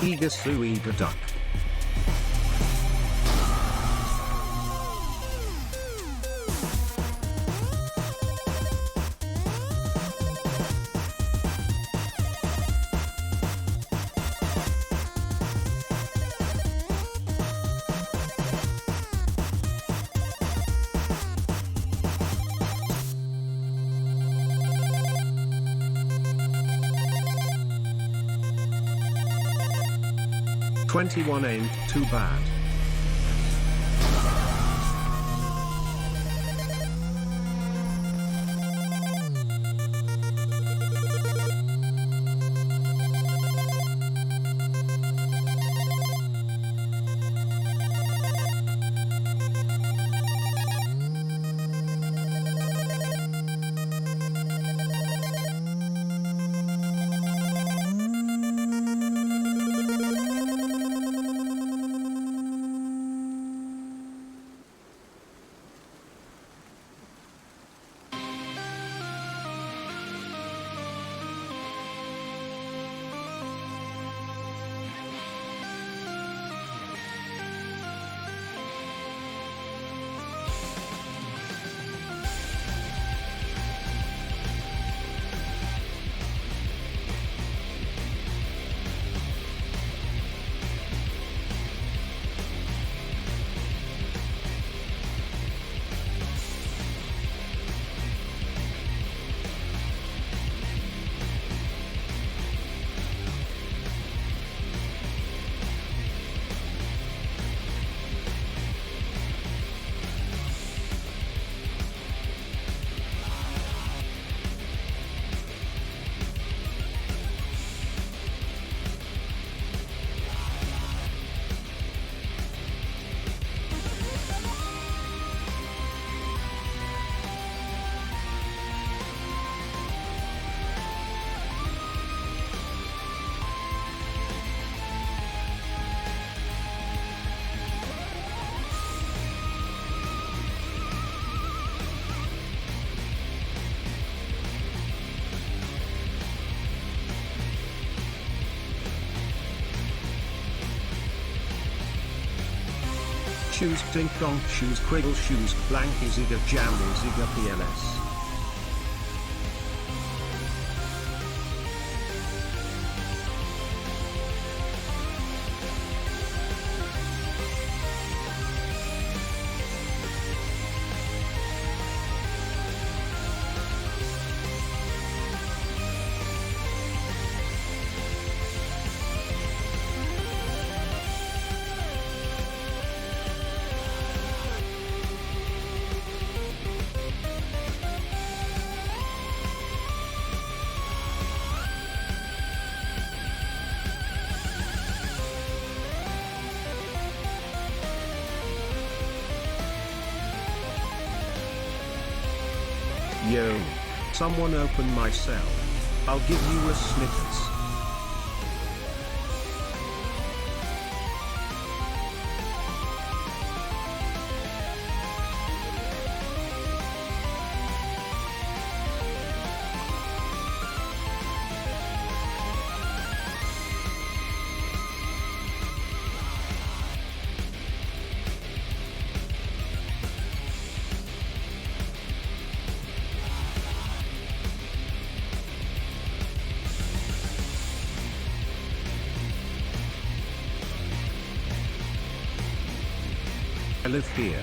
Eager Sue Eager Duck. "21 ain't too bad." Shoes dink donk shoes criggle shoes blank ziga jam ziga pls. Yo. Someone open my cell. I'll give you a Snickers. I live here.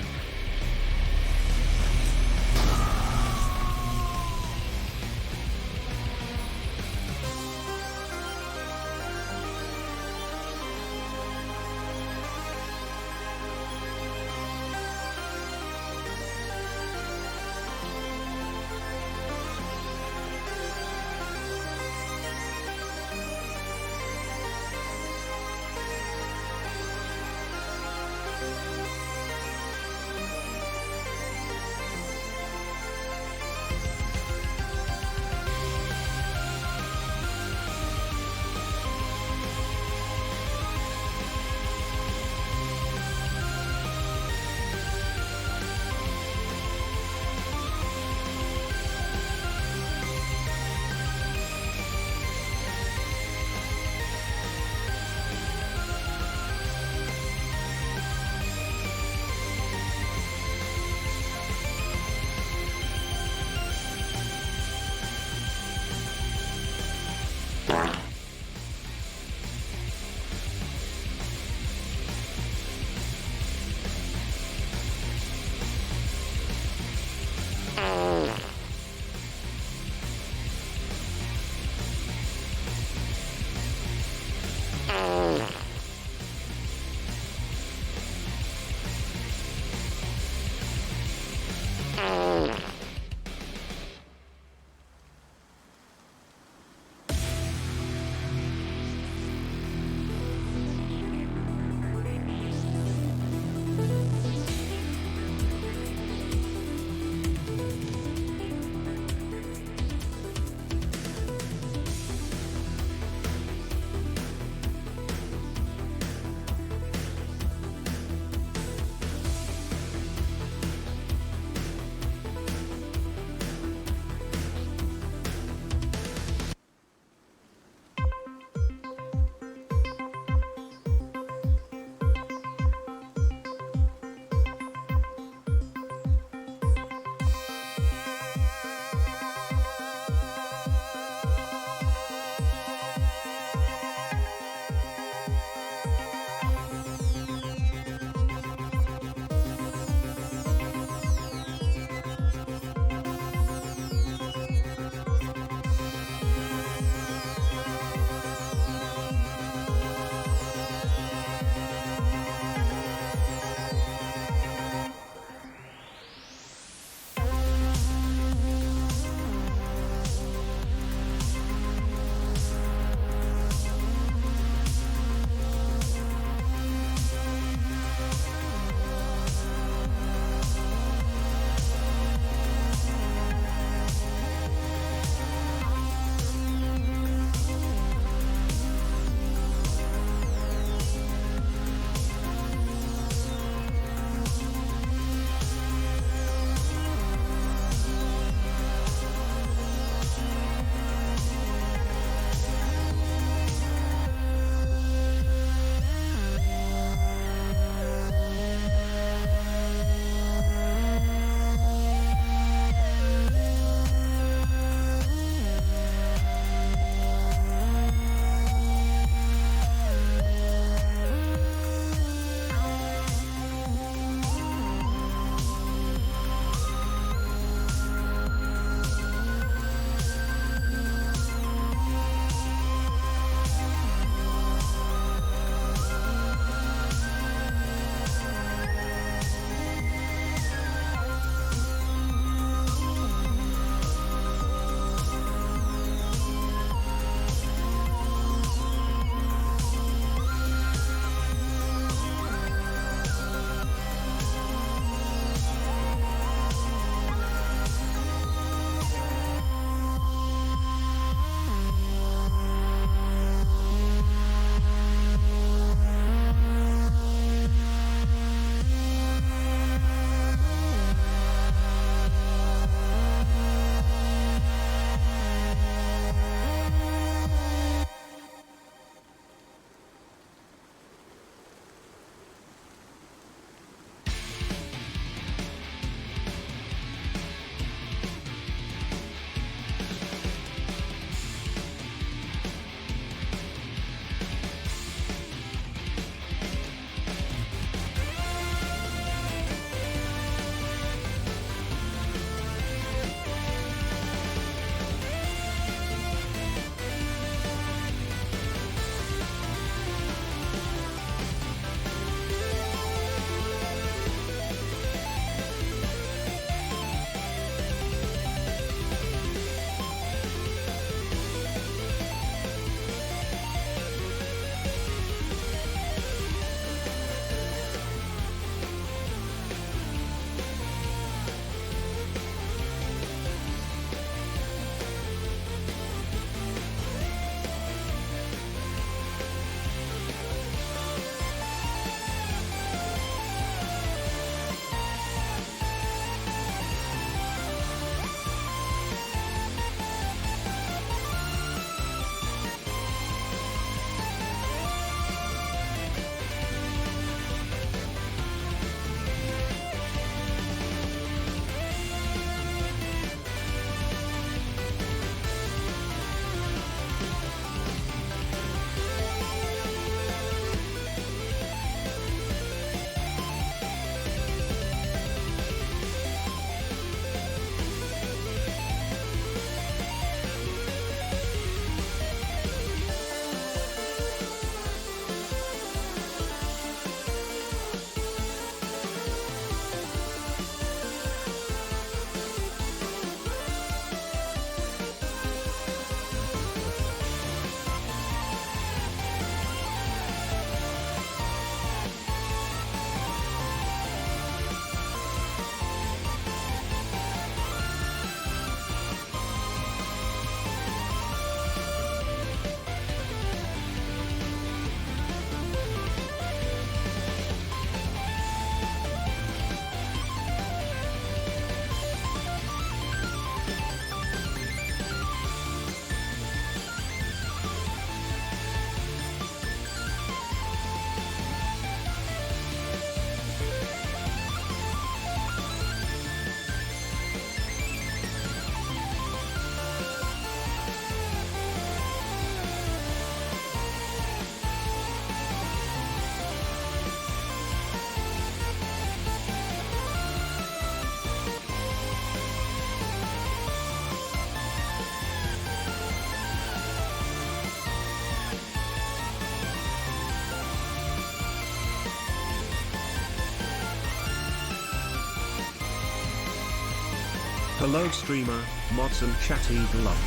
Hello streamer, mods and chat eagle up.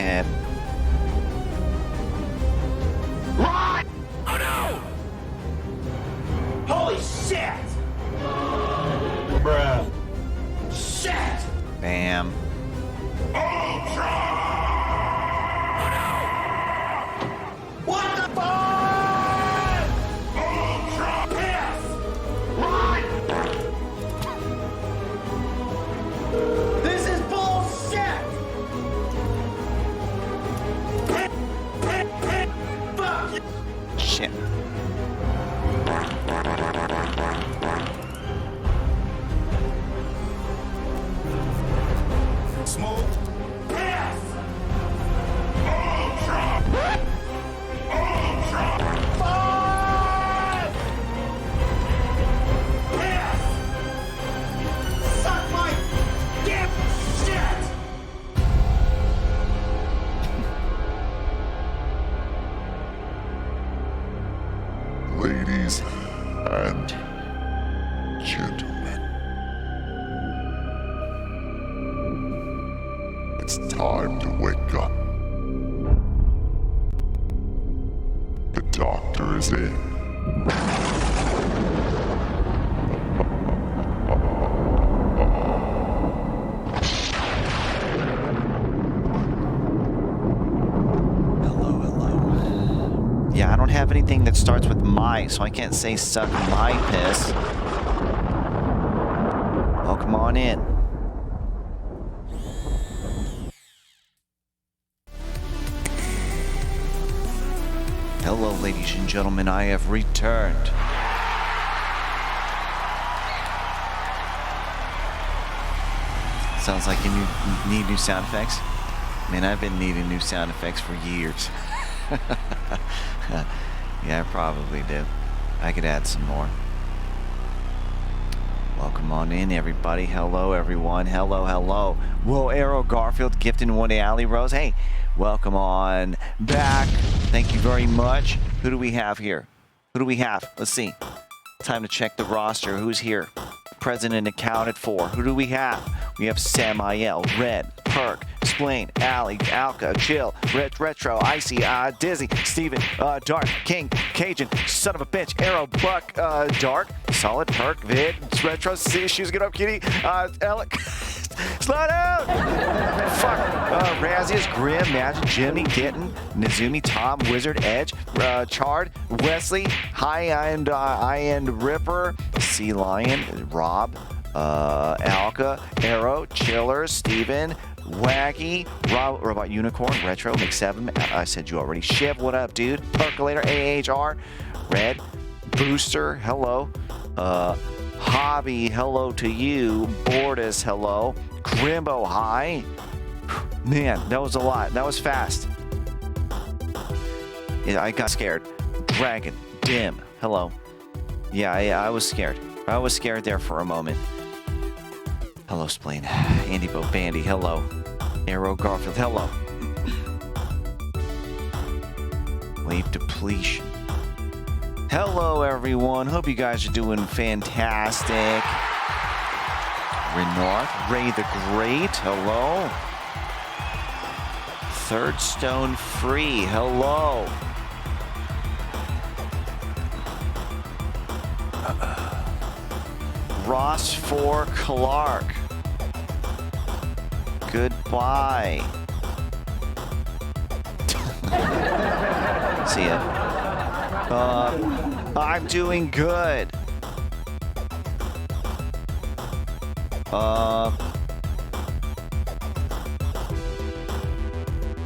ahead. Run! Oh no! Holy shit! Bruh. Shit! Bam. Ultra! Oh no! What the fuck? Ultra piss! Run! This is bullshit! Fuck you! Shit. Smoke. Piss! Ultra! Ultra! Five! Piss! Suck my dick! Shit! Ladies and gentlemen, it's time to wake up. The doctor is in. Hello, hello. Yeah, I don't have anything that starts with my, so I can't say suck my piss. Oh, come on in. Hello, ladies and gentlemen, I have returned. Sounds like you need new sound effects. Man, I've been needing new sound effects for years. Yeah, I probably do. I could add some more. Welcome on in, everybody. Hello, everyone. Hello, hello. Whoa, Arrow Garfield, Gifted One Day Alley Rose. Hey, welcome on back. Thank you very much. Who do we have here? Who do we have? Let's see. Time to check the roster. Who's here? President accounted for. Who do we have? We have Samael, Red, Perk, Splain, Alley, Alka, Chill, Retro, Icy, Dizzy, Steven, Dark, King, Cajun, Son of a Bitch, Arrow, Buck, Dark, Solid, Perk, Vid, Retro, See, Shoes, Get Up, Kitty, Alec, Slow down! Fuck. Razzius, Grim, Magic, Jimmy, Kitten, Nizumi, Tom, Wizard, Edge, Chard, Wesley, High-End Ripper, Sea Lion, Rob, Alka, Arrow, Chiller, Steven, Wacky, Robot Unicorn, Retro, McSeven, I said you already. Shiv, what up, dude? Percolator, AHR, Red, Booster, hello. Hobby, hello to you. Bordis, hello. Grimbo, hi. Man, that was a lot. That was fast. Yeah, I got scared. Dragon, Dim, hello. Yeah, I was scared. I was scared there for a moment. Hello, Spleen. Andy Bo Bandy, hello. Arrow Garfield, hello. Wave depletion. Hello, everyone. Hope you guys are doing fantastic. Renarth, Ray the Great, hello. Third Stone Free, hello. Ross 4 Clark. Goodbye. See ya. I'm doing good.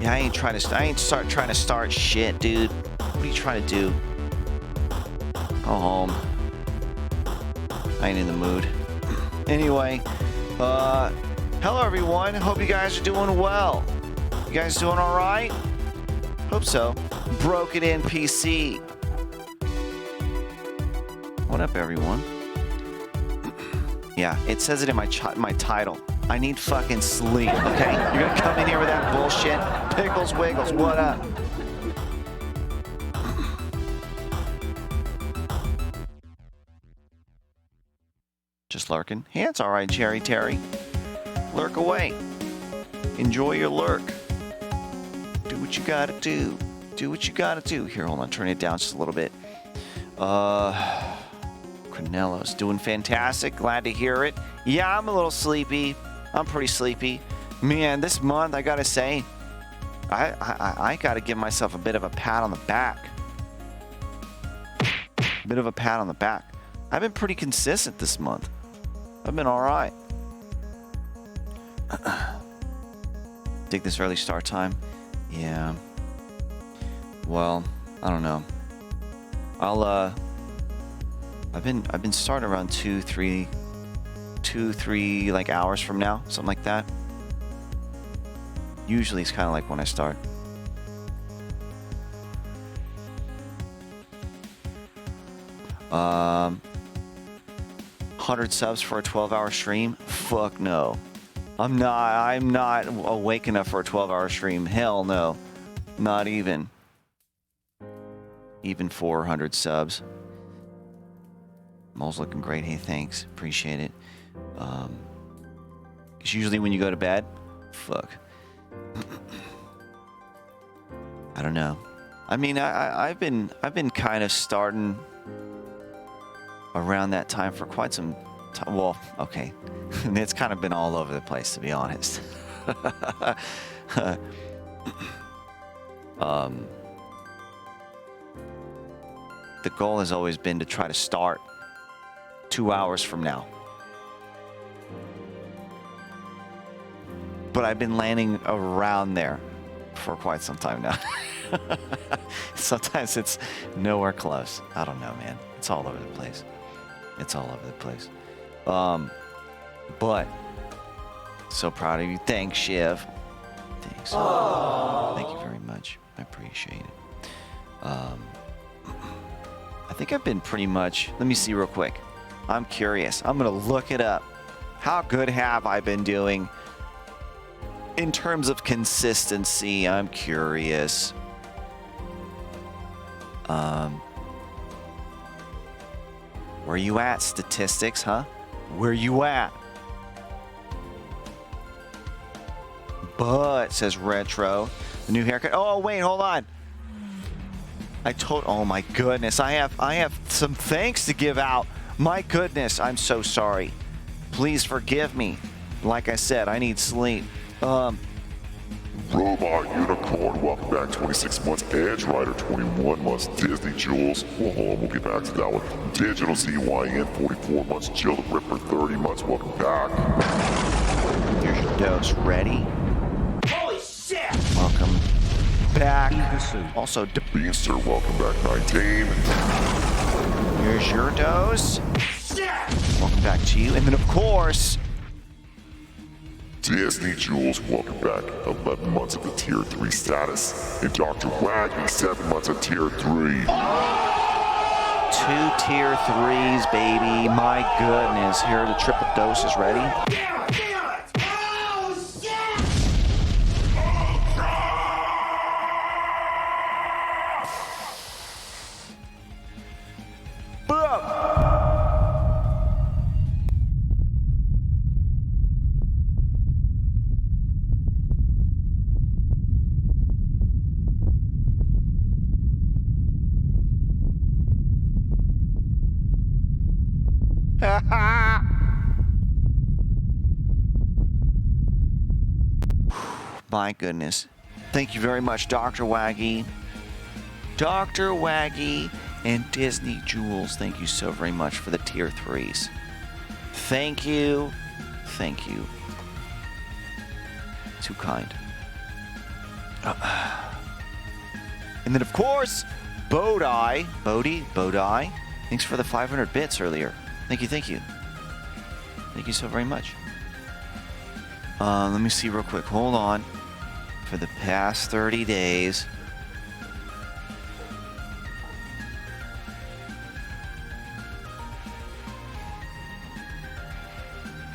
Yeah, I ain't trying to start shit, dude. What are you trying to do? Go home. I ain't in the mood. Anyway, hello everyone. Hope you guys are doing well. You guys doing all right? Hope so. Broken in PC. What up, everyone? Yeah, it says it in my title. I need fucking sleep, okay? You're gonna come in here with that bullshit? Pickles Wiggles, what up? Just lurking. Yeah, it's all right, Cherry Terry. Lurk away. Enjoy your lurk. what you gotta do. Do what you gotta do. Here, hold on. Turn it down just a little bit. Cornello's doing fantastic. Glad to hear it. Yeah, I'm a little sleepy. I'm pretty sleepy. Man, this month, I gotta say, I gotta give myself a bit of a pat on the back. Bit of a pat on the back. I've been pretty consistent this month. I've been all right. Dig this early start time. Yeah. Well, I don't know. I've been starting around 2-3 like hours from now, something like that. Usually it's kind of like when I start. Um, 100 subs for a 12-hour stream? Fuck no. I'm not awake enough for a 12-hour stream. Hell no. Not even. Even 400 subs. Mole's looking great. Hey, thanks. Appreciate it. It's usually when you go to bed. Fuck. I don't know. I mean, I've been kind of starting around that time for quite some time. Well, okay. It's kind of been all over the place, to be honest. The goal has always been to try to start 2 hours from now. But I've been landing around there for quite some time now. Sometimes it's nowhere close. I don't know, man. It's all over the place. It's all over the place. But so proud of you. Thanks, Shiv. Thanks. Aww. Thank you very much. I appreciate it. I think I've been pretty much... Let me see real quick. I'm curious. I'm going to look it up. How good have I been doing in terms of consistency? I'm curious. Where you at, statistics, huh? Where you at? But, says Retro, the new haircut. Oh, wait, hold on. Oh my goodness. I have some thanks to give out. My goodness, I'm so sorry. Please forgive me. Like I said, I need sleep. Robot Unicorn, welcome back. 26 months. Edge Rider, 21 months. Disney Jules, well, hold on, we'll get back to that one. Digital ZYN, 44 months. Jill the Ripper, 30 months. Welcome back. Here's your dose. Ready? Holy shit! Welcome back. Evasu. Also, Beanster, welcome back. 19. here's your dose. Shit! Welcome back to you. And then, of course, Disney Jules, welcome back. 11 months of the Tier 3 status. And Dr. Waggy, 7 months of Tier 3. 2 tier 3s, baby. My goodness. Here are the triple doses. Ready? Damn it! Damn it! Oh, shit! Boom! My goodness. Thank you very much, Dr. Waggy. Dr. Waggy and Disney Jules, thank you so very much for the tier 3s. Thank you. Thank you. Too kind. And then, of course, Bodai. Bodai. Thanks for the 500 bits earlier. Thank you, thank you. Thank you so very much. Let me see real quick. Hold on. For the past 30 days.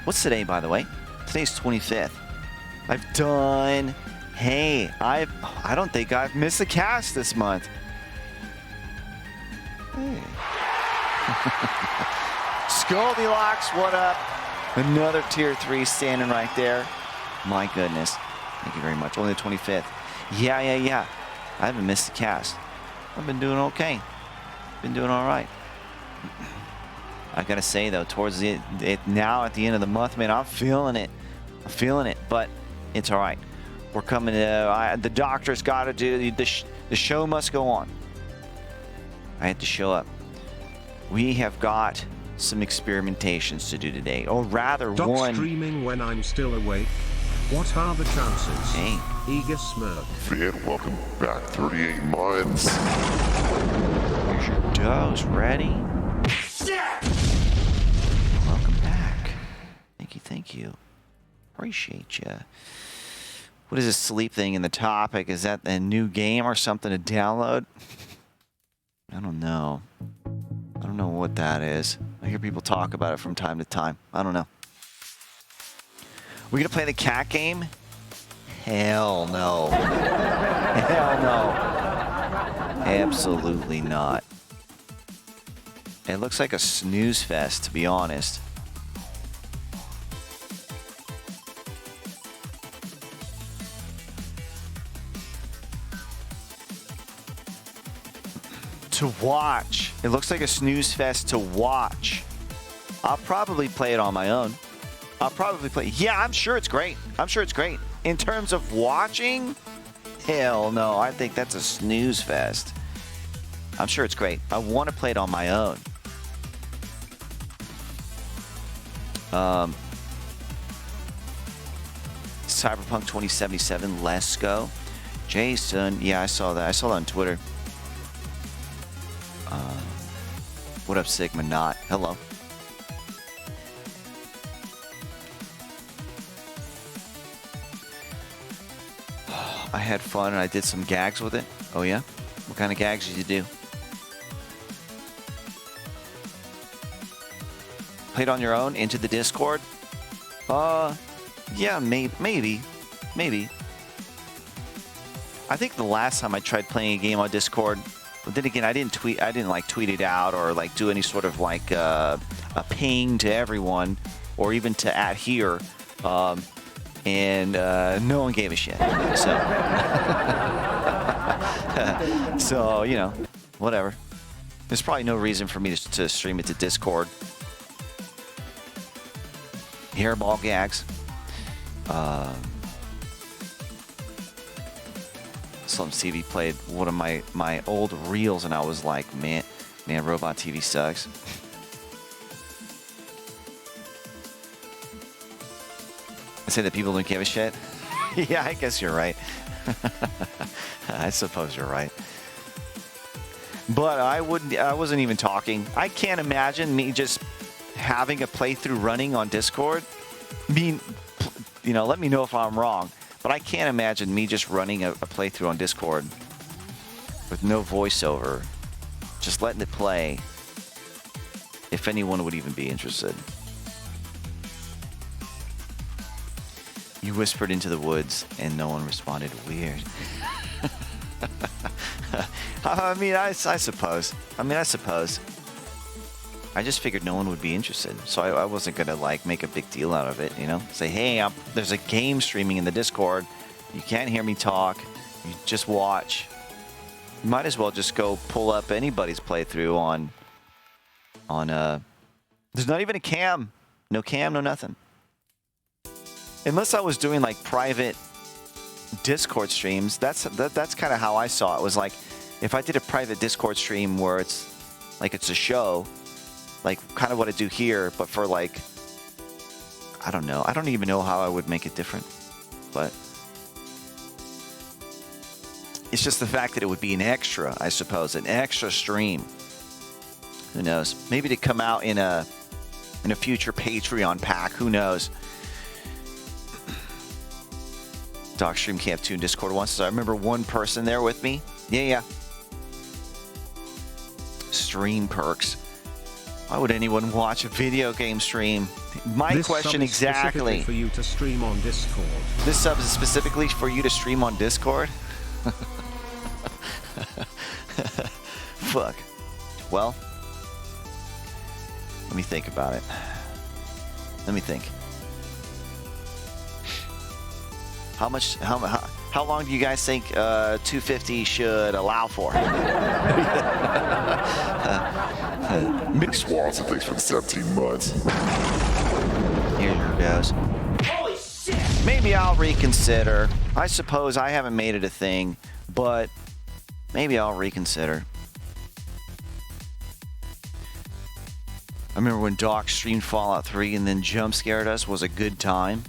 What's today, by the way? Today's 25th. I've done... Hey, I don't think I've missed a cast this month. Hey. Goldilocks, what up? Another tier 3 standing right there. My goodness. Thank you very much. Only the 25th. Yeah. I haven't missed the cast. I've been doing okay. Been doing all right. I gotta say though, towards now at the end of the month, man, I'm feeling it. But it's all right. We're coming to. The doctor's got to do the show must go on. I had to show up. We have got some experimentations to do today, or rather, Stop one. streaming when I'm still awake. What are the chances? Hey. Eager smirk. Fan, welcome back. 38 months. Here's your dose. Ready? Shit! Welcome back. Thank you. Appreciate you. What is this sleep thing in the topic? Is that a new game or something to download? I don't know. I don't know what that is. I hear people talk about it from time to time. I don't know. We're going to play the cat game? Hell no. Hell no. Absolutely not. It looks like a snooze fest, to be honest. To watch. It looks like a snooze fest to watch. I'll probably play it on my own. Yeah, I'm sure it's great. In terms of watching, hell no. I think that's a snooze fest. I'm sure it's great. I want to play it on my own. Cyberpunk 2077, let's go. Jason, yeah, I saw that. I saw that on Twitter. What up, Sigma Not? Hello. I had fun and I did some gags with it. Oh yeah? What kind of gags did you do? Played on your own into the Discord? Yeah, maybe. I think the last time I tried playing a game on Discord, but then again, I didn't tweet it out or like do any sort of like a ping to everyone or even to at here. And no one gave a shit. So, you know, whatever. There's probably no reason for me to stream it to Discord. Hairball gags. Some TV played one of my old reels, and I was like, man, Robot TV sucks. I say that people don't give a shit. Yeah, I guess you're right. I suppose you're right. But I wasn't even talking. I can't imagine me just having a playthrough running on Discord. I mean, you know, let me know if I'm wrong. But I can't imagine me just running a playthrough on Discord with no voiceover, just letting it play, if anyone would even be interested. You whispered into the woods and no one responded. Weird. I suppose. I just figured no one would be interested, so I wasn't gonna like make a big deal out of it, you know. Say, hey, there's a game streaming in the Discord. You can't hear me talk. You just watch. You might as well just go pull up anybody's playthrough on. There's not even a cam. No cam, no nothing. Unless I was doing like private Discord streams. That's kind of how I saw it. It was like if I did a private Discord stream where it's a show. Like kind of what I do here, but for like, I don't know. I don't even know how I would make it different, but it's just the fact that it would be an extra, I suppose, an extra stream. Who knows? Maybe to come out in a future Patreon pack. Who knows? Doc Stream Camp 2 in Discord once. So I remember one person there with me. Yeah. Stream perks. Why would anyone watch a video game stream? My question exactly. For you to stream on Discord. This sub is specifically for you to stream on Discord? Fuck. Well, let me think about it. How long do you guys think 250 should allow for? Mick Swanson, thanks for the 17 months. Here goes. Holy shit! Maybe I'll reconsider. I suppose I haven't made it a thing, but maybe I'll reconsider. I remember when Doc streamed Fallout 3 and then jump scared us was a good time.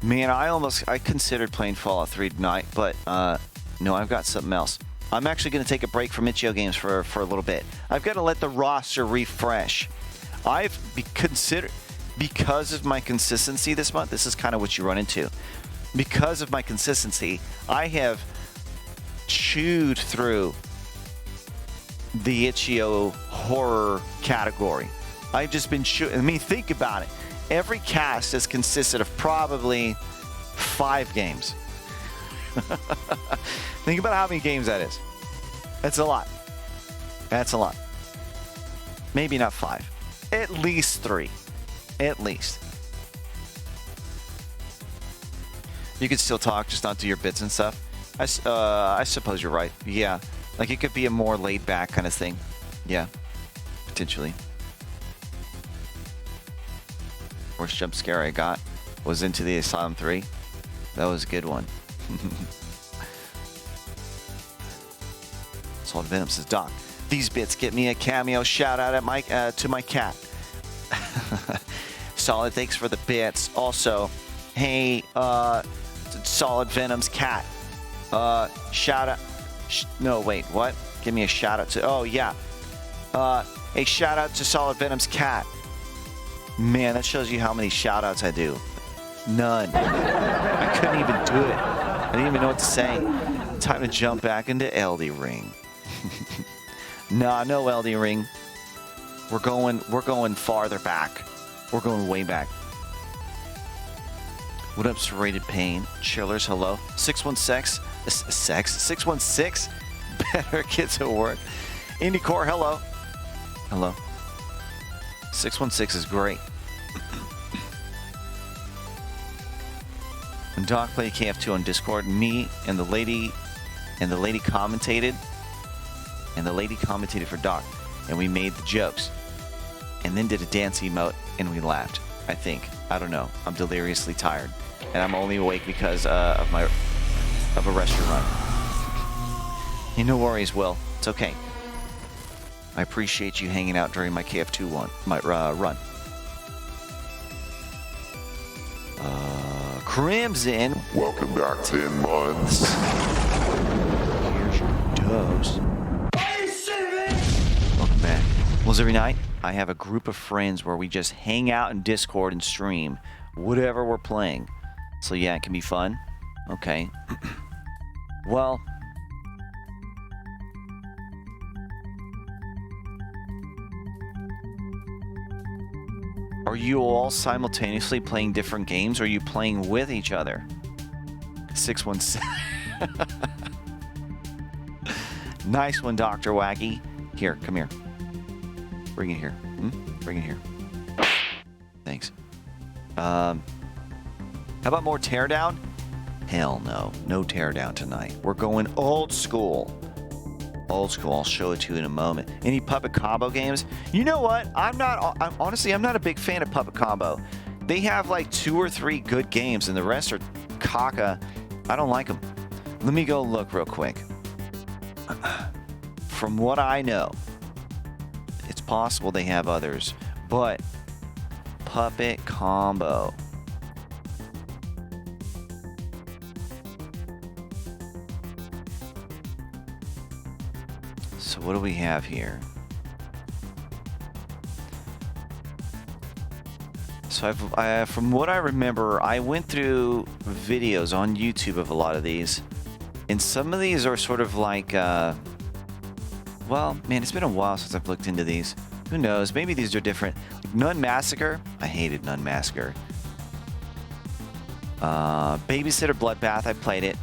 Man, I considered playing Fallout 3 tonight, but no, I've got something else. I'm actually going to take a break from Itch.io games for a little bit. I've got to let the roster refresh. I've considered, because of my consistency this month, this is kind of what you run into. Because of my consistency, I have chewed through the Itch.io horror category. I've just been I mean, think about it. Every cast has consisted of probably 5 games. Think about how many games that is. That's a lot. That's a lot. Maybe not 5. At least 3. At least. You could still talk, just not do your bits and stuff. I suppose you're right. Yeah. Like, it could be a more laid-back kind of thing. Yeah. Potentially. Worst jump scare I got was Into the Asylum 3. That was a good one. Solid Venom says, Doc, these bits get me a cameo shout out at to my cat. Solid, thanks for the bits. Also, hey, Solid Venom's cat. Shout out. No, wait, what? Give me a shout out to. Oh, yeah. A shout out to Solid Venom's cat. Man, that shows you how many shout outs I do. None. I couldn't even do it. I didn't even know what to say. Time to jump back into LD Ring. Nah, no LD Ring. We're going farther back. We're going way back. What up, Serrated Pain? Chillers, hello. 616. 616. Better get to work. IndieCore, hello. Hello. 616 is great. When Doc played KF2 on Discord, me and the lady commentated, for Doc, and we made the jokes, and then did a dance emote, and we laughed. I think. I don't know. I'm deliriously tired, and I'm only awake because of a restroom run. Hey, no worries, Will. It's okay. I appreciate you hanging out during my KF2 run. Crimson. Welcome back, 10 months. Here's your dose. Are you serious? Welcome back. Well, every night I have a group of friends where we just hang out in Discord and stream whatever we're playing. So yeah, it can be fun. Okay. Well, are you all simultaneously playing different games, or are you playing with each other? 617. Nice one, Dr. Wacky. Here, come here. Bring it here. Bring it here. Thanks. How about more teardown? Hell no. No teardown tonight. We're going old school. Old school. I'll show it to you in a moment. Any Puppet Combo games? You know what? Honestly, I'm not a big fan of Puppet Combo. They have like 2 or 3 good games, and the rest are caca. I don't like them. Let me go look real quick. From what I know, it's possible they have others, but Puppet Combo. So what do we have here? So from what I remember, I went through videos on YouTube of a lot of these, and some of these are sort of like, well, man, it's been a while since I've looked into these. Who knows? Maybe these are different. Nun Massacre. I hated Nun Massacre. Babysitter Bloodbath. I played it.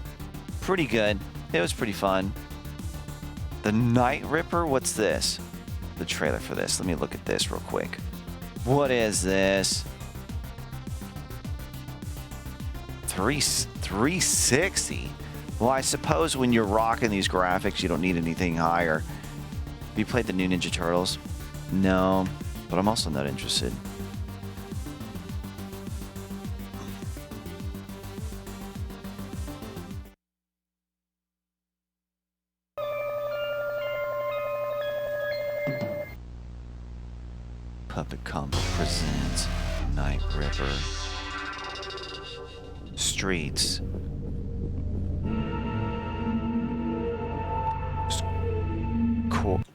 Pretty good. It was pretty fun. The Night Ripper, what's this? The trailer for this. Let me look at this real quick. What is this? 360. Well, I suppose when you're rocking these graphics, you don't need anything higher. Have you played the new Ninja Turtles? No, but I'm also not interested. Puppet Combo presents Night Ripper. Streets.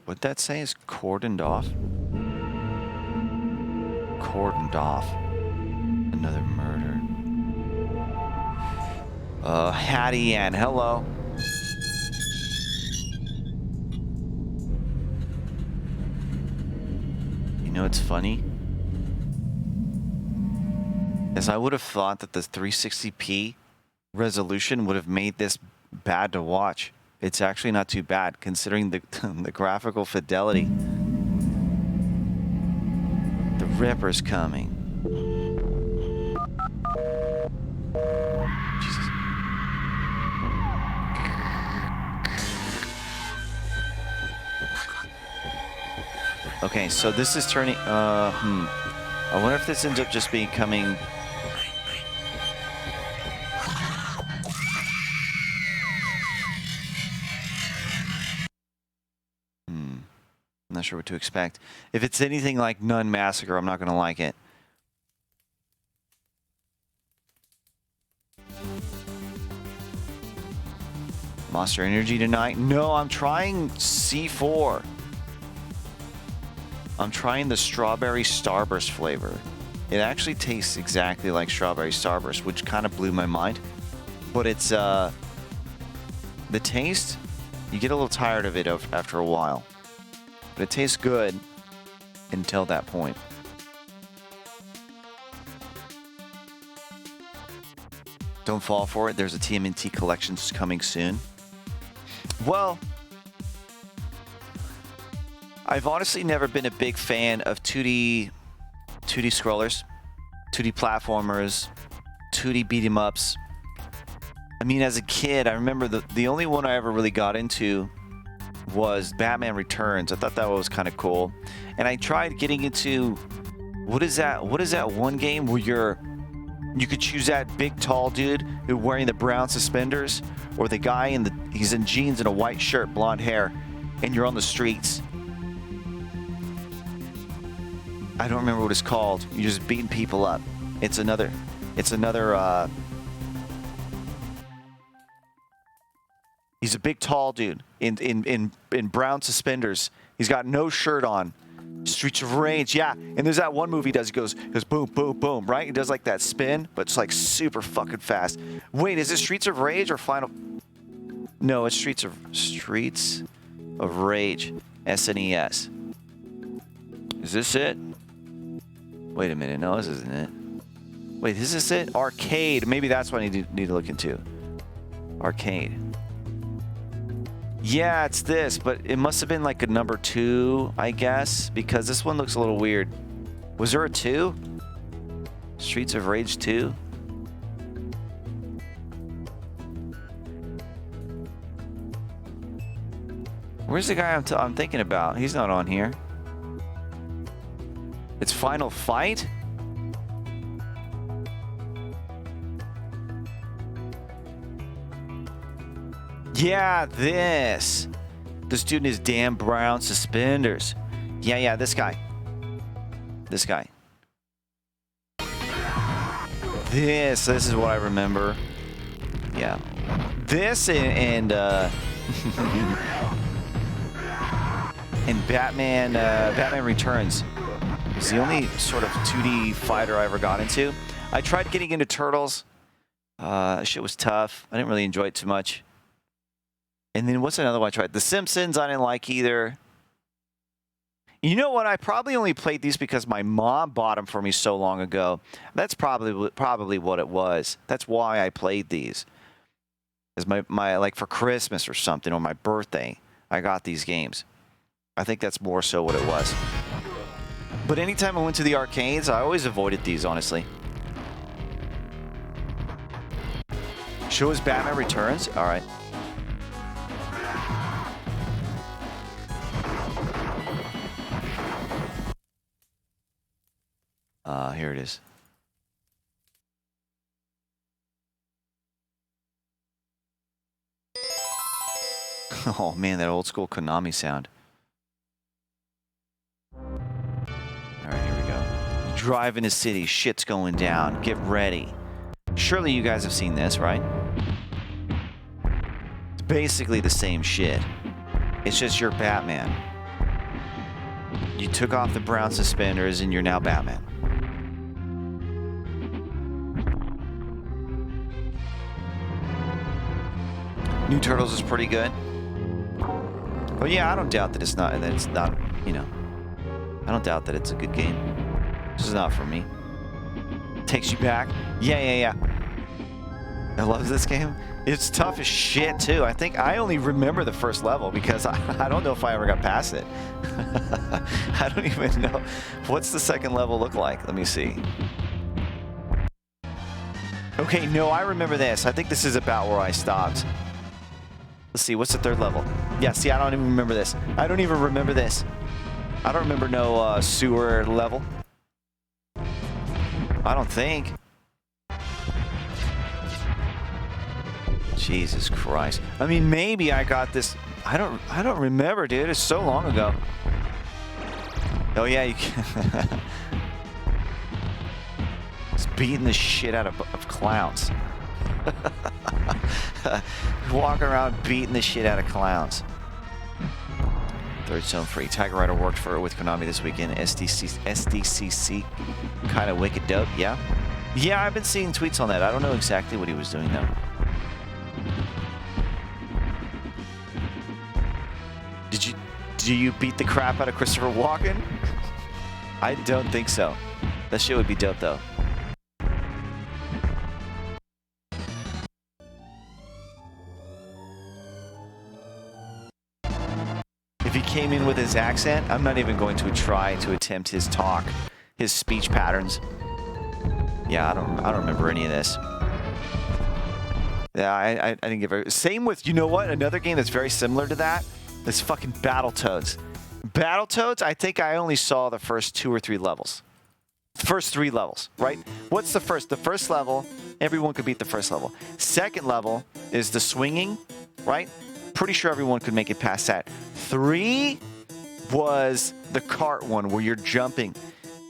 What'd that say? Is cordoned off? Cordoned off. Another murder. Hattie Ann, hello. You know what's funny? Is I would have thought that the 360p resolution would have made this bad to watch. It's actually not too bad considering the the graphical fidelity. The Ripper's coming. Jesus. Okay, so this is turning. I wonder if this ends up just becoming. I'm not sure what to expect. If it's anything like Nun Massacre, I'm not going to like it. Monster Energy tonight? No, I'm trying C4. I'm trying the Strawberry Starburst flavor. It actually tastes exactly like Strawberry Starburst, which kind of blew my mind. But it's, the taste, you get a little tired of it after a while. But it tastes good until that point. Don't fall for it. There's a TMNT collection coming soon. Well, I've honestly never been a big fan of 2D scrollers, 2D platformers, 2D beat 'em ups. I mean, as a kid, I remember the only one I ever really got into was Batman Returns. I thought that was kind of cool. And I tried getting into, what is that one game where you could choose that big tall dude who wearing the brown suspenders, or the guy he's in jeans and a white shirt, blonde hair, and you're on the streets. I don't remember what it's called. You're just beating people up. It's another he's a big tall dude in brown suspenders. He's got no shirt on. Streets of Rage, yeah. And there's that one movie he does. He goes boom, boom, boom, right? He does like that spin, but it's like super fucking fast. Wait, is it Streets of Rage or Final? No, it's Streets of Rage. SNES. Is this it? Wait a minute. No, this isn't it. Wait, is this it? Arcade. Maybe that's what I need to look into. Arcade. Yeah, it's this, but it must have been like a number 2, I guess, because this one looks a little weird. Was there a 2? Streets of Rage 2? Where's the guy I'm thinking about? He's not on here. It's Final Fight? Yeah, this dude in his damn brown suspenders. Yeah, this guy. This is what I remember. Yeah. This and and Batman Returns is the only sort of 2D fighter I ever got into. I tried getting into Turtles. Shit was tough. I didn't really enjoy it too much. And then what's another one I tried? The Simpsons I didn't like either. You know what? I probably only played these because my mom bought them for me so long ago. That's probably what it was. That's why I played these. As my like for Christmas or something, or my birthday, I got these games. I think that's more so what it was. But anytime I went to the arcades, I always avoided these, honestly. Show us Batman Returns? All right. Here it is. Oh man, that old school Konami sound. All right, here we go. Driving a city, shit's going down. Get ready. Surely you guys have seen this, right? It's basically the same shit. It's just you're Batman. You took off the brown suspenders and you're now Batman. New Turtles is pretty good. But yeah, I don't doubt that it's not, you know, I don't doubt that it's a good game. This is not for me. Takes you back. Yeah. I love this game. It's tough as shit too. I think I only remember the first level because I don't know if I ever got past it. I don't even know. What's the second level look like? Let me see. Okay, no, I remember this. I think this is about where I stopped. Let's see, what's the third level? Yeah, see, I don't even remember this. I don't even remember this. I don't remember no sewer level. I don't think. Jesus Christ. I mean, maybe I got this. I don't remember, dude. It's so long ago. Oh yeah, you can. It's beating the shit out of clowns. Walking around beating the shit out of clowns. Third zone free. Tiger Rider worked with Konami this weekend. SDCC. Kind of wicked dope, yeah? Yeah, I've been seeing tweets on that. I don't know exactly what he was doing though. Do you beat the crap out of Christopher Walken? I don't think so. That shit would be dope though. If he came in with his accent, I'm not even going to try to attempt his talk, his speech patterns. Yeah, I don't remember any of this. Yeah, I didn't get very. Same with, you know what? Another game that's very similar to that is fucking Battletoads. Battletoads, I think I only saw the first 2 or 3 levels. First 3 levels, right? What's the first? The first level, everyone could beat the first level. Second level is the swinging, right? Pretty sure everyone could make it past that. 3 was the cart one where you're jumping.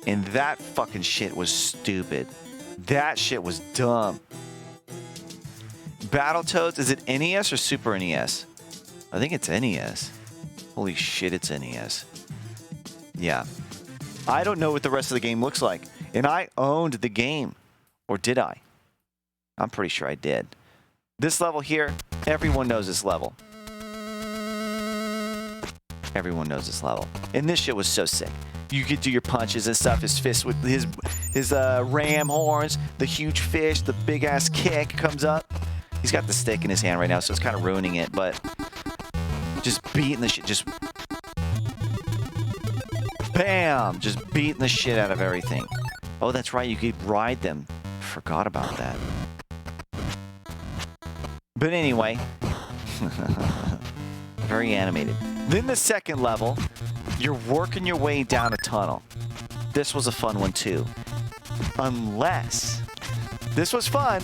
And that fucking shit was stupid. That shit was dumb. Battletoads, is it NES or Super NES? I think it's NES. Holy shit, it's NES. Yeah. I don't know what the rest of the game looks like. And I owned the game. Or did I? I'm pretty sure I did. This level here, everyone knows this level. Everyone knows this level. And this shit was so sick. You could do your punches and stuff. His fist with his ram horns, the huge fish, the big ass kick comes up. He's got the stick in his hand right now, so it's kind of ruining it, but just beating the shit, just bam, just beating the shit out of everything. Oh, that's right, you could ride them. Forgot about that. But anyway, very animated. Then the second level, you're working your way down a tunnel. This was a fun one too. Unless, this was fun,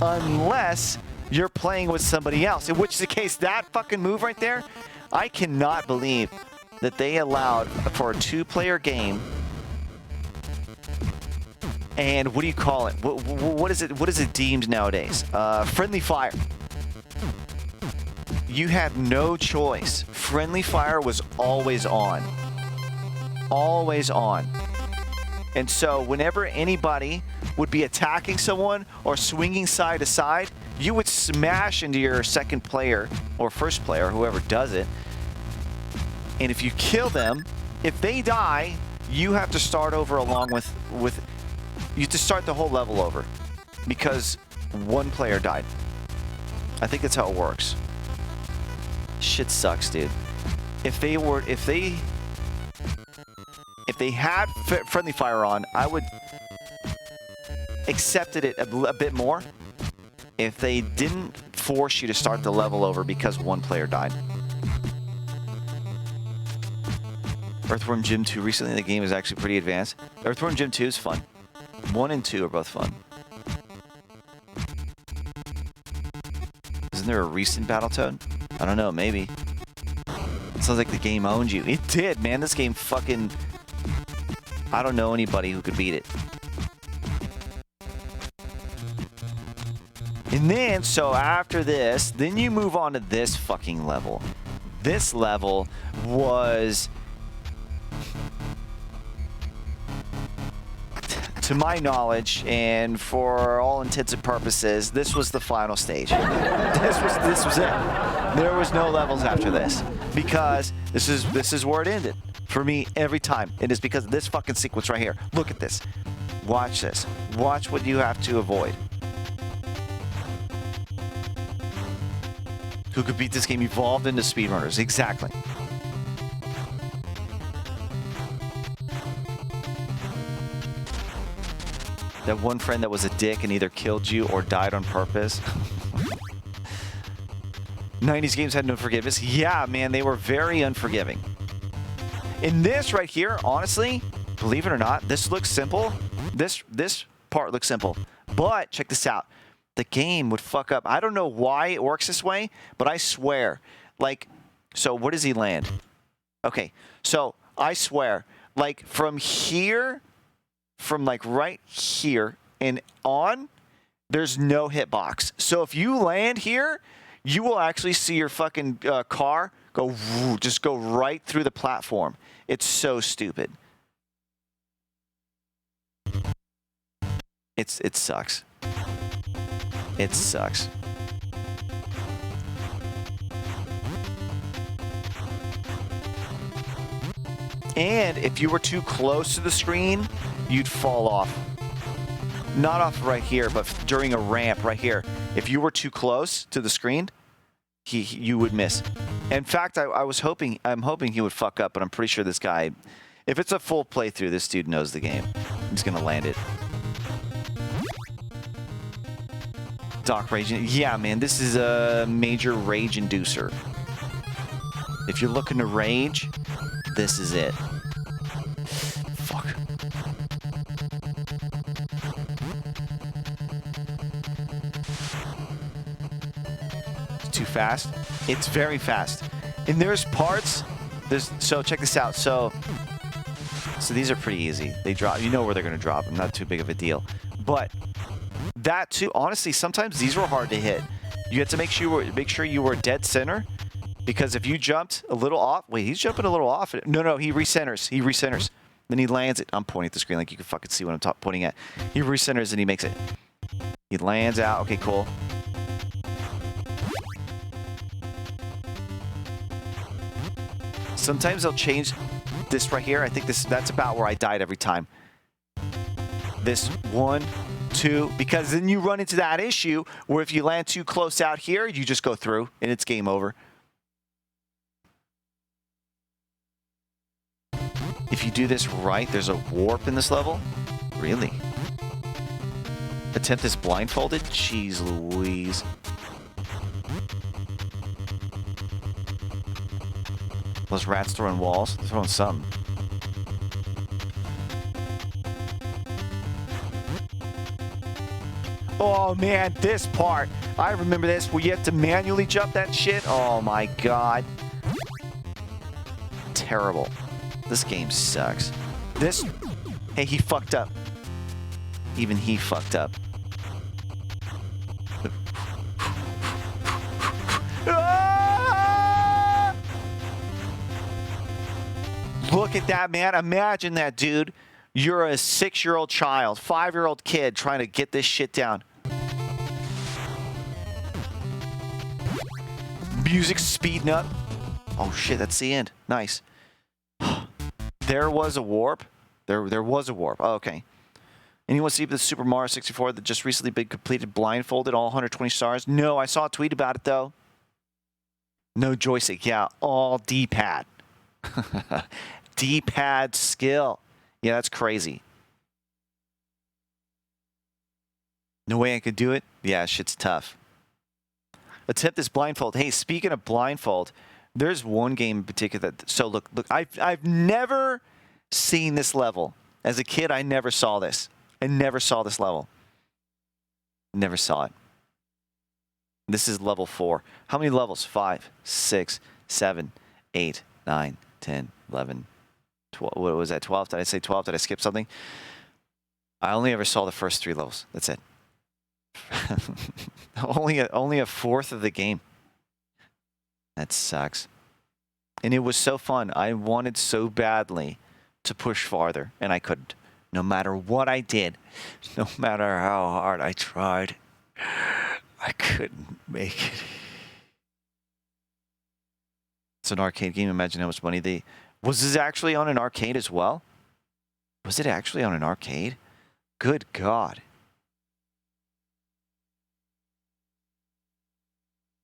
unless you're playing with somebody else. In which is the case, that fucking move right there, I cannot believe that they allowed for a 2-player game. And what do you call it? What is it? What is it deemed nowadays? Friendly fire. You had no choice. Friendly fire was always on. Always on. And so whenever anybody would be attacking someone or swinging side to side, you would smash into your second player or first player, whoever does it. And if you kill them, if they die, you have to start over along with you have to start the whole level over because one player died. I think that's how it works. Shit sucks, dude. If they had friendly fire on, I would accepted it a bit more. if they didn't force you to start the level over because one player died. Earthworm Jim 2 recently, the game is actually pretty advanced. Earthworm Jim 2 is fun. 1 and 2 are both fun. Isn't there a recent Battletoad? I don't know, maybe. It sounds like the game owned you. It did, man. This game fucking... I don't know anybody who could beat it. And then, so after this, then you move on to this fucking level. This level was... to my knowledge, and for all intents and purposes, this was the final stage. This was it. There was no levels after this, because this is where it ended for me every time. It is because of this fucking sequence right here. Look at this. Watch this. Watch what you have to avoid. Who could beat this game? Evolved into speedrunners. Exactly. That one friend that was a dick and either killed you or died on purpose. 90s games had no forgiveness. Yeah, man, they were very unforgiving. In this right here, honestly, believe it or not, this looks simple. This part looks simple. But check this out. The game would fuck up. I don't know why it works this way, but I swear. Like, so where does he land? Okay, so I swear, like from here... from like right here and on, there's no hitbox. So if you land here, you will actually see your fucking car go, just go right through the platform. It's so stupid. It sucks. It sucks. And if you were too close to the screen, you'd fall off. Not off right here, but during a ramp right here. If you were too close to the screen, you would miss. In fact, I'm hoping he would fuck up, but I'm pretty sure this guy, if it's a full playthrough, this dude knows the game. He's gonna land it. Doc Raging. Yeah, man, this is a major rage inducer. If you're looking to rage, this is it. Fuck. It's too fast. It's very fast. And there's parts. So check this out. So these are pretty easy. They drop. You know where they're gonna drop. Not too big of a deal. But that too. Honestly, sometimes these were hard to hit. You have to make sure you were dead center. Because if you jumped a little off... Wait, he's jumping a little off. No, he recenters. He recenters. Then he lands it. I'm pointing at the screen like you can fucking see what I'm pointing at. He recenters and he makes it. He lands out. Okay, cool. Sometimes they'll change this right here. I think that's about where I died every time. This 1, 2... Because then you run into that issue where if you land too close out here, you just go through and it's game over. If you do this right, there's a warp in this level? Really? Attempt this blindfolded? Jeez Louise. Those rats throwing walls? They're throwing something. Oh man, this part. I remember this where you have to manually jump that shit. Oh my god. Terrible. This game sucks. Hey, he fucked up. Even he fucked up. Ah! Look at that, man. Imagine that, dude. You're a 6-year-old child, 5-year-old kid trying to get this shit down. Music speeding up. Oh shit, that's the end. Nice. There was a warp. There was a warp. Oh, okay. Anyone see the Super Mario 64 that just recently been completed blindfolded, all 120 stars? No, I saw a tweet about it, though. No joystick. Yeah, all D-pad. D-pad skill. Yeah, that's crazy. No way I could do it? Yeah, shit's tough. Attempt this blindfold. Hey, speaking of blindfold, there's one game in particular that... So, look, I've never seen this level. As a kid, I never saw this. I never saw this level. Never saw it. This is level 4. How many levels? 5, 6, 7, 8, 9, 10, 11, 12. What was that? 12? Did I say 12? Did I skip something? I only ever saw the first 3 levels. That's it. only a fourth of the game. That sucks. And it was so fun. I wanted so badly to push farther, and I couldn't. No matter what I did, no matter how hard I tried, I couldn't make it. It's an arcade game. Imagine how much money they... Was this actually on an arcade as well? Was it actually on an arcade? Good God.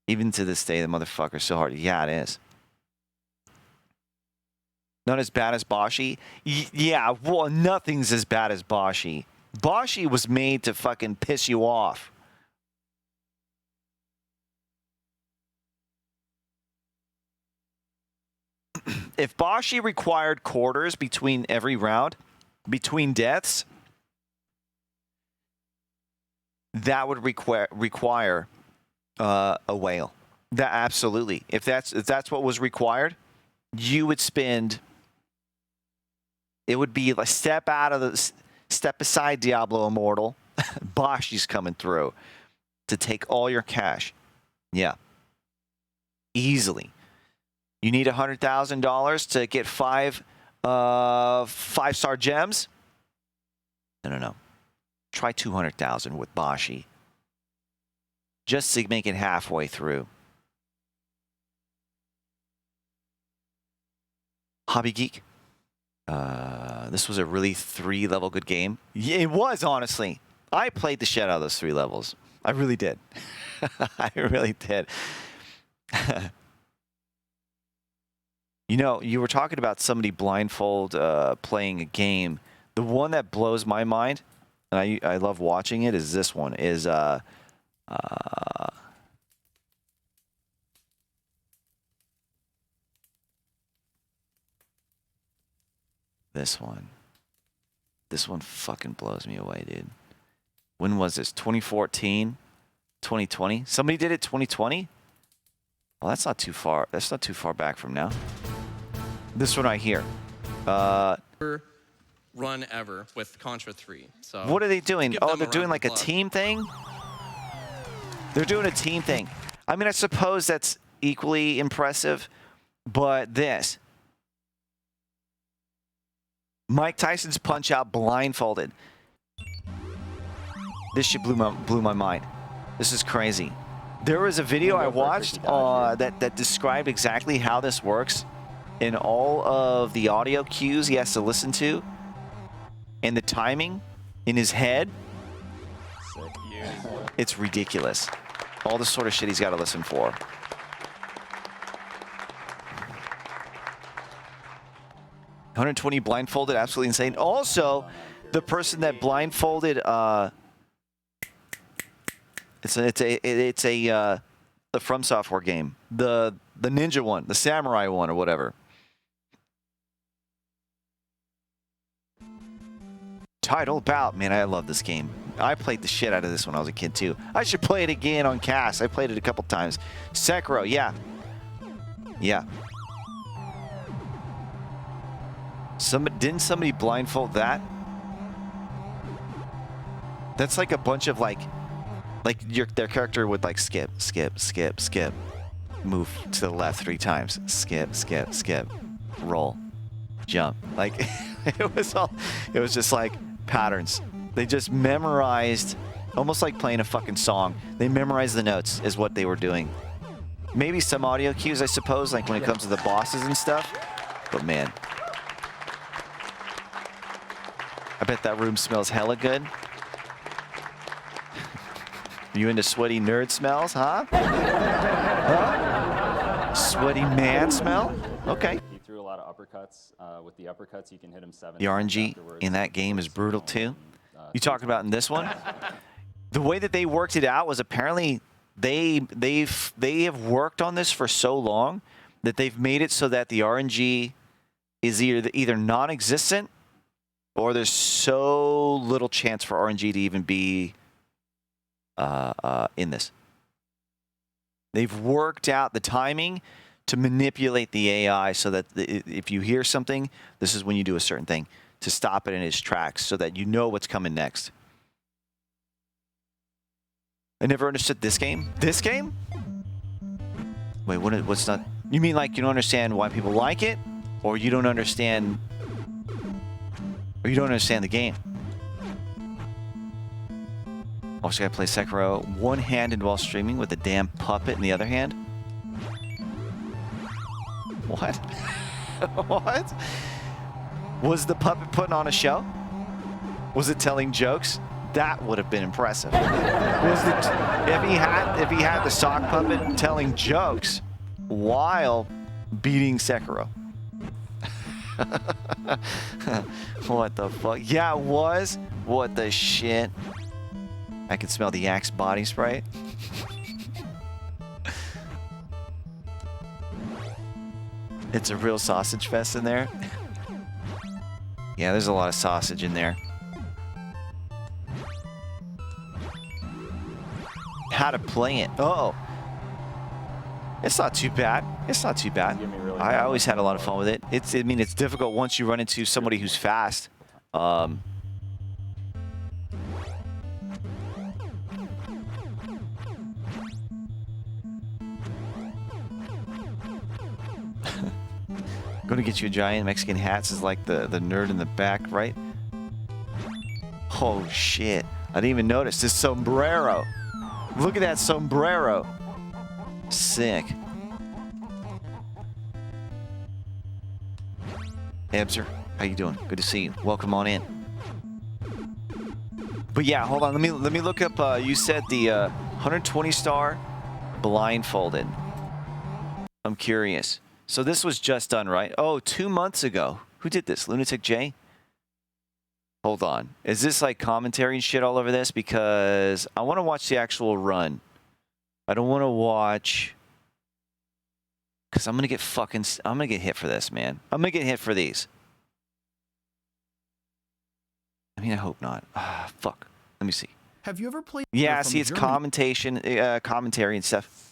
Even to this day, the motherfucker's so hard. Yeah, it is. Not as bad as Boshi? Yeah, well, nothing's as bad as Boshi. Boshi was made to fucking piss you off. If Boshi required quarters between every round, between deaths, that would require a whale. That absolutely. If that's what was required, you would spend. It would be like step aside, Diablo Immortal. Boshi's coming through to take all your cash. Yeah, easily. You need $100,000 to get 5 5-star gems. No. Try 200,000 with Boshi. Just to make it halfway through. Hobby Geek. This was a really 3-level good game. Yeah, it was, honestly. I played the shit out of those 3 levels. I really did. I really did. You know, you were talking about somebody blindfold playing a game. The one that blows my mind, and I love watching it, is this one. Is this one. This one fucking blows me away, dude. When was this? 2014? 2020? Somebody did it 2020? Well, that's not too far. That's not too far back from now. This one right here. Run ever with Contra 3. So what are they doing? Oh, they're doing like a team thing? They're doing a team thing. I mean, I suppose that's equally impressive, but this. Mike Tyson's Punch Out blindfolded. This shit blew my mind. This is crazy. There was a video I watched that described exactly how this works and all of the audio cues he has to listen to and the timing in his head. It's ridiculous. All the sort of shit he's got to listen for. $120 blindfolded, absolutely insane. Also, the person that blindfolded, it's a From Software game, the ninja one, the samurai one, or whatever. Title Bout, man, I love this game. I played the shit out of this when I was a kid too. I should play it again on cast. I played it a couple times. Sekiro, yeah. Didn't somebody blindfold that? That's like a bunch of like their character would like skip, move to the left 3 times, skip, roll, jump. Like it was just like patterns. They just memorized, almost like playing a fucking song. They memorized the notes is what they were doing. Maybe some audio cues, I suppose, like when it comes to the bosses and stuff. But man, I bet that room smells hella good. You into sweaty nerd smells, huh? Huh? Sweaty man smell? Okay. He threw a lot of uppercuts. With the uppercuts, you can hit him 7 The RNG in that game is brutal too. You talking about in this one? The way that they worked it out was apparently they have worked on this for so long that they've made it so that the RNG is either non-existent or there's so little chance for RNG to even be in this. They've worked out the timing to manipulate the AI so that if you hear something, this is when you do a certain thing, to stop it in its tracks so that you know what's coming next. I never understood this game. This game? Wait, what's not? You mean like you don't understand why people like it? Or you don't understand... Or you don't understand the game? Also gotta play Sekiro one-handed while streaming with a damn puppet in the other hand? What? What? Was the puppet putting on a show? Was it telling jokes? That would have been impressive. Was it, if he had the sock puppet telling jokes while beating Sekiro? What the fuck? Yeah, it was. What the shit? I can smell the Axe body spray. It's a real sausage fest in there. Yeah, there's a lot of sausage in there. How to play it. Uh-oh. It's not too bad. It's not too bad. I always had a lot of fun with it. I mean, it's difficult once you run into somebody who's fast. Gonna get you a giant Mexican hats is like the nerd in the back, right? Oh shit. I didn't even notice this sombrero. Look at that sombrero. Sick. Ebser, how you doing? Good to see you. Welcome on in. But yeah, hold on. Let me look up. You said the 120 star blindfolded. I'm curious. So this was just done, right? Oh, 2 months ago. Who did this? Lunatic J? Hold on. Is this like commentary and shit all over this? Because I want to watch the actual run. I don't want to watch... Because I'm going to get fucking... I'm going to get hit for this, man. I'm going to get hit for these. I mean, I hope not. Ah, fuck. Let me see. Have you ever played? Yeah, see, it's commentary and stuff.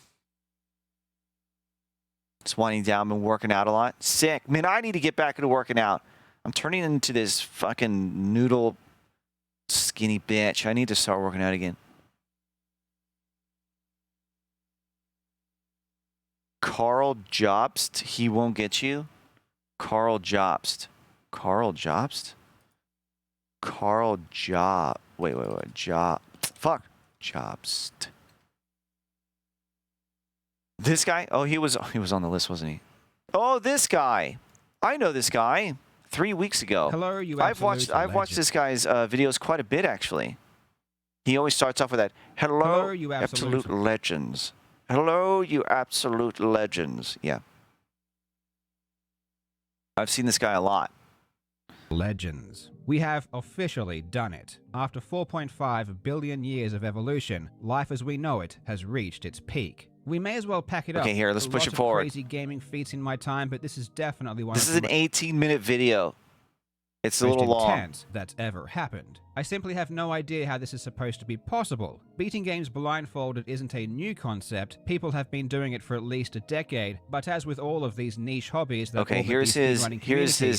It's winding down. Been working out a lot. Sick. Man, I need to get back into working out. I'm turning into this fucking noodle skinny bitch. I need to start working out again. Carl Jobst. He won't get you. Carl Jobst. Carl Jobst? Carl Job. Wait. Job. Fuck. Jobst. This guy? Oh, he was on the list, wasn't he? Oh, this guy. I know this guy. 3 weeks ago. Hello, you I've watched this guy's videos quite a bit, actually. He always starts off with that, hello you absolute legends. Hello, you absolute legends. Yeah. I've seen this guy a lot. Legends. We have officially done it. After 4.5 billion years of evolution, life as we know it has reached its peak. We may as well pack it up. Okay, here, let's push it forward. Crazy gaming feats in my time, but this is definitely one. This is an 18-minute video. It's a little long. That's ever happened. I simply have no idea how this is supposed to be possible. Beating games blindfolded isn't a new concept. People have been doing it for at least a decade. But as with all of these niche hobbies, that okay, here's his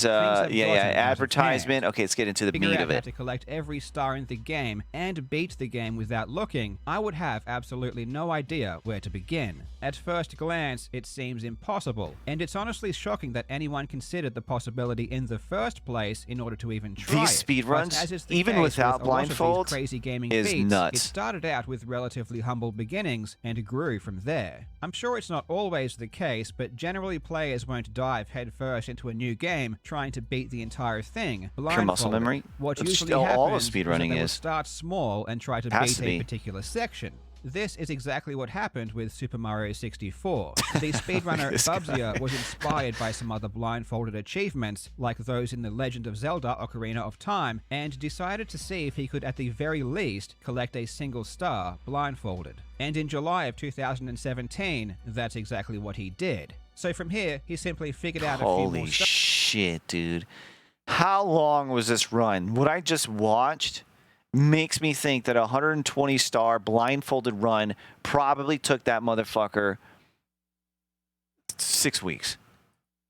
advertisement. Okay, let's get into the meat of it. To collect every star in the game and beat the game without looking, I would have absolutely no idea where to begin. At first glance, it seems impossible, and it's honestly shocking that anyone considered the possibility in the first place in order to even try these speedruns, even without blindfold, crazy gaming is feats, nuts. It started out with relatively humble beginnings and grew from there. I'm sure it's not always the case, but generally players won't dive headfirst into a new game trying to beat the entire thing blindfolded. Pure muscle memory. What That's usually all happens of speedrunning is that they will is. start small and try to beat a particular section. This is exactly what happened with Super Mario 64. The speedrunner Bubsia was inspired by some other blindfolded achievements, like those in The Legend of Zelda Ocarina of Time, and decided to see if he could at the very least collect a single star blindfolded. And in July of 2017, that's exactly what he did. So from here, he simply figured out a few more Holy shit, dude. How long was this run? What I just watched makes me think that a 120-star blindfolded run probably took that motherfucker 6 weeks.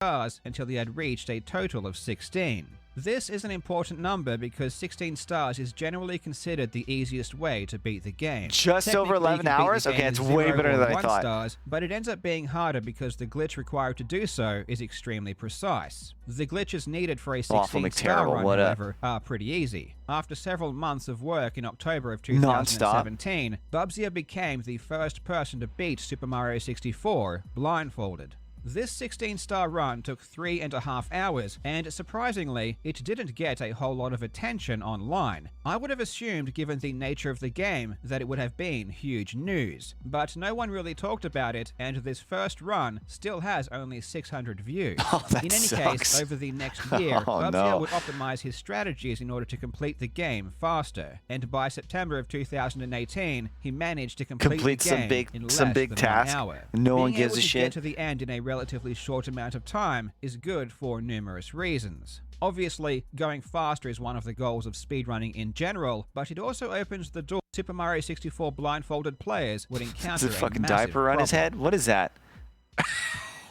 Stars until he had reached a total of 16. This is an important number because 16 stars is generally considered the easiest way to beat the game. Just over 11 hours? Okay, it's way better than I thought. Stars, but it ends up being harder because the glitch required to do so is extremely precise. The glitches needed for a 16-star run, however, are pretty easy. After several months of work in October of 2017, Bubsia became the first person to beat Super Mario 64 blindfolded. This 16-star run took 3.5 hours, and surprisingly, it didn't get a whole lot of attention online. I would have assumed, given the nature of the game, that it would have been huge news. But no one really talked about it, and this first run still has only 600 views. Oh, that in any sucks. case, over the next year, Bubsia would optimize his strategies in order to complete the game faster, and by September of 2018, he managed to complete the game in less than 1 hour. No one gives a shit. Being able to get to the end in a relatively short amount of time is good for numerous reasons. Obviously, going faster is one of the goals of speedrunning in general, but it also opens the door. Super Mario 64 blindfolded players would encounter a fucking diaper on his head? What is that?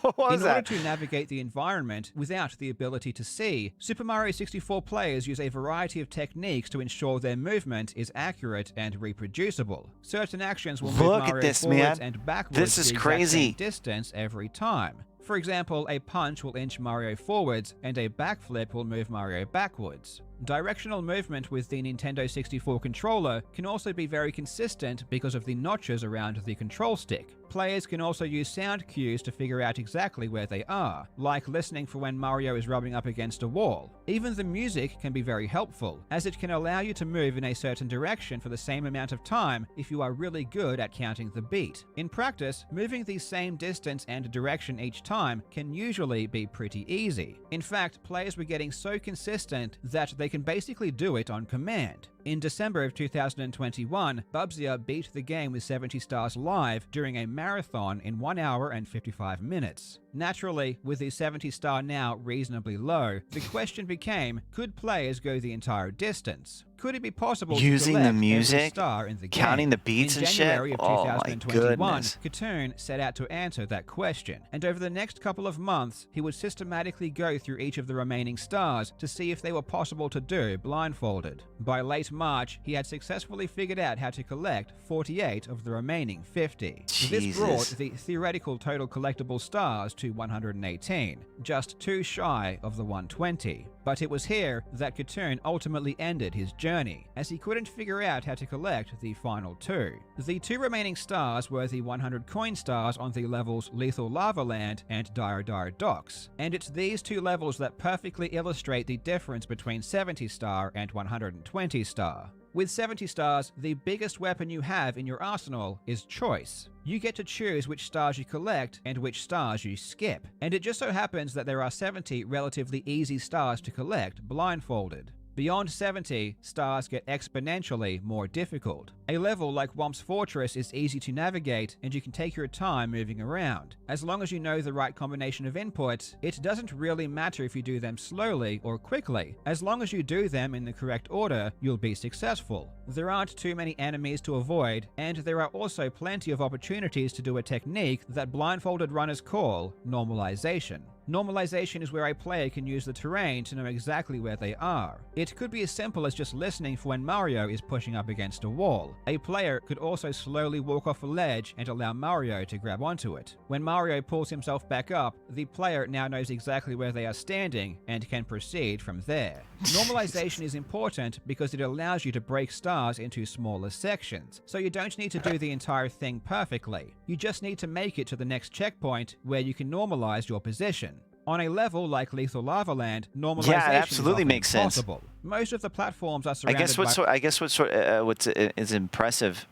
What was that? In order to navigate the environment without the ability to see, Super Mario 64 players use a variety of techniques to ensure their movement is accurate and reproducible. Certain actions will move Mario forwards and backwards this is the crazy. exact same distance every time. For example, a punch will inch Mario forwards, and a backflip will move Mario backwards. Directional movement with the Nintendo 64 controller can also be very consistent because of the notches around the control stick. Players can also use sound cues to figure out exactly where they are, like listening for when Mario is rubbing up against a wall. Even the music can be very helpful, as it can allow you to move in a certain direction for the same amount of time if you are really good at counting the beat. In practice, moving the same distance and direction each time can usually be pretty easy. In fact, players were getting so consistent that they can basically do it on command. In December of 2021, Bubsia beat the game with 70 stars live during a marathon in 1 hour and 55 minutes. Naturally, with the 70 star now reasonably low, the question became, could players go the entire distance? Could it be possible using to the music, every star in the game? counting the beats in and January shit? Of 2021, Katoon Oh, set out to answer that question, and over the next couple of months, he would systematically go through each of the remaining stars to see if they were possible to do blindfolded. By late March, he had successfully figured out how to collect 48 of the remaining 50. Jesus. This brought the theoretical total collectible stars to 118, just 2 shy of the 120. But it was here that Katoon ultimately ended his journey, as he couldn't figure out how to collect the final 2. The 2 remaining stars were the 100 coin stars on the levels Lethal Lava Land and Dire Dire Docks, and it's these 2 levels that perfectly illustrate the difference between 70 star and 120 star. With 70 stars, the biggest weapon you have in your arsenal is choice. You get to choose which stars you collect and which stars you skip, and it just so happens that there are 70 relatively easy stars to collect blindfolded. Beyond 70, stars get exponentially more difficult. A level like Womp's Fortress is easy to navigate, and you can take your time moving around. As long as you know the right combination of inputs, it doesn't really matter if you do them slowly or quickly. As long as you do them in the correct order, you'll be successful. There aren't too many enemies to avoid, and there are also plenty of opportunities to do a technique that blindfolded runners call normalization. Normalization is where a player can use the terrain to know exactly where they are. It could be as simple as just listening for when Mario is pushing up against a wall. A player could also slowly walk off a ledge and allow Mario to grab onto it. When Mario pulls himself back up, the player now knows exactly where they are standing and can proceed from there. Normalization is important because it allows you to break stars into smaller sections, so you don't need to do the entire thing perfectly. You just need to make it to the next checkpoint where you can normalize your position. On a level like Lethal Lava Land, normalization absolutely is makes sense. impossible. Most of the platforms are surrounded I guess what is impressive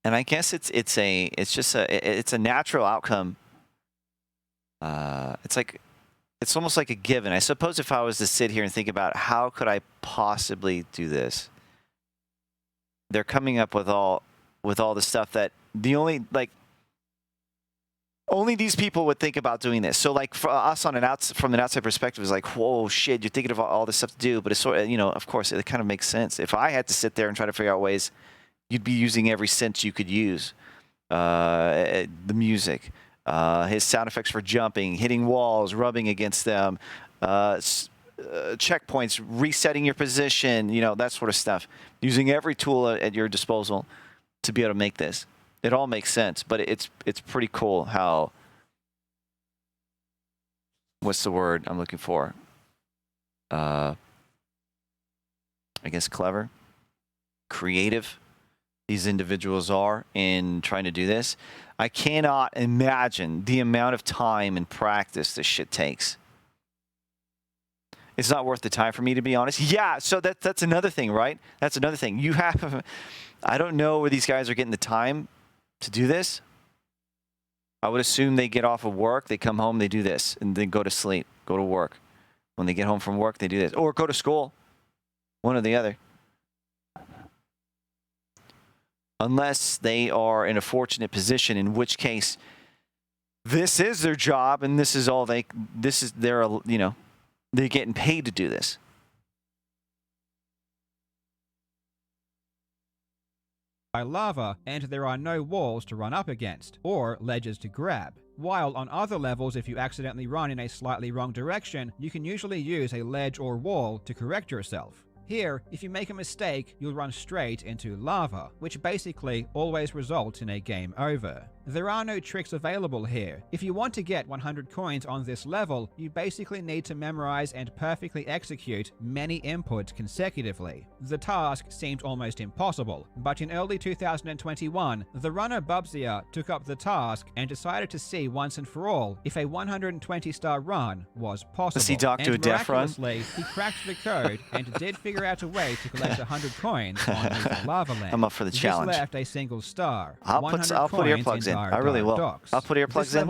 And I guess it's a natural outcome. It's almost like a given. I suppose if I was to sit here and think about how could I possibly do this, they're coming up with all the stuff that only these people would think about doing this. So like for us from an outside perspective, it's like, whoa, shit, you're thinking of all this stuff to do. But it's sort of, of course, it kind of makes sense. If I had to sit there and try to figure out ways, you'd be using every sense you could use. The music, his sound effects for jumping, hitting walls, rubbing against them, checkpoints, resetting your position, that sort of stuff. Using every tool at your disposal to be able to make this. It all makes sense, but it's pretty cool how, what's the word I'm looking for? I guess clever, creative these individuals are in trying to do this. I cannot imagine the amount of time and practice this shit takes. It's not worth the time for me, to be honest. Yeah, so that's another thing, right? That's another thing. You have, I don't know where these guys are getting the time to do this. I would assume they get off of work, they come home, they do this, and then go to sleep, go to work. When they get home from work, they do this. Or go to school. One or the other. Unless they are in a fortunate position, in which case this is their job and this is all they're getting paid to do this. By lava, and there are no walls to run up against, or ledges to grab. While on other levels, if you accidentally run in a slightly wrong direction, you can usually use a ledge or wall to correct yourself. Here, if you make a mistake, you'll run straight into lava, which basically always results in a game over. There are no tricks available here. If you want to get 100 coins on this level, you basically need to memorize and perfectly execute many inputs consecutively. The task seemed almost impossible, but in early 2021, the runner Bubzia took up the task and decided to see once and for all if a 120-star run was possible. Was he do a death run? Miraculously, he cracked the code and did figure out a way to collect 100 coins on the lava land. I'm up for the challenge. This left a single star. I'll put earplugs in. I really will. I'll put earplugs in.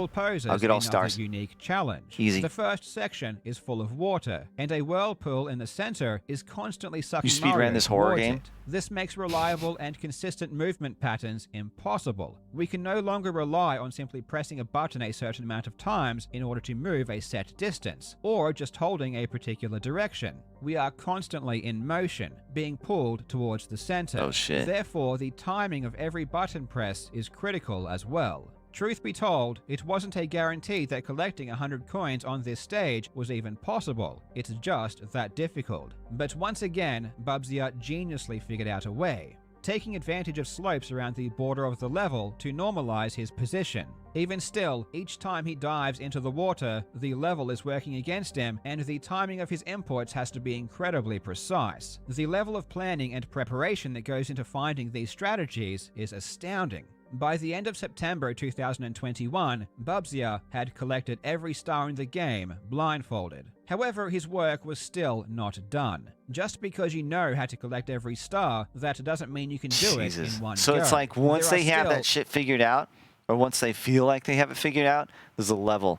I'll get all stars. Unique challenge. Easy. The first section is full of water, and a whirlpool in the center is constantly sucking You speedran Mario this horror towards game? it. This makes reliable and consistent movement patterns impossible. We can no longer rely on simply pressing a button a certain amount of times in order to move a set distance, or just holding a particular direction. We are constantly in motion, being pulled towards the center. Oh shit. Therefore, the timing of every button press is critical as well. Truth be told, it wasn't a guarantee that collecting 100 coins on this stage was even possible. It's just that difficult. But once again, Bubzia geniusly figured out a way, taking advantage of slopes around the border of the level to normalize his position. Even still, each time he dives into the water, the level is working against him, and the timing of his inputs has to be incredibly precise. The level of planning and preparation that goes into finding these strategies is astounding. By the end of September 2021, Bubzia had collected every star in the game blindfolded. However, his work was still not done. Just because you know how to collect every star, that doesn't mean you can do it in one So go. it's like once they have that shit figured out, or once they feel like they have it figured out, there's a level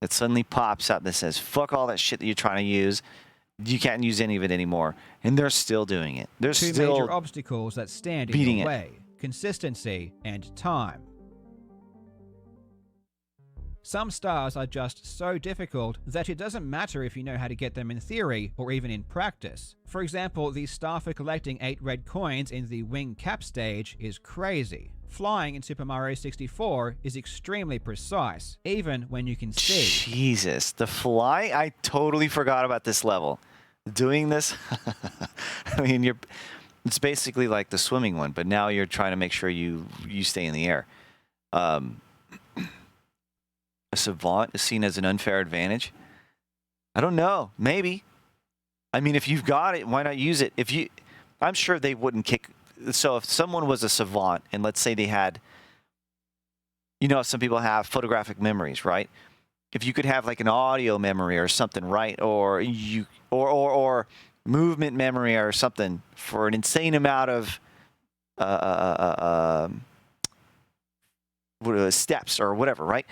that suddenly pops up that says, fuck all that shit that you're trying to use. You can't use any of it anymore. And they're still doing it. They're two still major obstacles that stand in beating your it. way. Consistency and time. Some stars are just so difficult that it doesn't matter if you know how to get them in theory or even in practice. For example, the star for collecting 8 red coins in the wing cap stage is crazy. Flying in Super Mario 64 is extremely precise, even when you can see. Jesus, the fly? I totally forgot about this level. Doing this, I mean, it's basically like the swimming one, but now you're trying to make sure you stay in the air. A savant is seen as an unfair advantage. I don't know. Maybe. I mean, if you've got it, why not use it? I'm sure they wouldn't kick. So if someone was a savant, and let's say they had, some people have photographic memories, right? If you could have like an audio memory or something, right? Or movement memory or something for an insane amount of steps or whatever, right?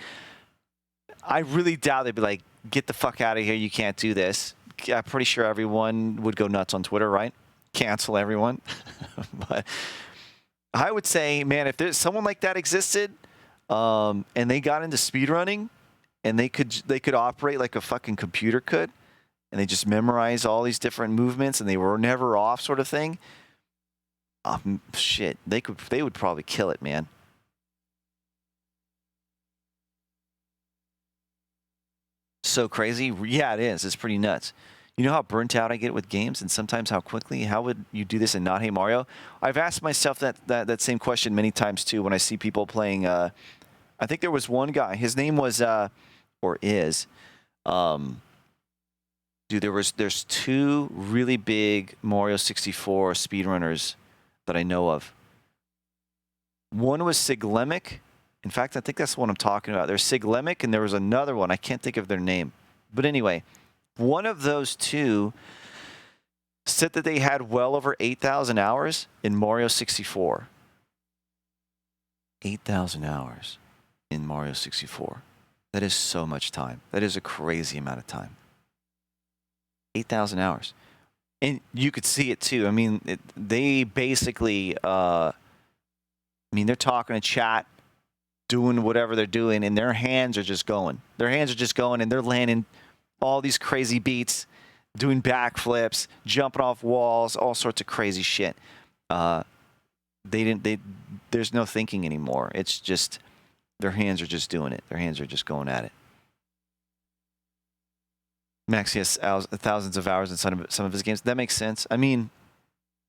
I really doubt they'd be like, get the fuck out of here, you can't do this. I'm pretty sure everyone would go nuts on Twitter, right? Cancel everyone. But I would say, man, if there's someone like that existed, and they got into speedrunning, and they could operate like a fucking computer could, and they just memorize all these different movements, and they were never off, sort of thing. Shit, they would probably kill it, man. So crazy. Yeah, it is. It's pretty nuts. You know how burnt out I get with games, and sometimes how quickly? How would you do this and not hate Mario? I've asked myself that same question many times too when I see people playing. I think there was one guy. His name was or is. Dude, there's two really big Mario 64 speedrunners that I know of. One was Siglemic. In fact, I think that's the one I'm talking about. There's Siglemic, and there was another one. I can't think of their name. But anyway, one of those two said that they had well over 8,000 hours in Mario 64. 8,000 hours in Mario 64. That is so much time. That is a crazy amount of time. 8,000 hours. And you could see it too. I mean, they basically, they're talking to chat, doing whatever they're doing, and their hands are just going. Their hands are just going, and they're landing all these crazy beats, doing backflips, jumping off walls, all sorts of crazy shit. There's no thinking anymore. It's just their hands are just doing it. Their hands are just going at it. Max has thousands of hours in some of his games. That makes sense. I mean,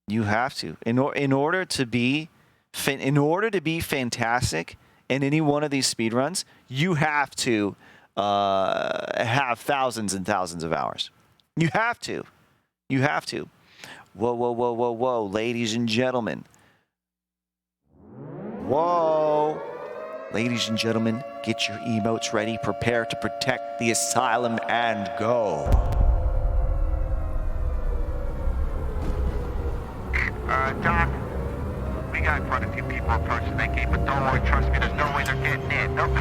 you have to in order to be fantastic in any one of these speedruns, you have to have thousands and thousands of hours. You have to. You have to. Whoa, whoa, whoa, whoa, whoa, ladies and gentlemen. Whoa. Ladies and gentlemen, get your emotes ready. Prepare to protect the asylum and go. Doc, we got quite a few people approaching that gate, but don't worry, trust me, there's no way they're getting in. Nope.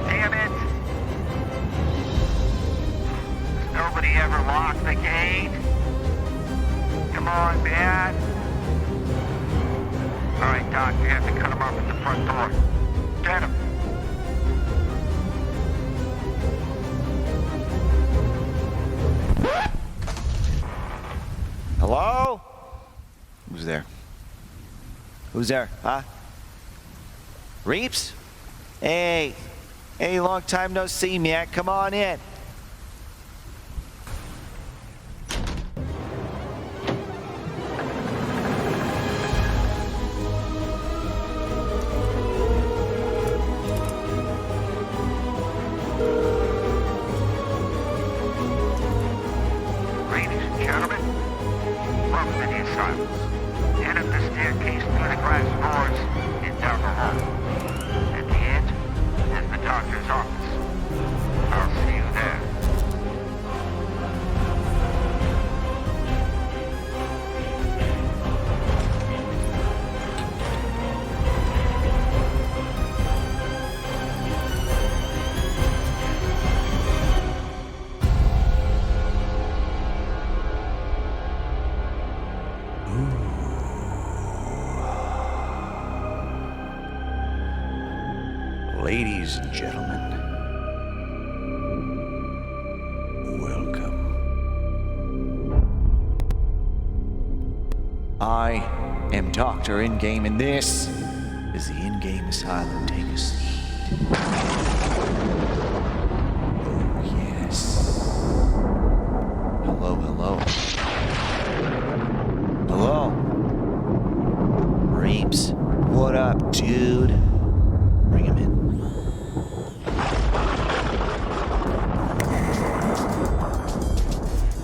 Damn it! Nobody ever locked the gate. Come on, man. All right, Doc, you have to cut them off at the front door. Get him. Hello? Who's there? Who's there? Huh? Reeps? Hey. Hey, long time no see, man. Come on in. Ladies and gentlemen, welcome. I am Dr. Ingame, and this is the Ingame Asylum. Take a seat. Oh, yes. Hello, hello. Hello. Reeps, what up, dude? Bring him in.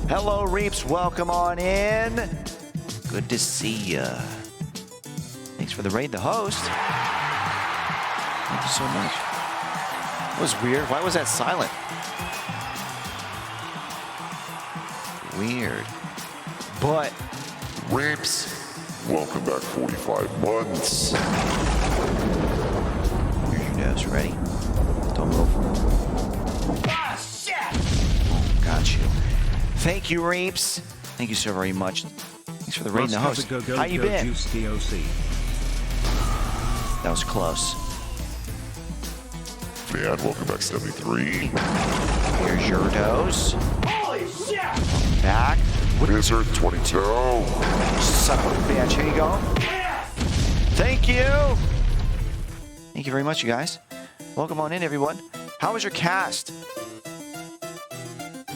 Hello, Reeps. Welcome on in. Good to see ya. Thanks for the raid, the host. Thank you so much. That was weird. Why was that silent? Weird. But, Reeps, Welcome back 45 months. Here's your nose. Ready? Don't move. Ah, shit! Got you. Thank you, Reeps. Thank you so very much. Thanks for the raid and the host. How you been? Juice DOC. That was close. Fan, welcome back 73. Here's your dose. Holy shit! Back. Wizard 22. Son of a bitch. Here you go. Thank you. Thank you very much, you guys. Welcome on in, everyone. How was your cast?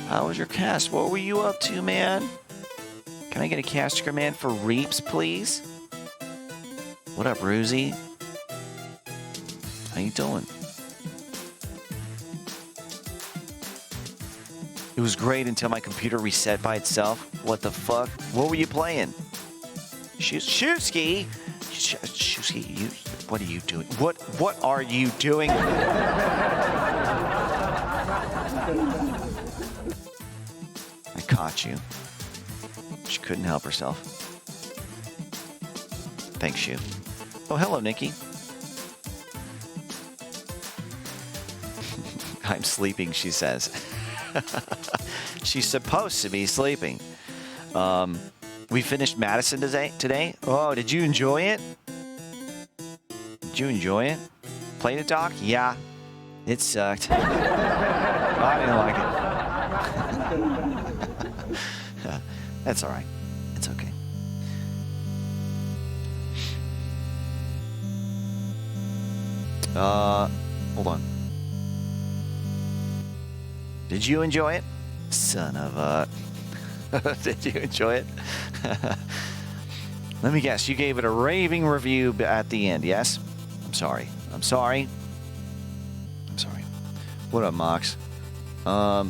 How was your cast? What were you up to, man? Can I get a cast command for Reeps, please? What up, Ruzy? How you doing? It was great until my computer reset by itself. What the fuck? What were you playing? Shusky? Shusky, you... What are you doing? What are you doing? I caught you. She couldn't help herself. Thanks, Shu. Oh, hello, Nikki. I'm sleeping, she says. She's supposed to be sleeping. We finished Madison today. Oh, did you enjoy it? Did you enjoy it? Played it, Doc? Yeah. It sucked. I didn't like it. That's all right. It's okay. Hold on. Did you enjoy it? Son of a... Did you enjoy it? Let me guess. You gave it a raving review at the end, yes? I'm sorry. I'm sorry. I'm sorry. What up, Mox? For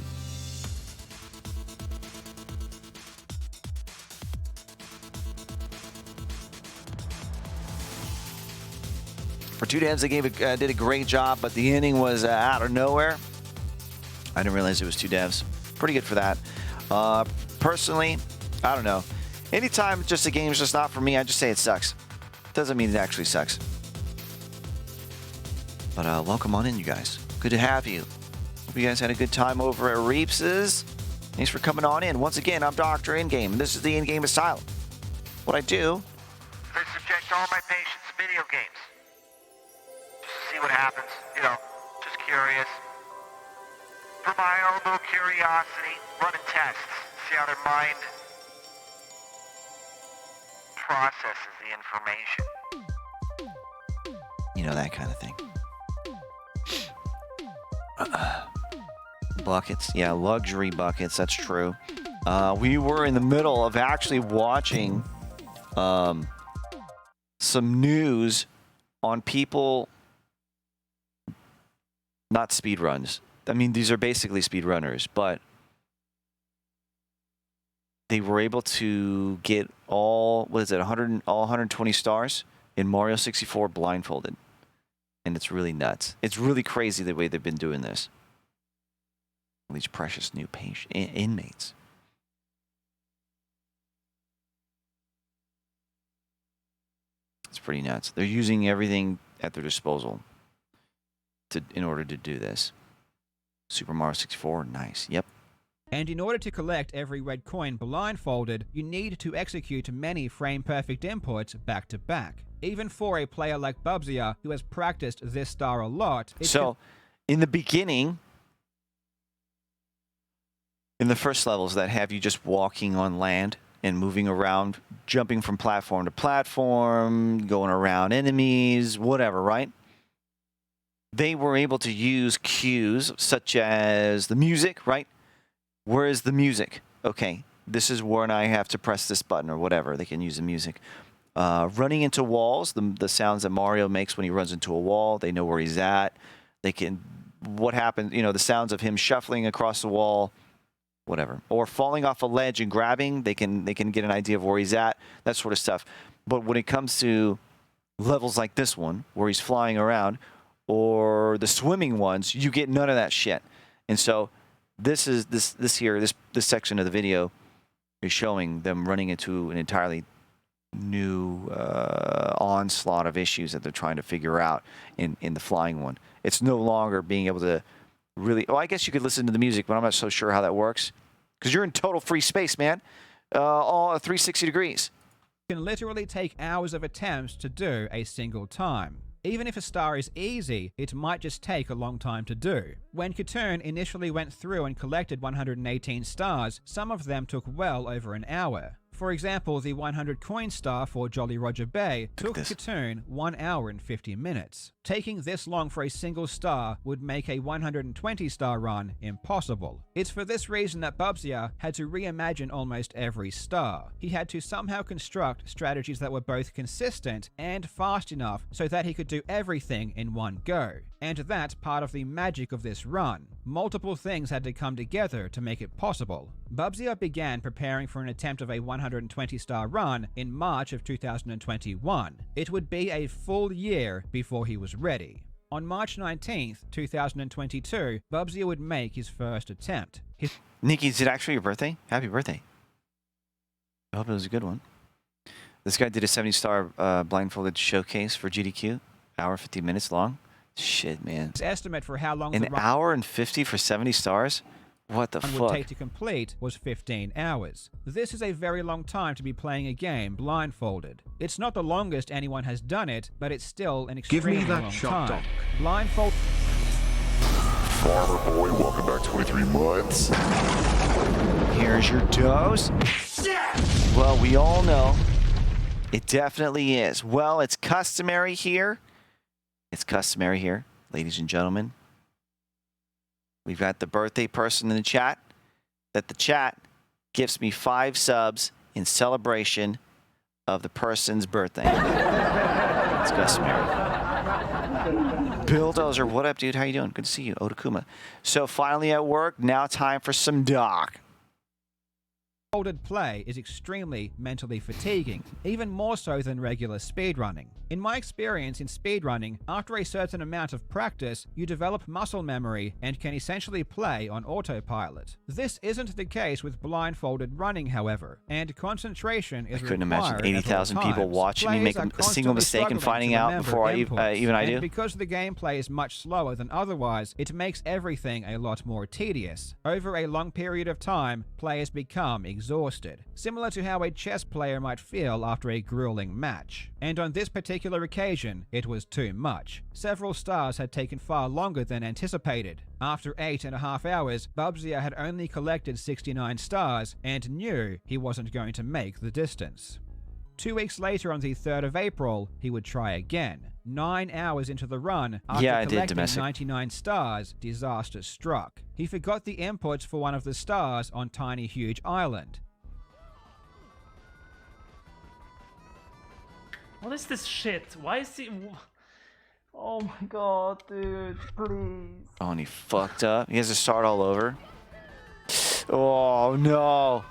two devs, they did a great job, but the ending was out of nowhere. I didn't realize it was two devs. Pretty good for that. Personally, I don't know. Anytime just a game's just not for me, I just say it sucks. Doesn't mean it actually sucks. But welcome on in, you guys. Good to have you. Hope you guys had a good time over at Reeps's. Thanks for coming on in. Once again, I'm Dr. Ingame, and this is the In-Game Asylum. What I do... They subject all my patients to video games. Just to see what happens. You know, just curious. For my own little curiosity, running tests. See how their mind processes the information. You know, that kind of thing. Buckets. Yeah, luxury buckets. That's true. We were in the middle of actually watching some news on people, not speedruns. I mean, these are basically speedrunners, but they were able to get all 120 stars in Mario 64 blindfolded. And it's really nuts. It's really crazy the way they've been doing this. These precious new inmates. It's pretty nuts. They're using everything at their disposal in order to do this. Super Mario 64, nice. Yep. And in order to collect every red coin blindfolded, you need to execute many frame-perfect inputs back to back. Even for a player like Bubsia, who has practiced this star a lot... So, in the beginning, in the first levels that have you just walking on land and moving around, jumping from platform to platform, going around enemies, whatever, right? They were able to use cues such as the music, right? Where is the music? Okay, this is when I have to press this button or whatever. They can use the music. Running into walls, the sounds that Mario makes when he runs into a wall, they know where he's at. They can, what happens, you know, the sounds of him shuffling across the wall, whatever. Or falling off a ledge and grabbing, they can get an idea of where he's at, that sort of stuff. But when it comes to levels like this one, where he's flying around, or the swimming ones, you get none of that shit. And so this section of the video is showing them running into an entirely onslaught of issues that they're trying to figure out in the flying one. It's no longer being able to really. Oh, I guess you could listen to the music, but I'm not so sure how that works because you're in total free space, man. All 360 degrees. Can literally take hours of attempts to do a single time. Even if a star is easy, it might just take a long time to do. When pt1 initially went through and collected 118 stars, some of them took well over an hour. For example, the 100 coin star for Jolly Roger Bay took pt1 1 hour and 50 minutes. Taking this long for a single star would make a 120 star run impossible. It's for this reason that Bubsy had to reimagine almost every star. He had to somehow construct strategies that were both consistent and fast enough so that he could do everything in one go. And that's part of the magic of this run. Multiple things had to come together to make it possible. Bubsy began preparing for an attempt of a 120 star run in March of 2021. It would be a full year before he was ready. On March 19th, 2022, Bubsy would make his first attempt. Nikki, is it actually your birthday? Happy birthday. I hope it was a good one. This guy did a 70-star blindfolded showcase for GDQ. Hour 50 minutes long. Shit, man. His estimate for how long an the run hour and 50 for 70 stars? What the would fuck? take to complete was 15 hours. This is a very long time to be playing a game blindfolded. It's not the longest anyone has done it, but it's still an Give me extremely that long shot, time. Doc. Blindfold. Farmer boy, welcome back 23 months. Here's your dose. Well, we all know it definitely is. Well, it's customary here. It's customary here, ladies and gentlemen. We've got the birthday person in the chat. That the chat gives me 5 subs in celebration of the person's birthday. It's customary. Bulldozer, what up, dude? How you doing? Good to see you, Otakuma. So finally at work, now time for some Doc. Folded play is extremely mentally fatiguing, even more so than regular speedrunning. In my experience in speedrunning, after a certain amount of practice, you develop muscle memory and can essentially play on autopilot. This isn't the case with blindfolded running, however, and concentration is required. I couldn't imagine 80,000 people watching me make a single mistake and finding out before even I do. And because the gameplay is much slower than otherwise, it makes everything a lot more tedious. Over a long period of time, players become exhausted, similar to how a chess player might feel after a grueling match. And on this particular occasion, it was too much. Several stars had taken far longer than anticipated. After 8.5 hours, Bubsy had only collected 69 stars and knew he wasn't going to make the distance. 2 weeks later, on the 3rd of April, he would try again. 9 hours into the run, after collecting 99 stars, disaster struck. He forgot the inputs for one of the stars on Tiny Huge Island. What is this shit? Why is he... Oh my god, dude, please. Oh, and he fucked up. He has to start all over. Oh, no.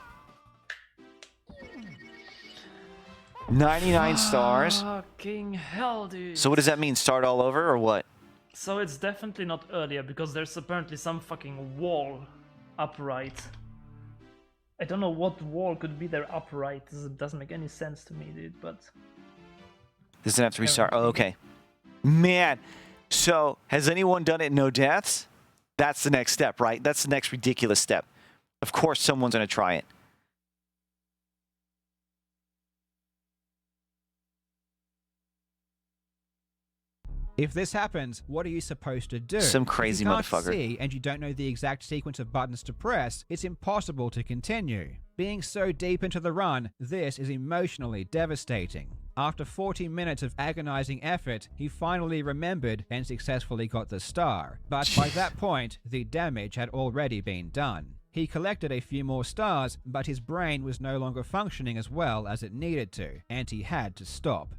99 stars. Fucking hell, dude. So what does that mean? Start all over or what? So it's definitely not earlier because there's apparently some fucking wall upright. I don't know what wall could be there upright. This doesn't make any sense to me, dude, but... Doesn't have to restart. Oh, okay. Man. So has anyone done it no deaths? That's the next step, right? That's the next ridiculous step. Of course someone's going to try it. If this happens, what are you supposed to do? Some crazy motherfucker. If you can't see and you don't know the exact sequence of buttons to press, it's impossible to continue. Being so deep into the run, this is emotionally devastating. After 40 minutes of agonizing effort, he finally remembered and successfully got the star. But by that point, the damage had already been done. He collected a few more stars, but his brain was no longer functioning as well as it needed to, and he had to stop.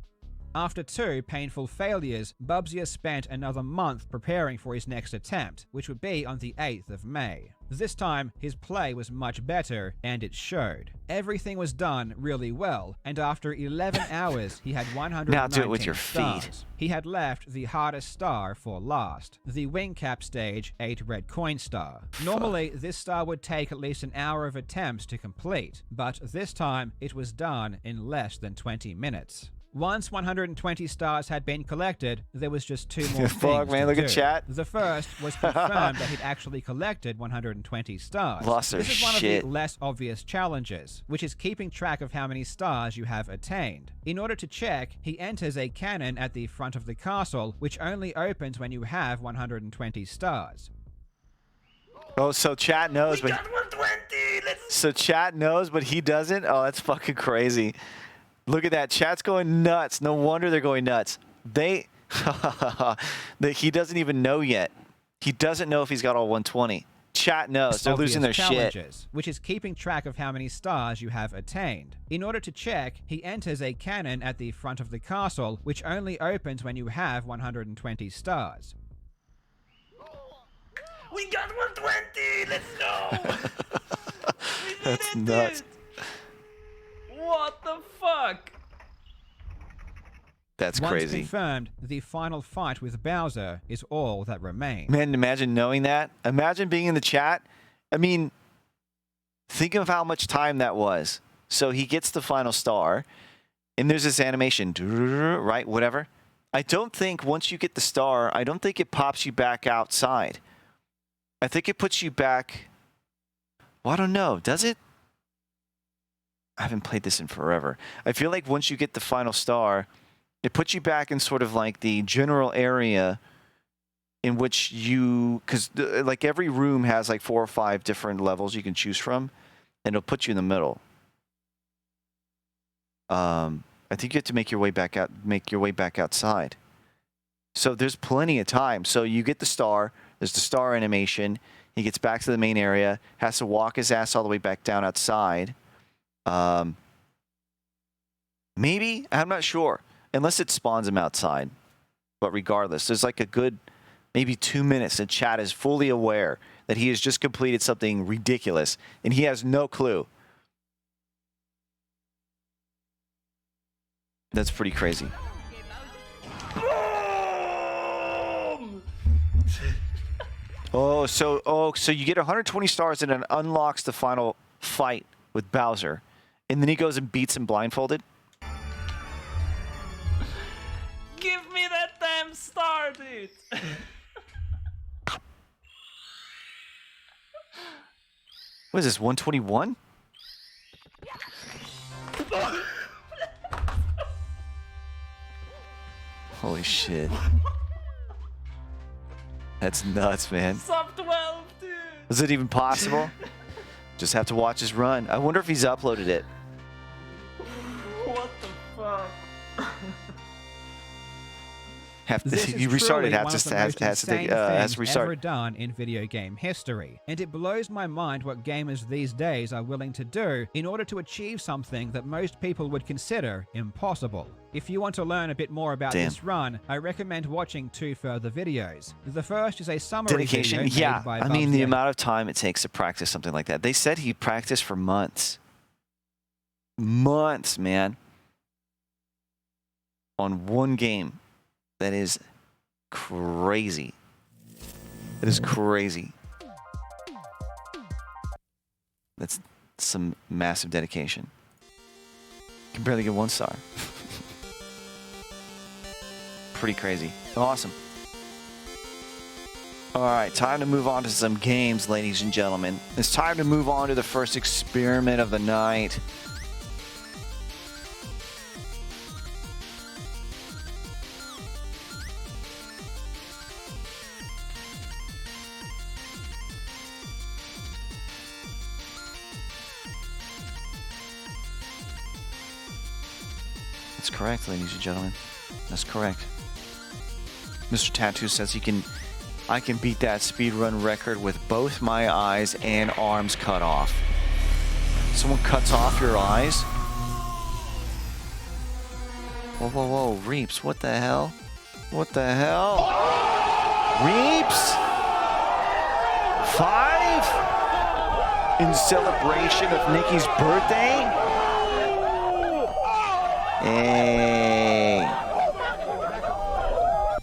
After 2 painful failures, Bubsy spent another month preparing for his next attempt, which would be on the 8th of May. This time, his play was much better, and it showed. Everything was done really well, and after 11 hours, he had 119 Now do it with your stars. feet. He had left the hardest star for last, the wing cap stage 8 red coin star. Normally, this star would take at least an hour of attempts to complete, but this time, it was done in less than 20 minutes. Once 120 stars had been collected, there was just 2 more things Fuck, man, to look do. at chat. The first was confirmed that he'd actually collected 120 stars. Lost their This is one shit. of the less obvious challenges, which is keeping track of how many stars you have attained. In order to check, he enters a cannon at the front of the castle, which only opens when you have 120 stars. Oh, so chat knows, but Got 120. Let's so chat knows, but he doesn't. Oh, that's fucking crazy. Look at that. Chat's going nuts. No wonder they're going nuts. He doesn't even know yet. He doesn't know if he's got all 120. Chat knows. They're losing their shit. Challenges, which is keeping track of how many stars you have attained. In order to check, he enters a cannon at the front of the castle, which only opens when you have 120 stars. We got 120. Let's go. That's nuts. What the fuck? That's Once crazy. confirmed, the final fight with Bowser is all that remains. Man, imagine knowing that. Imagine being in the chat. I mean, think of how much time that was. So he gets the final star, and there's this animation, right? Whatever. I don't think once you get the star, I don't think it pops you back outside. I think it puts you back. Well, I don't know. Does it? I haven't played this in forever. I feel like once you get the final star, it puts you back in sort of like the general area in which you, because like every room has like 4 or 5 different levels you can choose from, and it'll put you in the middle. I think you have to make your way back outside. So there's plenty of time. So you get the star. There's the star animation. He gets back to the main area, has to walk his ass all the way back down outside. Maybe, I'm not sure, unless it spawns him outside. But regardless, there's like a good maybe 2 minutes and chat is fully aware that he has just completed something ridiculous and he has no clue. That's pretty crazy. So you get 120 stars and it unlocks the final fight with Bowser. And then he goes and beats him blindfolded. Give me that damn star, dude! What is this, 121? Holy shit. That's nuts, man. Sub 12, dude! Is it even possible? Just have to watch his run. I wonder if he's uploaded it. What the fuck? This He is restarted. truly one of the most insane has things restart. ever done in video game history, and it blows my mind what gamers these days are willing to do in order to achieve something that most people would consider impossible. If you want to learn a bit more about this run, I recommend watching 2 further videos. The first is a summary Dedication. video Yeah, made by I mean the Bubsy. amount of time it takes to practice something like that. They said he practiced for months. Months, man. On one game. That is crazy. It is crazy. That's some massive dedication. You can barely get 1 star. Pretty crazy. Awesome. All right, time to move on to some games, ladies and gentlemen. It's time to move on to the first experiment of the night. That's correct, ladies and gentlemen. That's correct. Mr. Tattoo says I can beat that speedrun record with both my eyes and arms cut off. Someone cuts off your eyes? Whoa, whoa, whoa. Reaps, what the hell? What the hell? Reaps? 5? In celebration of Nikki's birthday? Hey.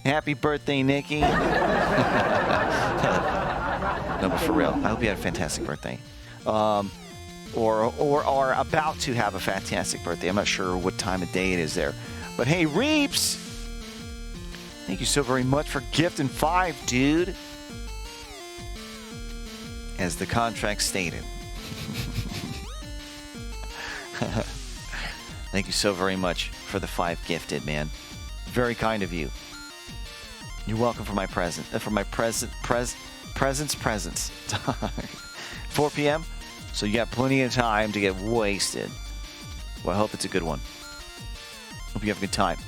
Happy birthday, Nikki. No, but for real, I hope you had a fantastic birthday. Or are about to have a fantastic birthday. I'm not sure what time of day it is there. But hey, Reaps! Thank you so very much for gifting 5, dude. As the contract stated. Thank you so very much for the 5 gifted, man. Very kind of you. You're welcome for my present. Presents. 4 p.m. So you got plenty of time to get wasted. Well, I hope it's a good one. Hope you have a good time.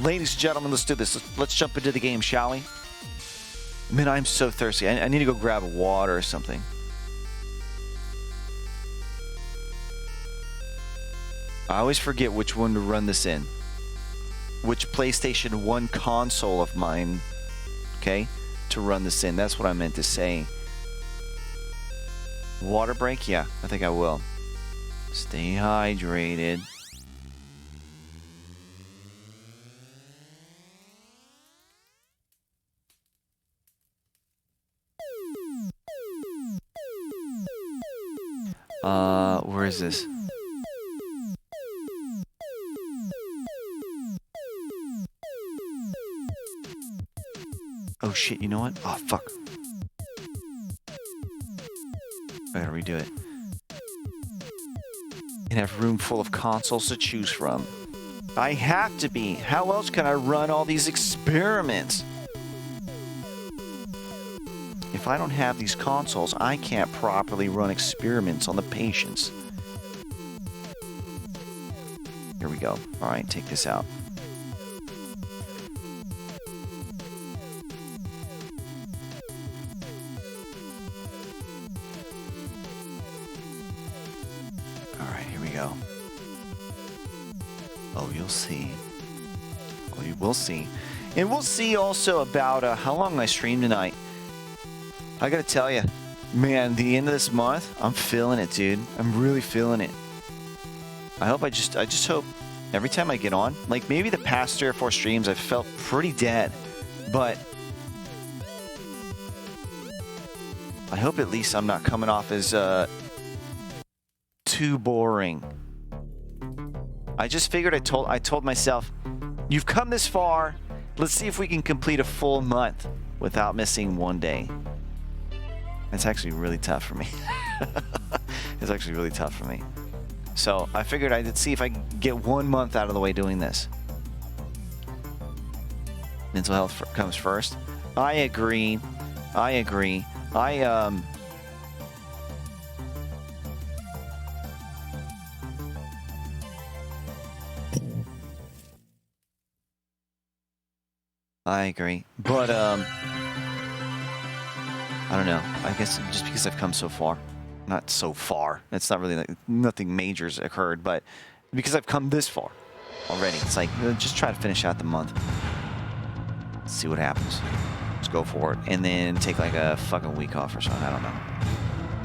Ladies and gentlemen, let's do this. Let's jump into the game, shall we? Man, I'm so thirsty. I need to go grab water or something. I always forget which one to run this in. Which PlayStation 1 console of mine, okay, to run this in. That's what I meant to say. Water break? Yeah, I think I will. Stay hydrated. Where is this? Oh shit, you know what? Oh fuck. I gotta redo it. And have room full of consoles to choose from. I have to be. How else can I run all these experiments? If I don't have these consoles, I can't properly run experiments on the patients. Here we go. All right, take this out. Oh, you'll see. Oh, you will see. And we'll see also about how long I stream tonight. I gotta tell you, man, the end of this month, I'm feeling it, dude. I'm really feeling it. I just hope every time I get on, like maybe the past 3 or 4 streams, I've felt pretty dead, but I hope at least I'm not coming off as too boring. I just figured I told myself, you've come this far. Let's see if we can complete a full month without missing one day. It's actually really tough for me. It's actually really tough for me. So I figured I'd see if I can get 1 month out of the way doing this. Mental health comes first. I agree. I agree. But, I don't know. I guess just because I've come so far. Not so far. It's not really like nothing major's occurred, but because I've come this far already, it's like, just try to finish out the month. Let's see what happens. Let's go for it. And then take like a fucking week off or something. I don't know.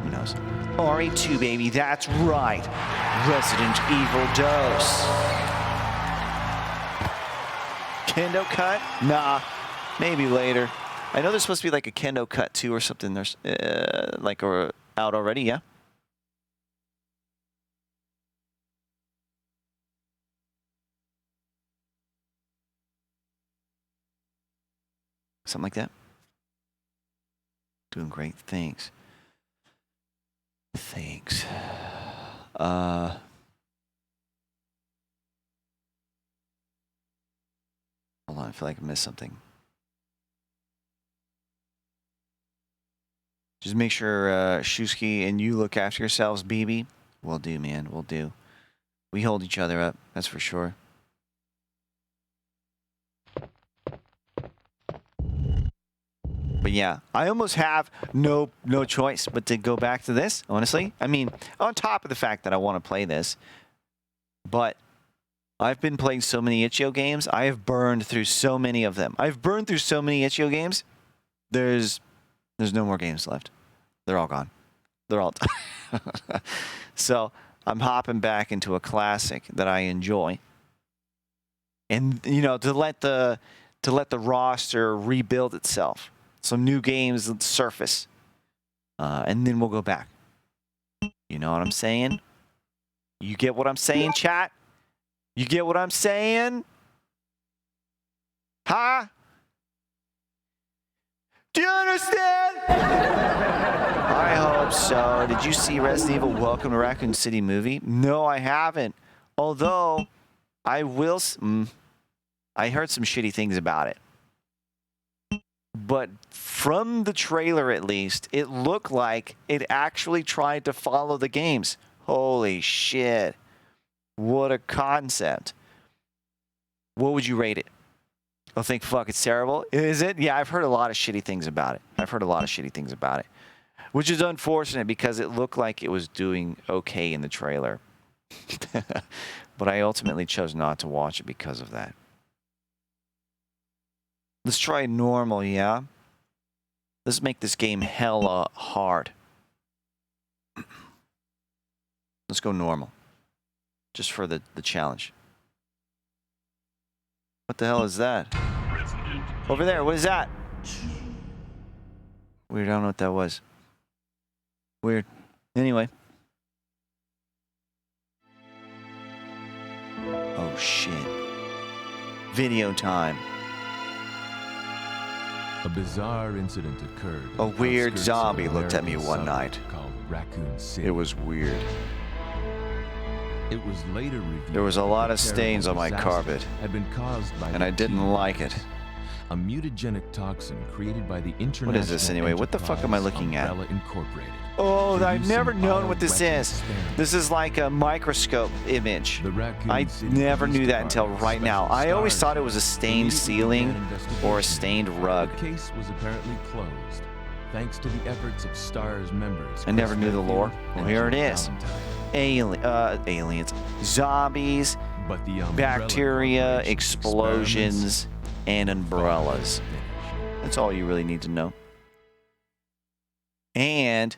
Who knows? RE2, baby. That's right. Resident Evil Dose. Kendo cut? Nah, maybe later. I know there's supposed to be like a Kendo cut 2 or something. There's like out already, yeah? Something like that. Doing great. Thanks. Thanks. Hold on, I feel like I missed something. Just make sure Shusky and you look after yourselves, BB. Will do, man. Will do. We hold each other up, that's for sure. But yeah, I almost have no choice but to go back to this, honestly. I mean, on top of the fact that I want to play this, but I've been playing so many Itch.io games. I have burned through so many of them. I've burned through so many Itch.io games. There's no more games left. They're all gone. They're all done. So I'm hopping back into a classic that I enjoy. And you know, to let the roster rebuild itself. Some new games surface. And then we'll go back. You know what I'm saying? You get what I'm saying, chat? You get what I'm saying? Huh? Do you understand? I hope so. Did you see Resident Evil Welcome to Raccoon City movie? No, I haven't. Although, I will... I heard some shitty things about it. But from the trailer, at least, it looked like it actually tried to follow the games. Holy shit. What a concept. What would you rate it? I think, fuck, it's terrible. Is it? Yeah, I've heard a lot of shitty things about it. Which is unfortunate because it looked like it was doing okay in the trailer. But I ultimately chose not to watch it because of that. Let's try normal, yeah? Let's make this game hella hard. Let's go normal. Just for the challenge. What the hell is that? Over there, what is that? Weird, I don't know what that was. Weird. Anyway. Oh shit. Video time. A bizarre incident occurred. A weird zombie looked at me one night. Called Raccoon City. It was weird. It was later revealed there was a lot of that the stains on my terrible carpet, disaster had been caused by and I didn't like it. A mutagenic toxin created by the International What is this anyway? What the fuck am I looking at? Umbrella Incorporated. Oh, I've never known what this bioweapons is. experiments. This is like a microscope image. The Raccoon I City never Police knew that until Department right now. special I always stars thought it was a stained immediately ceiling began investigation. or a stained rug. The case was apparently closed, thanks to the efforts of STAR's members. I never Chris knew the lore. Redfield Well, and here it Jill is. Valentine. Aliens, zombies, But the Umbrella bacteria, Corporation's explosions, and umbrellas. experiments finished. That's all you really need to know. And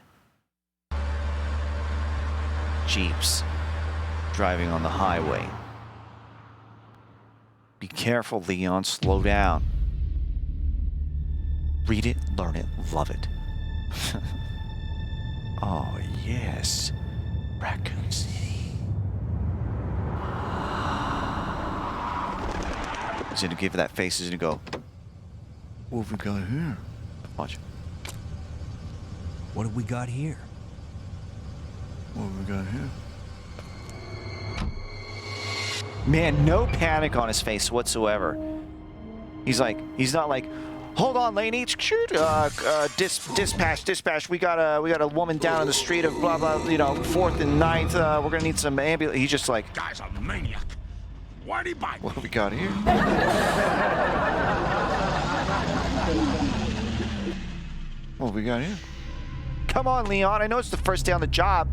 Jeeps driving on the highway. Be careful, Leon. Slow down. Read it, learn it, love it. Oh, yes. Raccoon City. He's gonna give that face. He's gonna go, what have we got here? Watch. What have we got here? What have we got here? Man, no panic on his face whatsoever. He's not like, hold on, lady. Shoot, dispatch. We got a woman down on the street of blah blah. 4th and 9th. We're gonna need some ambulance. He's just like, Guy's a maniac. Why'd he bite? what have we got here? What have we got here? Come on, Leon. I know it's the first day on the job.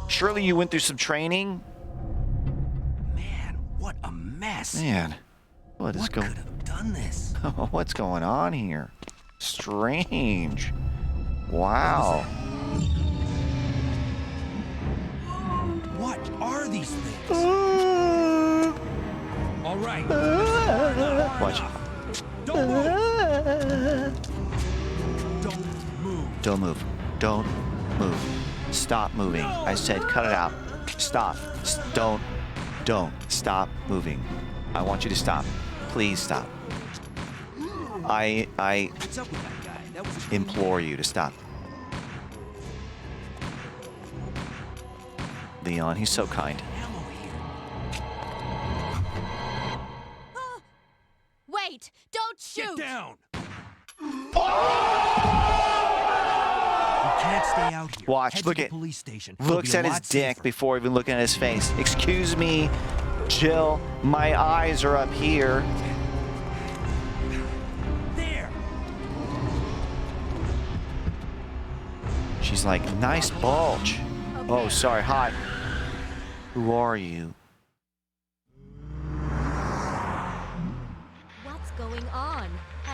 Surely you went through some training. Man, what a mess. Man, what is What going? could have done this? What's going on here? Strange. Wow. What are these things? All right. Watch. Don't move. Don't move. Don't move. Stop moving. I said cut it out. Stop. Don't. Stop moving. I want you to stop. Please stop. I What's up with that guy? That was a implore you to stop. Leon, he's so kind. ammo here. Wait! Don't shoot! Get down. You can't stay out here. Watch, Head look to the at- police station. It'll Looks be a at his lot dick safer. before even looking at his face. Excuse me, Jill. My eyes are up here. There. She's like, nice bulge. Oh, sorry. Hi. Who are you?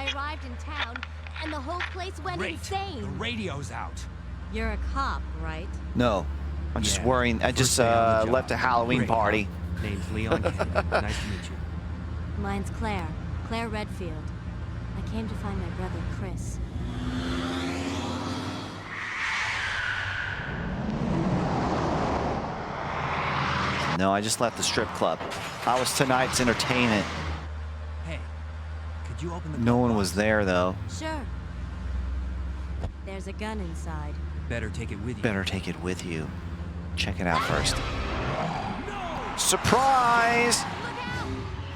I arrived in town, and the whole place went Great. insane. The radio's out. You're a cop, right? No. I'm just Yeah, worrying. I first just day on the job. left a Halloween Great, party. huh? Name's Leon Kennedy. Nice to meet you. Mine's Claire. Claire Redfield. I came to find my brother, Chris. No, I just left the strip club. I was tonight's entertainment. Hey, could you open the No glove one box? was there, though. Sure. There's a gun inside. Better take it with you. Better take it with you. Check it out first. Surprise!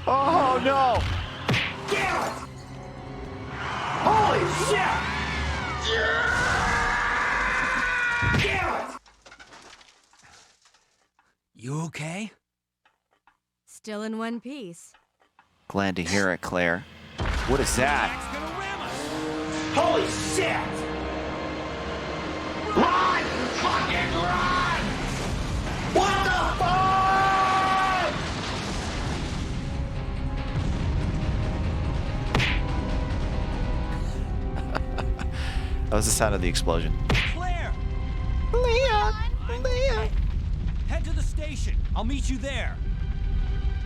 Oh, no! Holy shit! You okay? Still in one piece. Glad to hear it, Claire. What is that? Holy shit! Run! Fucking run! What the fuck? That was the sound of the explosion. Claire! Leon! Leon! Head to the station. I'll meet you there.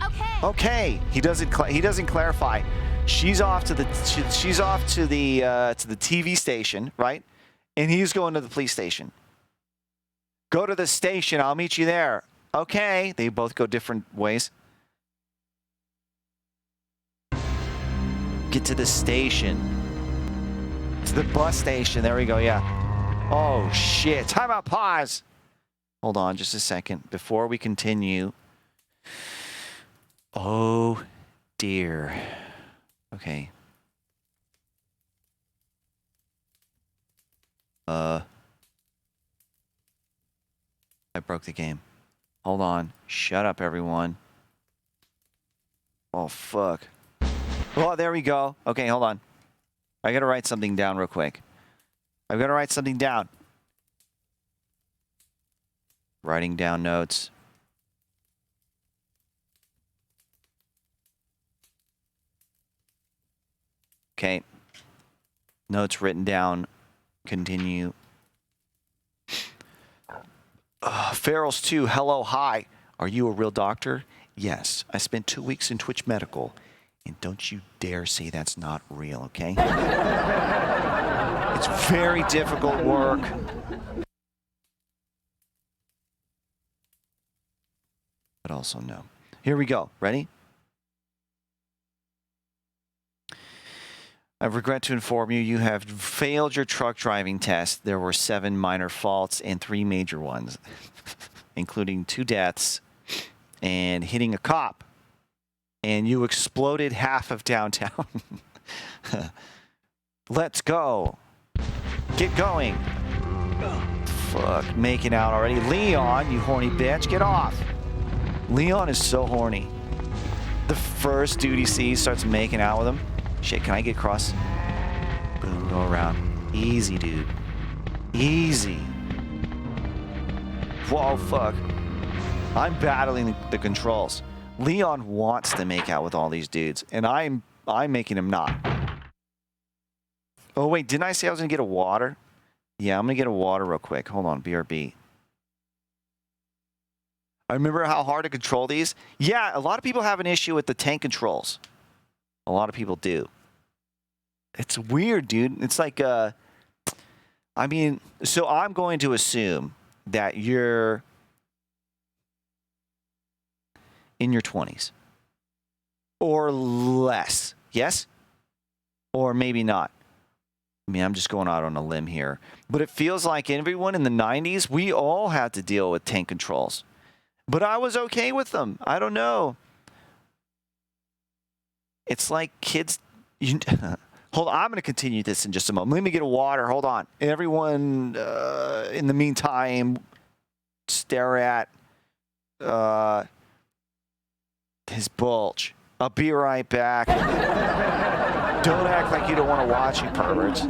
Okay. Okay, he doesn't clarify. She's off to the TV station, right? And he's going to the police station. Go to the station. I'll meet you there. Okay, they both go different ways. Get to the station. It's the bus station. There we go. Yeah. Oh shit. Time out. Pause. Hold on just a second before we continue. Oh dear. Okay. I broke the game. Hold on. Shut up, everyone. Oh, fuck. Oh, there we go. Okay, hold on. I gotta write something down real quick. I've gotta write something down. Writing down notes. Okay. Notes written down. Continue. Farrell's 2. Hello, hi. Are you a real doctor? Yes. I spent 2 weeks in Twitch Medical. And don't you dare say that's not real, okay? It's very difficult work. But also no. Here we go. Ready? I regret to inform you, you have failed your truck driving test. There were 7 minor faults and 3 major ones, including 2 deaths and hitting a cop. And you exploded half of downtown. Let's go. Get going. Fuck, making out already. Leon, you horny bitch, get off. Leon is so horny. The first dude he sees starts making out with him. Shit, can I get across? Boom, go around. Easy, dude. Easy. Whoa, fuck. I'm battling the controls. Leon wants to make out with all these dudes, and I'm making him not. Oh, wait, didn't I say I was going to get a water? Yeah, I'm going to get a water real quick. Hold on, BRB. I remember how hard to control these? Yeah, a lot of people have an issue with the tank controls. A lot of people do. It's weird, dude. It's like, I mean, so I'm going to assume that you're in your 20s or less. Yes? Or maybe not. I mean, I'm just going out on a limb here. But it feels like everyone in the 90s, we all had to deal with tank controls. But I was okay with them. I don't know. It's like kids... Hold on, I'm going to continue this in just a moment. Let me get a water. Hold on. Everyone, in the meantime, stare at his bulge. I'll be right back. Don't act like you don't want to watch, you perverts.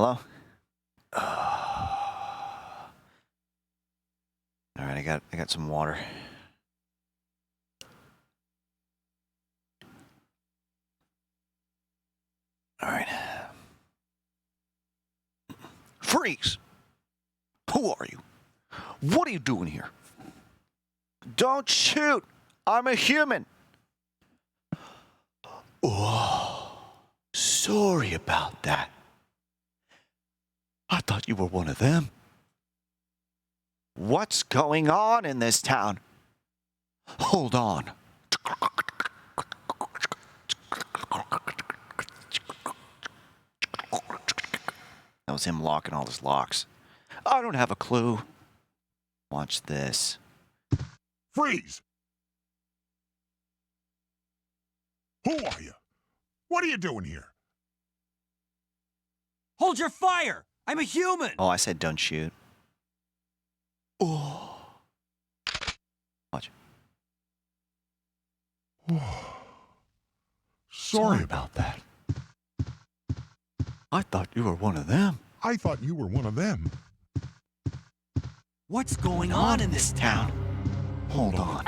Hello? All right, I got some water. All right. Freeze! Who are you? What are you doing here? Don't shoot! I'm a human! Oh, sorry about that. I thought you were one of them. What's going on in this town? Hold on. That was him locking all his locks. I don't have a clue. Watch this. Freeze! Who are you? What are you doing here? Hold your fire! I'm a human! Oh, I said don't shoot. Oh. Watch. Sorry about that. I thought you were one of them. I thought you were one of them. What's going on in this town? Hold on.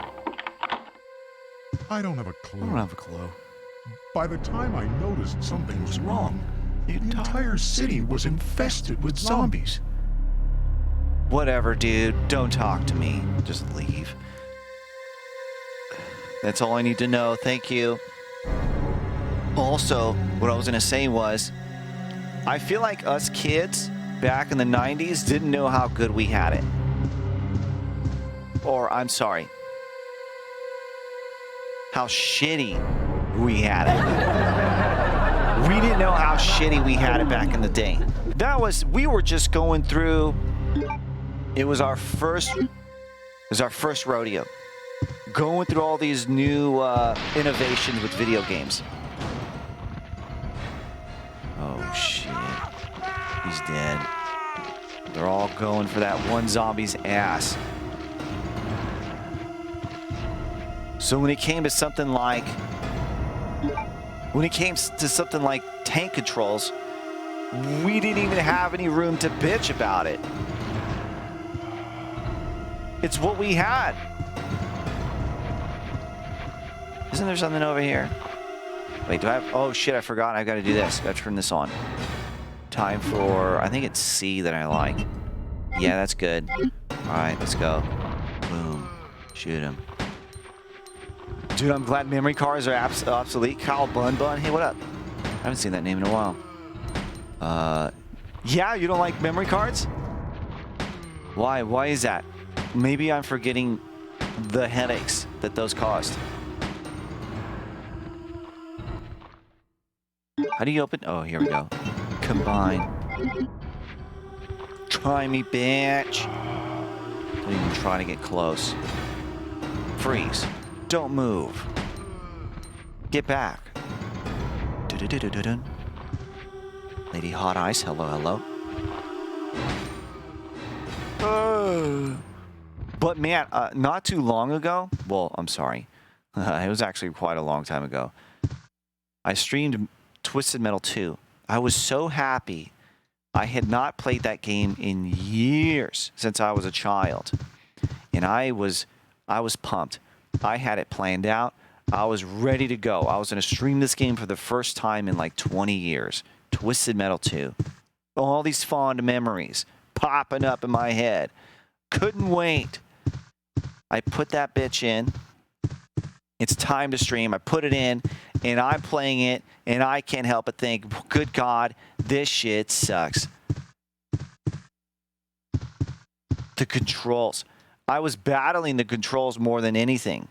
I don't have a clue. I don't have a clue. By the time I noticed something was wrong, the entire city was infested with zombies. Whatever, dude. Don't talk to me. Just leave. That's all I need to know. Thank you. Also, what I was going to say was, I feel like us kids back in the 90s didn't know how good we had it. Or, I'm sorry, how shitty we had it. We didn't know how shitty we had it back in the day. We were just going through, it was our first rodeo. Going through all these new innovations with video games. Oh shit, he's dead. They're all going for that one zombie's ass. So when it came to something like tank controls, we didn't even have any room to bitch about it. It's what we had. Isn't there something over here? Wait, do I have... Oh shit, I forgot. I've got to do this. Got to turn this on. Time for... I think it's C that I like. Yeah, that's good. Alright, let's go. Boom. Shoot him. Dude, I'm glad memory cards are obsolete. Kyle Bun. Hey, what up? I haven't seen that name in a while. Yeah, you don't like memory cards? Why? Why is that? Maybe I'm forgetting the headaches that those caused. How do you open? Oh, here we go. Combine. Try me, bitch. Don't even try to get close. Freeze. Don't move. Get back. Dun-dun-dun-dun-dun. Lady Hot Ice, hello, hello. But man, not too long ago, well, I'm sorry. It was actually quite a long time ago. I streamed Twisted Metal 2. I was so happy. I had not played that game in years, since I was a child. And I was pumped. I had it planned out. I was ready to go. I was going to stream this game for the first time in like 20 years. Twisted Metal 2. All these fond memories popping up in my head. Couldn't wait. I put that bitch in. It's time to stream. I put it in, and I'm playing it, and I can't help but think, good God, this shit sucks. The controls. I was battling the controls more than anything.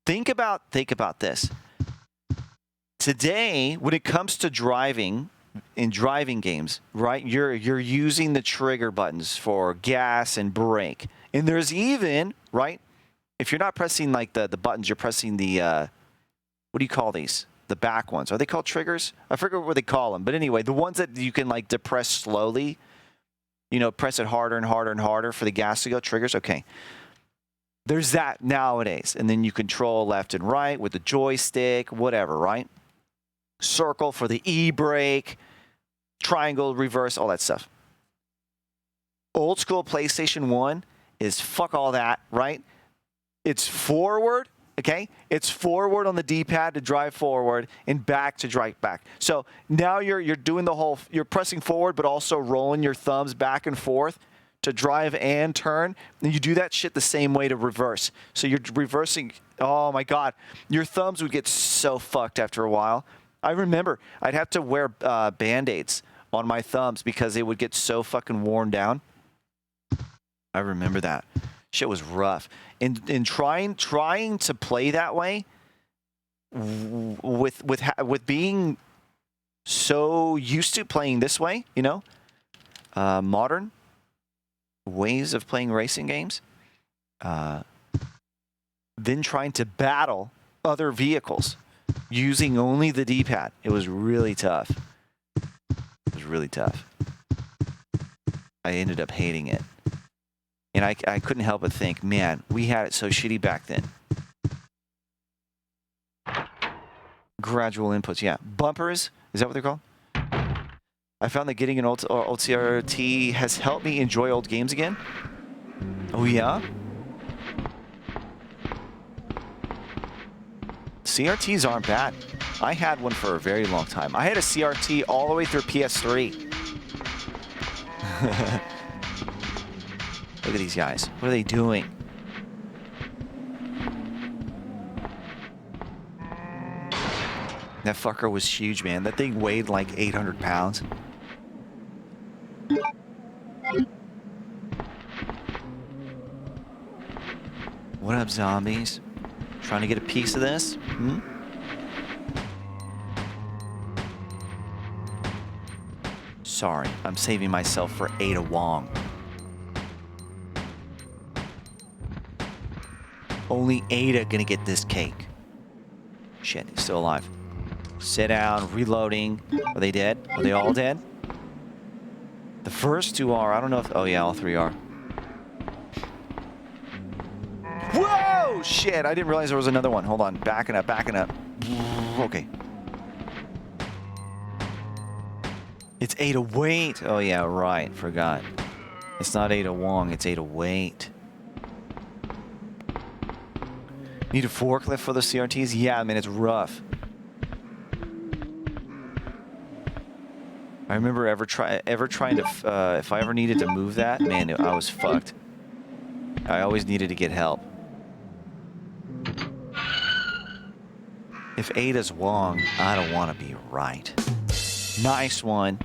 Think about this. Today, when it comes to driving, in driving games, right, you're using the trigger buttons for gas and brake. And there's even, right, if you're not pressing like the buttons, you're pressing the, what do you call these? The back ones. Are they called triggers? I forget what they call them. But anyway, the ones that you can like depress slowly, you know, press it harder and harder and harder for the gas to go, triggers, okay. There's that nowadays. And then you control left and right with the joystick, whatever, right? circle for the e-brake, triangle, reverse, all that stuff. Old school PlayStation 1 is fuck all that, right? It's forward, okay? It's forward on the D-pad to drive forward and back to drive back. So now you're doing the whole, you're pressing forward but also rolling your thumbs back and forth to drive and turn. And you do that shit the same way to reverse. So you're reversing, oh my God. Your thumbs would get so fucked after a while. I remember I'd have to wear Band-Aids on my thumbs because they would get so fucking worn down. I remember that. Shit was rough. And trying to play that way with being so used to playing this way, you know, modern ways of playing racing games, then trying to battle other vehicles using only the D-pad. It was really tough. It was really tough. I ended up hating it. And I couldn't help but think, man, we had it so shitty back then. Gradual inputs, yeah. Bumpers, is that what they're called? I found that getting an old CRT has helped me enjoy old games again. Oh, yeah? CRTs aren't bad. I had one for a very long time. I had a CRT all the way through PS3. Look at these guys. What are they doing? That fucker was huge, man. That thing weighed like 800 pounds. What up, zombies? Trying to get a piece of this? Hmm? Sorry, I'm saving myself for Ada Wong. Only Ada gonna get this cake. Shit, he's still alive. Sit down, reloading. Are they dead? Are they all dead? The first two are. I don't know if... Oh, yeah, all three are. Whoa! Shit, I didn't realize there was another one. Hold on. Backing up, backing up. Okay. It's Ada Wait. Oh, yeah, right. Forgot. It's not Ada Wong. It's Ada Wait. Need a forklift for the CRTs? Yeah, I mean, it's rough. I remember ever trying to, if I ever needed to move that, man, I was fucked. I always needed to get help. If Ada's Wong, I don't want to be right. Nice one.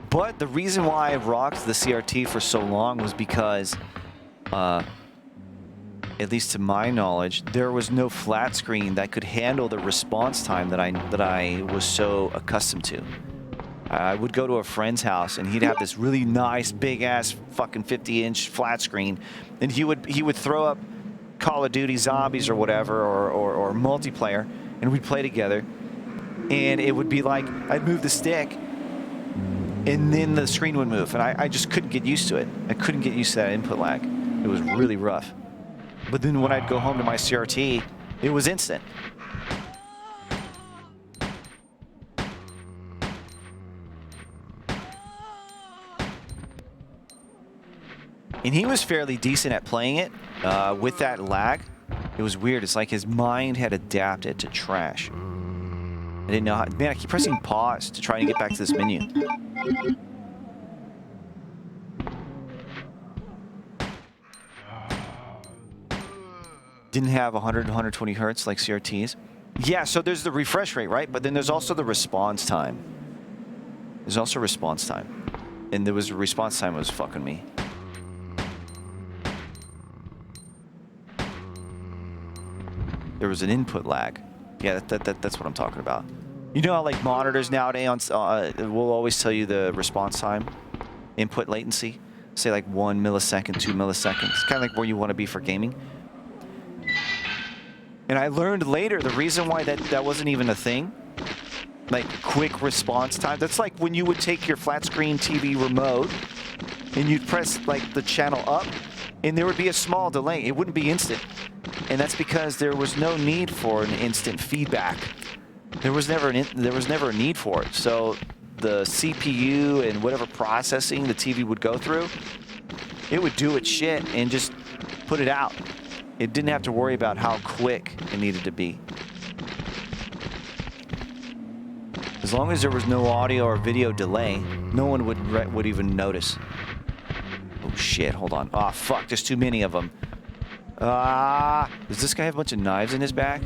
But the reason why I rocked the CRT for so long was because, at least to my knowledge, there was no flat screen that could handle the response time that I was so accustomed to. I would go to a friend's house and he'd have this really nice big ass fucking 50-inch flat screen, and he would throw up Call of Duty Zombies or whatever or multiplayer, and we'd play together, and it would be like I'd move the stick and then the screen would move, and I just couldn't get used to it. I couldn't get used to that input lag. It was really rough. But then when I'd go home to my CRT, it was instant. And he was fairly decent at playing it with that lag. It was weird. It's like his mind had adapted to trash. I didn't know how... Man, I keep pressing pause to try and get back to this menu. Didn't have 100 120 hertz like CRTs. Yeah, so there's the refresh rate, right? But then there's also the response time. There's also response time. And there was a response time that was fucking me. There was an input lag. Yeah, that's what I'm talking about. You know how like monitors nowadays will always tell you the response time, input latency, say like 1 millisecond, 2 milliseconds, kind of like where you want to be for gaming. And I learned later the reason why that wasn't even a thing, like quick response time. That's like when you would take your flat screen TV remote and you'd press like the channel up, and there would be a small delay. It wouldn't be instant. and that's because there was no need for an instant feedback. There was never a need for it. So the CPU and whatever processing the TV would go through, it would do its shit and just put it out. It didn't have to worry about how quick it needed to be. As long as there was no audio or video delay, no one would even notice. Oh shit, hold on. Oh fuck, there's too many of them. Does this guy have a bunch of knives in his back?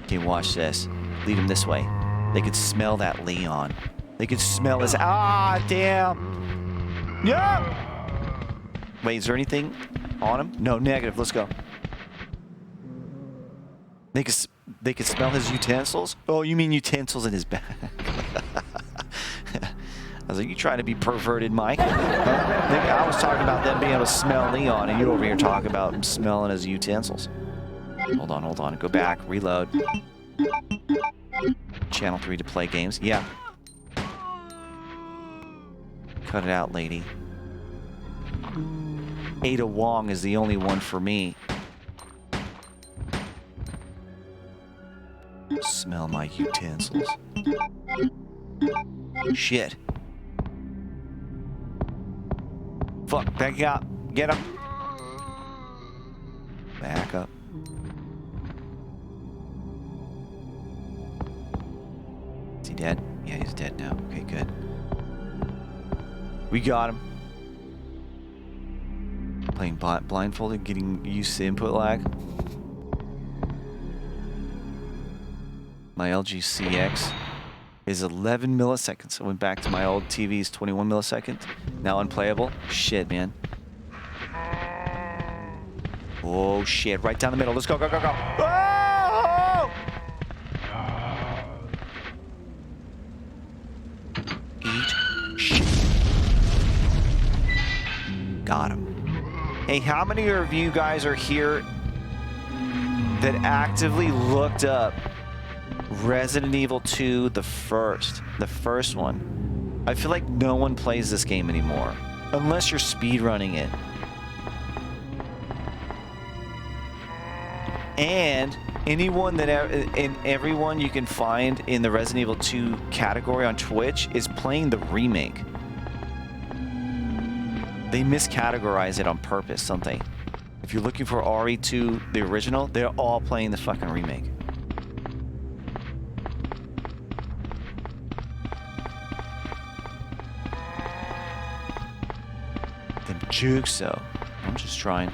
Okay, watch this. Lead him this way. They could smell that Leon. They could smell his... damn! Yeah! Wait, is there anything on him? No, negative. Let's go. They could smell his utensils? Oh, you mean utensils in his back. I was like, you trying to be perverted, Mike? I was talking about them being able to smell Leon, and you over here talking about him smelling his utensils. Hold on. Go back. Reload. Channel 3 to play games. Yeah. Cut it out, lady. Ada Wong is the only one for me. Smell my utensils. Shit. Fuck, back up. Get him. Back up. Is he dead? Yeah, he's dead now. Okay, good. We got him. Playing blindfolded, getting used to input lag. My LG CX is 11 milliseconds. I went back to my old TV's 21 milliseconds. Now unplayable. Shit, man. Oh, shit. Right down the middle. Let's go, go, go, go. Oh! Eat shit. Got him. Hey, how many of you guys are here that actively looked up Resident Evil 2, the first one? I feel like no one plays this game anymore, unless you're speedrunning it. And anyone and everyone you can find in the Resident Evil 2 category on Twitch is playing the remake. They miscategorize it on purpose, don't they? If you're looking for RE2, the original, they're all playing the fucking remake. Them jukes, though. I'm just trying.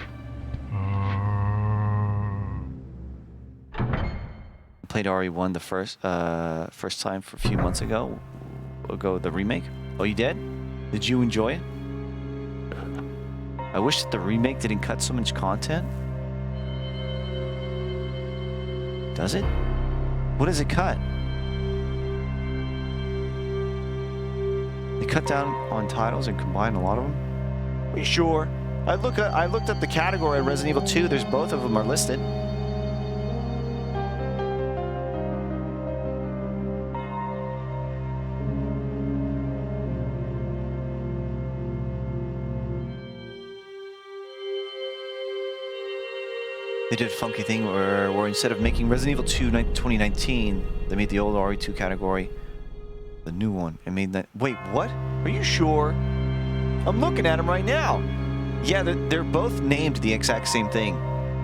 I played RE1 the first time for a few months ago. The remake. Oh, you did? Did you enjoy it? I wish that the remake didn't cut so much content. Does it? What does it cut? They cut down on titles and combine a lot of them? Are you sure? I looked up the category of Resident Evil 2. There's both of them are listed. They did a funky thing where instead of making Resident Evil 2 2019, they made the old RE2 category the new one and made that. Wait, what? Are you sure? I'm looking at them right now. Yeah, they're both named the exact same thing.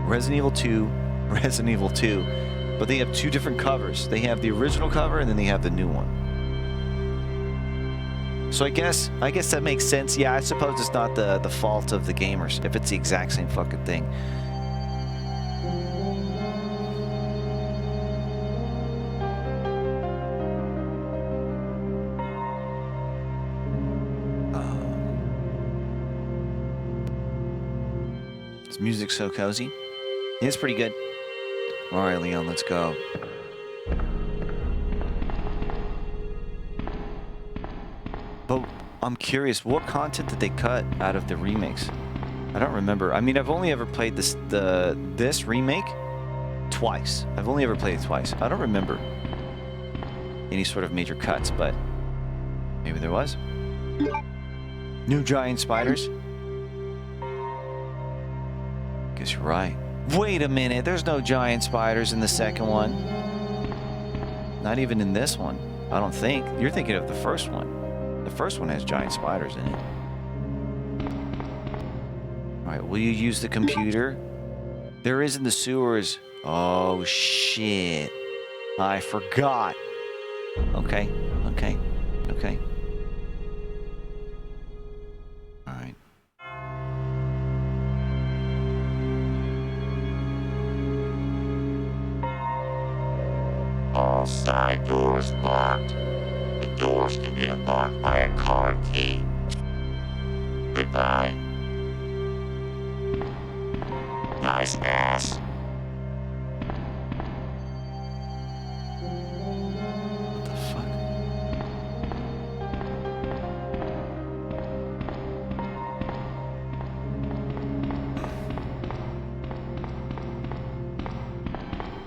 Resident Evil 2, Resident Evil 2. But they have two different covers. They have the original cover and then they have the new one. So I guess that makes sense. Yeah, I suppose it's not the fault of the gamers if it's the exact same fucking thing. This music's so cozy. It's pretty good. All right, Leon, let's go. But I'm curious, what content did they cut out of the remakes? I don't remember. I mean, I've only ever played this remake twice. I've only ever played it twice. I don't remember any sort of major cuts, but maybe there was. New giant spiders. Guess you're right. Wait a minute, there's no giant spiders in the second one. Not even in this one, I don't think. You're thinking of the first one. The first one has giant spiders in it. Alright, will you use the computer? There is in the sewers. Oh, shit. I forgot. Okay. Alright. All side doors locked. The doors can be unlocked by a card key. Goodbye. Nice ass. What the fuck?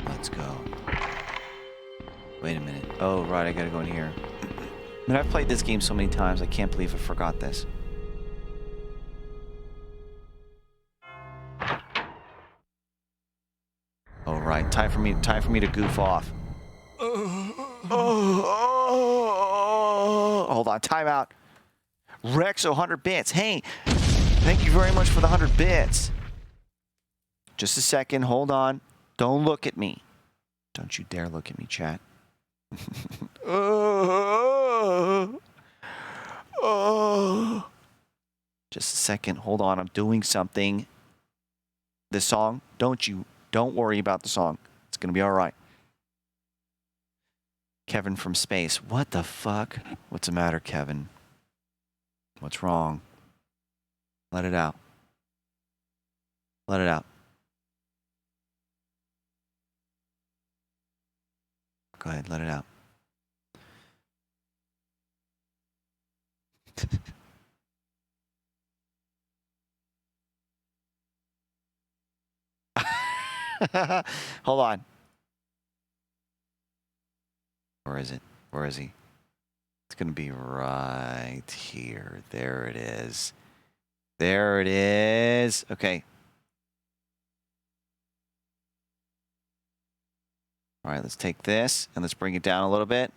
Let's go. Wait a minute. Oh, right, I gotta go in here. I mean, I've played this game so many times, I can't believe I forgot this. Oh, right. Time for me to goof off. Hold on, time out. Rex, 100 bits. Hey, thank you very much for the 100 bits. Just a second, hold on. Don't look at me. Don't you dare look at me, chat. Just a second, hold on. I'm doing something. This song, don't worry about the song. It's gonna be all right. Kevin from space. What the fuck? What's the matter, Kevin? What's wrong? Let it out. Let it out. Go ahead, let it out. Hold on. Where is it? Where is he? It's going to be right here. There it is. There it is. Okay. All right, let's take this and let's bring it down a little bit.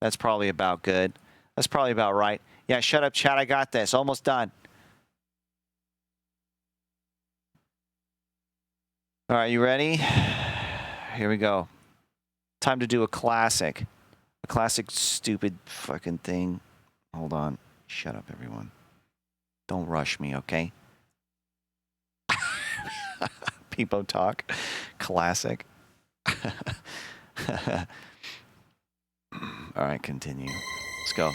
That's probably about good. That's probably about right. Yeah, shut up, chat. I got this. Almost done. All right, you ready? Here we go. Time to do a classic. A classic stupid fucking thing. Hold on. Shut up, everyone. Don't rush me, okay? People talk. Classic. All right, continue. Let's go.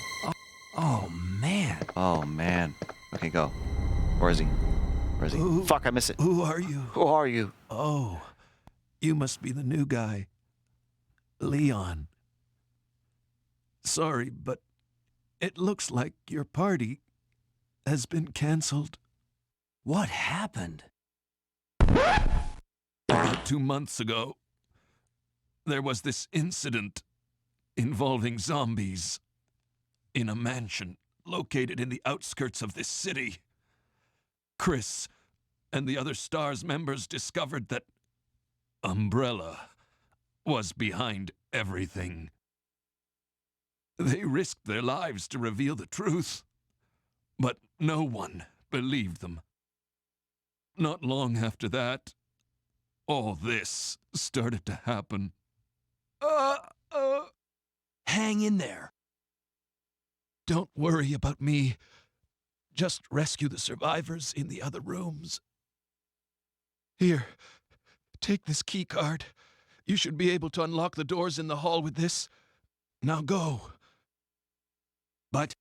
Oh, man. Oh, man. Okay, go. Where is he? Where is he? Fuck, I missed it. Who are you? Who are you? Oh, you must be the new guy. Leon. Sorry, but it looks like your party has been canceled. What happened? About 2 months ago, there was this incident involving zombies in a mansion located in the outskirts of this city. Chris and the other STARS members discovered that Umbrella was behind everything. They risked their lives to reveal the truth, but no one believed them. Not long after that, all this started to happen. Hang in there. Don't worry about me. Just rescue the survivors in the other rooms. Here, take this key card. You should be able to unlock the doors in the hall with this. Now go. But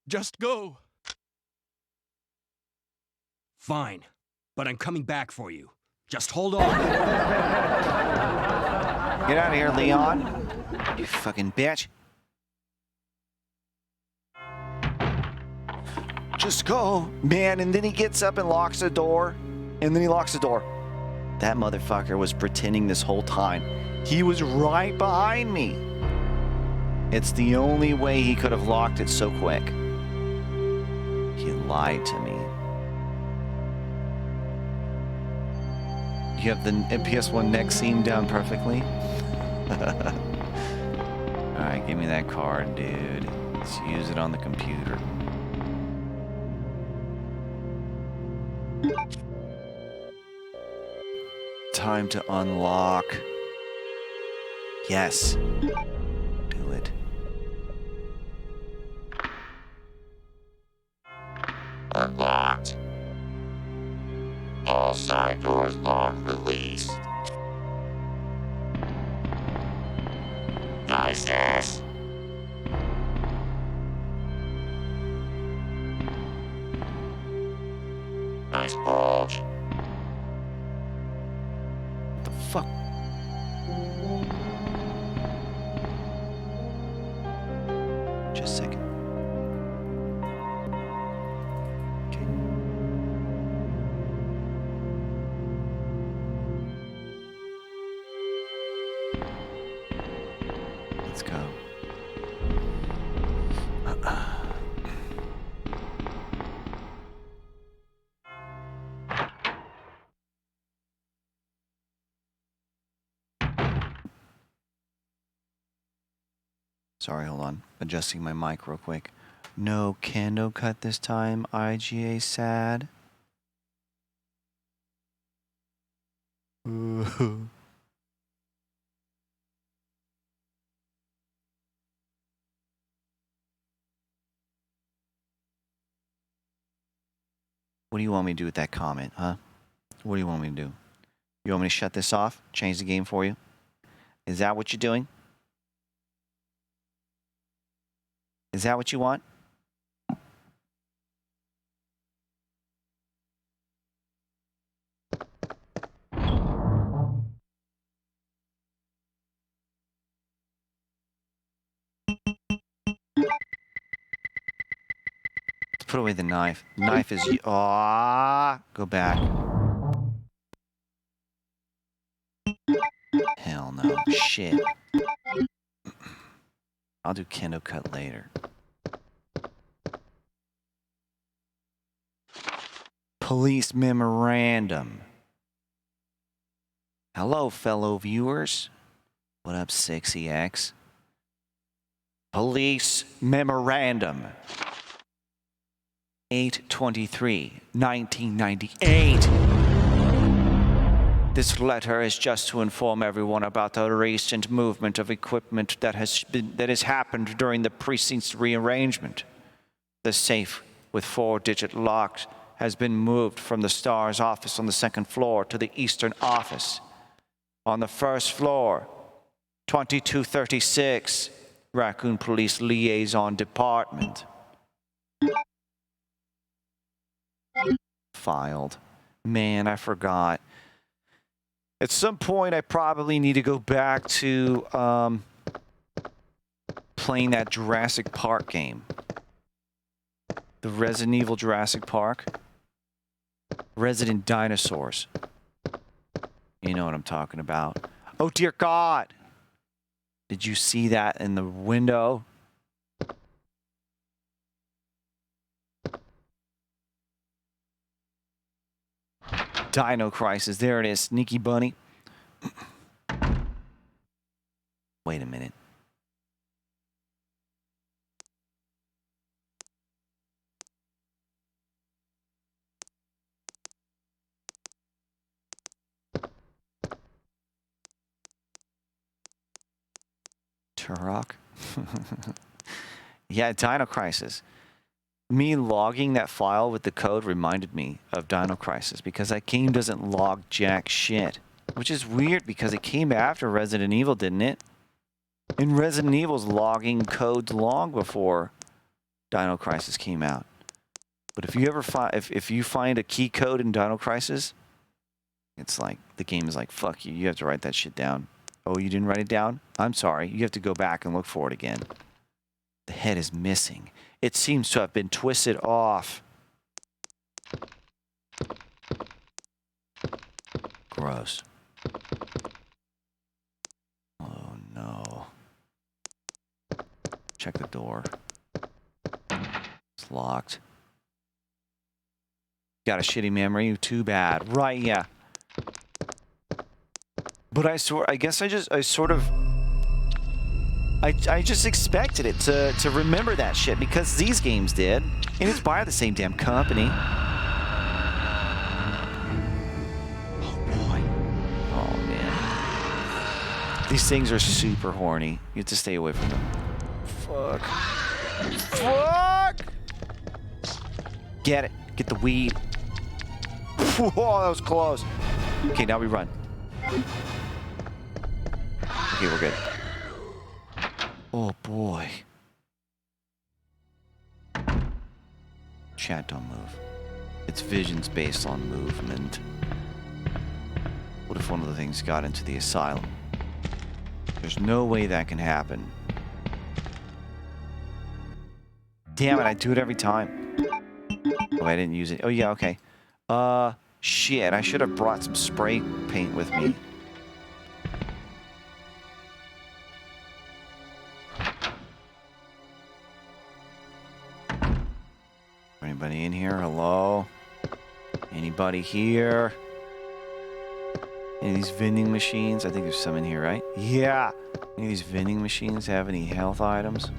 just go. fine, but I'm coming back for you. Just hold on. Get out of here, Leon. You fucking bitch. Just go, man. And then he gets up and locks the door. And then he locks the door. That motherfucker was pretending this whole time. He was right behind me. It's the only way he could have locked it so quick. He lied to me. You have the PS1 neck seam down perfectly. Alright, give me that card, dude. Let's use it on the computer. Time to unlock. Yes. Do it. Unlocked. All side doors locked, released. Nice ass. Nice bulge. What the fuck? Just a second. Okay. Let's go. Sorry, hold on. Adjusting my mic real quick. No kendo cut this time. IGA sad. Ooh. What do you want me to do with that comment, huh? What do you want me to do? You want me to shut this off? Change the game for you? Is that what you're doing? Is that what you want? Let's put away the knife. Knife is... Ah, go back. Hell no. Shit. I'll do kendo cut later. Police memorandum. Hello, fellow viewers. What up, Sexy X? Police memorandum. 8/23/1998. This letter is just to inform everyone about the recent movement of equipment that has happened during the precinct's rearrangement. The safe with 4-digit lock has been moved from the STARS office on the 2nd floor to the Eastern office. On the 1st floor, 2236, Raccoon Police Liaison Department. Filed. Man, I forgot. At some point, I probably need to go back to playing that Jurassic Park game. The Resident Evil Jurassic Park. Resident Dinosaurs. You know what I'm talking about. Oh, dear God. Did you see that in the window? Dino Crisis. There it is. Sneaky Bunny. Wait a minute. Turok? Yeah, Dino Crisis. Me logging that file with the code reminded me of Dino Crisis because that game doesn't log jack shit. Which is weird because it came after Resident Evil, didn't it? And Resident Evil's logging codes long before Dino Crisis came out. But if you ever find if you find a key code in Dino Crisis, it's like the game is like, fuck you, you have to write that shit down. Oh, you didn't write it down? I'm sorry. You have to go back and look for it again. The head is missing. It seems to have been twisted off. Gross. Oh, no. Check the door. It's locked. Got a shitty memory? Too bad. Right, yeah. But I just expected it to remember that shit because these games did, and it's by the same damn company. Oh boy. Oh man. These things are super horny. You have to stay away from them. Fuck. Fuck! Get it. Get the weed. Whoa, that was close. Okay, now we run. Okay, we're good. Oh boy. Chat don't move. Its vision's based on movement. What if one of the things got into the asylum? There's no way that can happen. Damn it, I do it every time. Oh, I didn't use it. Oh yeah, okay. Shit, I should have brought some spray paint with me. Anybody in here? Hello? Anybody here? Any of these vending machines? I think there's some in here, right? Yeah! Any of these vending machines have any health items?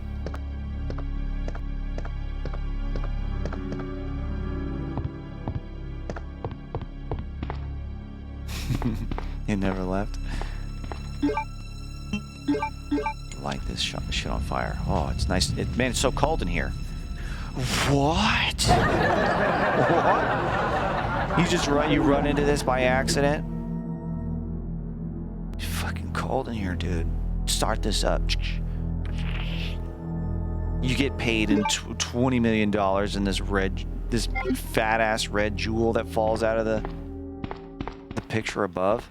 It never left. Light this shit on fire. Oh, it's nice. Man, it's so cold in here. What? What? You run into this by accident? It's fucking cold in here, dude. Start this up. You get paid in $20 million in this fat ass red jewel that falls out of the picture above.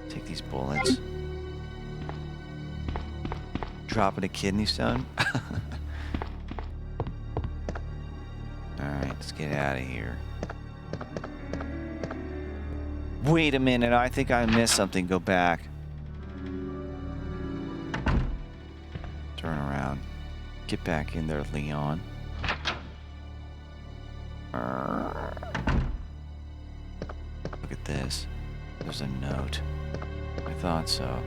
Take these bullets. Dropping a kidney stone. Alright, let's get out of here. Wait a minute, I think I missed something. Go back. Turn around. Get back in there, Leon. Look at this. There's a note. I thought so.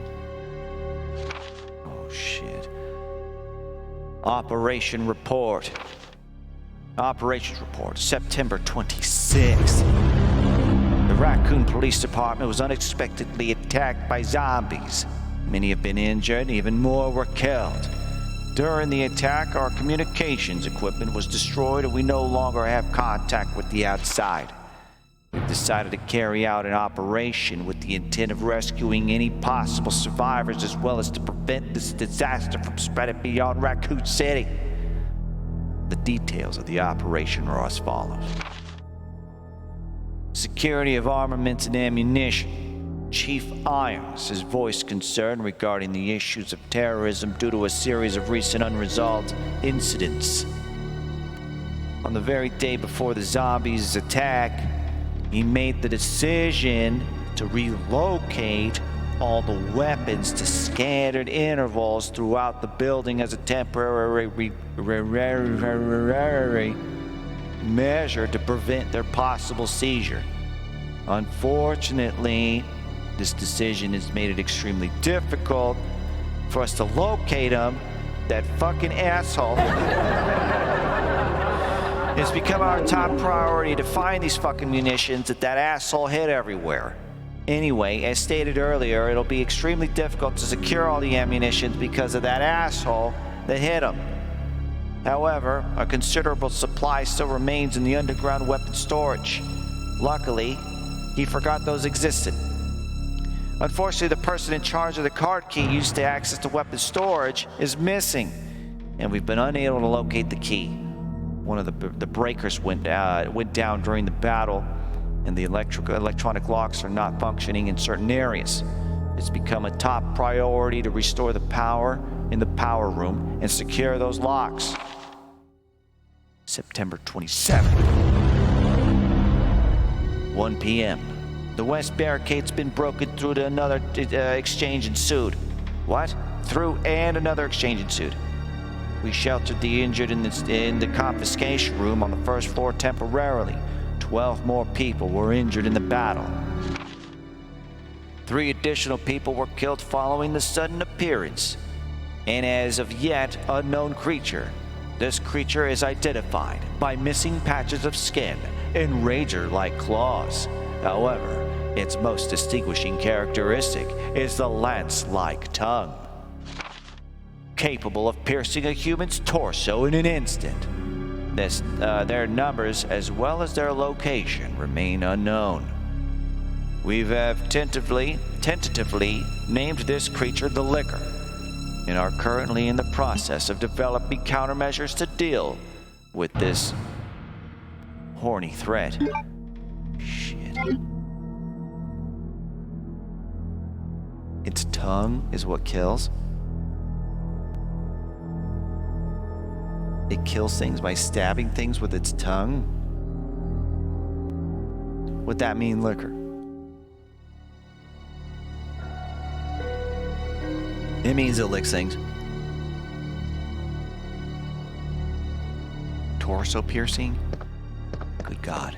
Oh, shit. Operation report. Operations report, September 26th. The Raccoon Police Department was unexpectedly attacked by zombies. Many have been injured, even more were killed. During the attack, our communications equipment was destroyed and we no longer have contact with the outside. We've decided to carry out an operation with the intent of rescuing any possible survivors as well as to prevent this disaster from spreading beyond Raccoon City. The details of the operation are as follows. Security of armaments and ammunition. Chief Irons has voiced concern regarding the issues of terrorism due to a series of recent unresolved incidents. On the very day before the zombies' attack, he made the decision to relocate all the weapons to scattered intervals throughout the building as a temporary measure to prevent their possible seizure. Unfortunately, this decision has made it extremely difficult for us to locate him. That fucking asshole. It's become our top priority to find these fucking munitions that asshole hid everywhere. Anyway, as stated earlier, it'll be extremely difficult to secure all the ammunition because of that asshole that hit them. However, a considerable supply still remains in the underground weapon storage. Luckily, he forgot those existed. Unfortunately, the person in charge of the card key used to access the weapon storage is missing, and we've been unable to locate the key. One of the breakers went down during the battle, and the electronic locks are not functioning in certain areas. It's become a top priority to restore the power in the power room and secure those locks. September 27th. 1 p.m. The west barricade's been broken through to another exchange ensued. What? Through and another exchange ensued. We sheltered the injured in the confiscation room on the first floor temporarily. 12 more people were injured in the battle. 3 additional people were killed following the sudden appearance. And as of yet unknown creature. This creature is identified by missing patches of skin and razor-like claws. However, its most distinguishing characteristic is the lance-like tongue, capable of piercing a human's torso in an instant. Their numbers as well as their location remain unknown. We have tentatively named this creature the Licker, and are currently in the process of developing countermeasures to deal with this horny threat. Shit. Its tongue is what kills? It kills things by stabbing things with its tongue? What'd that mean, Licker? It means it licks things. Torso piercing? Good God.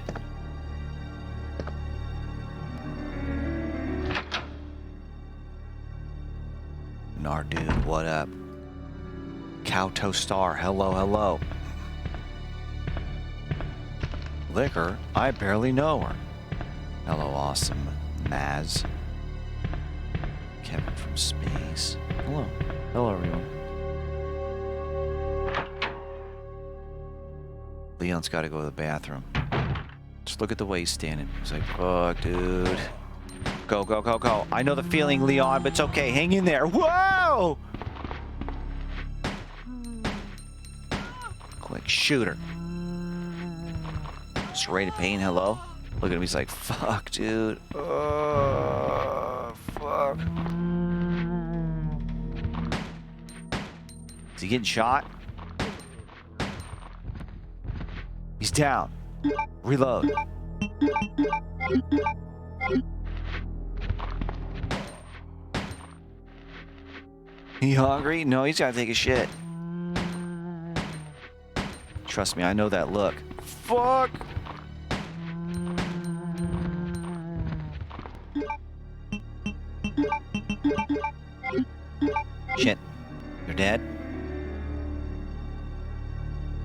Nar dude, what up? Cowtoe Star, hello, hello. Licker, I barely know her. Hello, awesome Maz. Kevin from space. Hello. Hello, everyone. Leon's got to go to the bathroom. Just look at the way he's standing. He's like, fuck, dude. Go, go, go, go. I know the feeling, Leon, but it's okay. Hang in there. Whoa! Quick, shooter. Straight to pain, hello? Look at him, he's like, fuck, dude. Fuck. Is he getting shot? He's down. Reload. He hungry? No, he's gotta take a shit. Trust me, I know that look. Fuck! Shit. They're dead?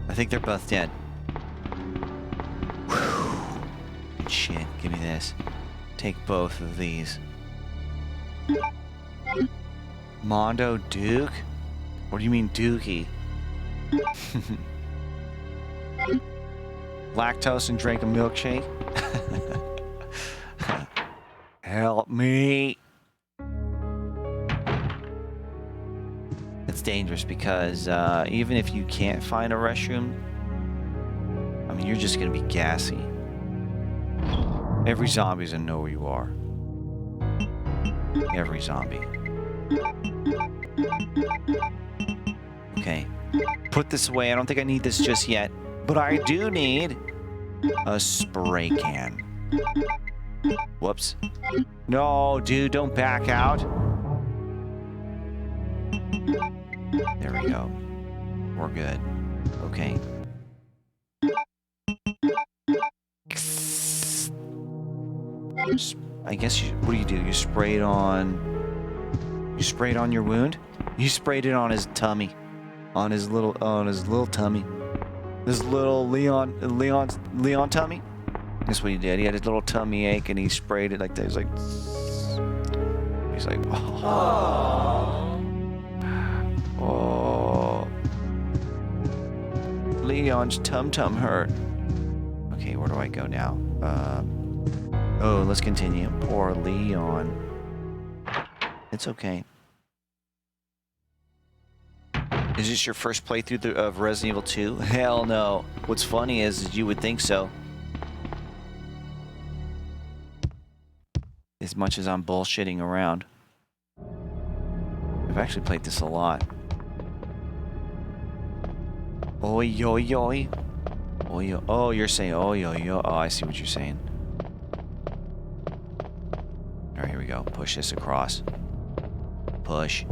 I think they're both dead. Whew. Shit, give me this. Take both of these. Mondo Duke? What do you mean Dookie? Lactose and drank a milkshake? Help me. It's dangerous because even if you can't find a restroom, I mean, you're just gonna be gassy. Every zombie's gonna know where you are. Every zombie. Okay. Put this away. I don't think I need this just yet. But I do need a spray can. Whoops. No, dude, don't back out. There we go. We're good. Okay. I guess you, what do? You spray it on... You spray it on your wound? You sprayed it on his tummy. On his little tummy. This little Leon tummy? That's what he did. He had his little tummy ache and he sprayed it like that. He's like, oh. Oh. Leon's tum-tum hurt. Okay, where do I go now? Oh, let's continue. Poor Leon. It's okay. Is this your first playthrough of Resident Evil 2? Hell no. What's funny is you would think so. As much as I'm bullshitting around. I've actually played this a lot. Oi, oi, oi. Oi, oi. Oh, you're saying oi, oi, oi. Oh, I see what you're saying. Alright, here we go. Push this across. Push.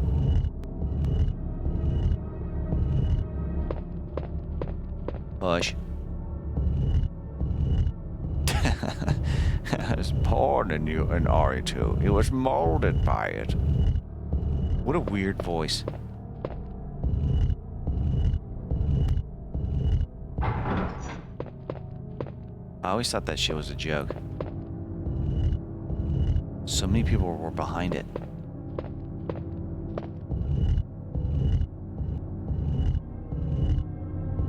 Push. was born in RE2. He was molded by it. What a weird voice. I always thought that shit was a joke. So many people were behind it.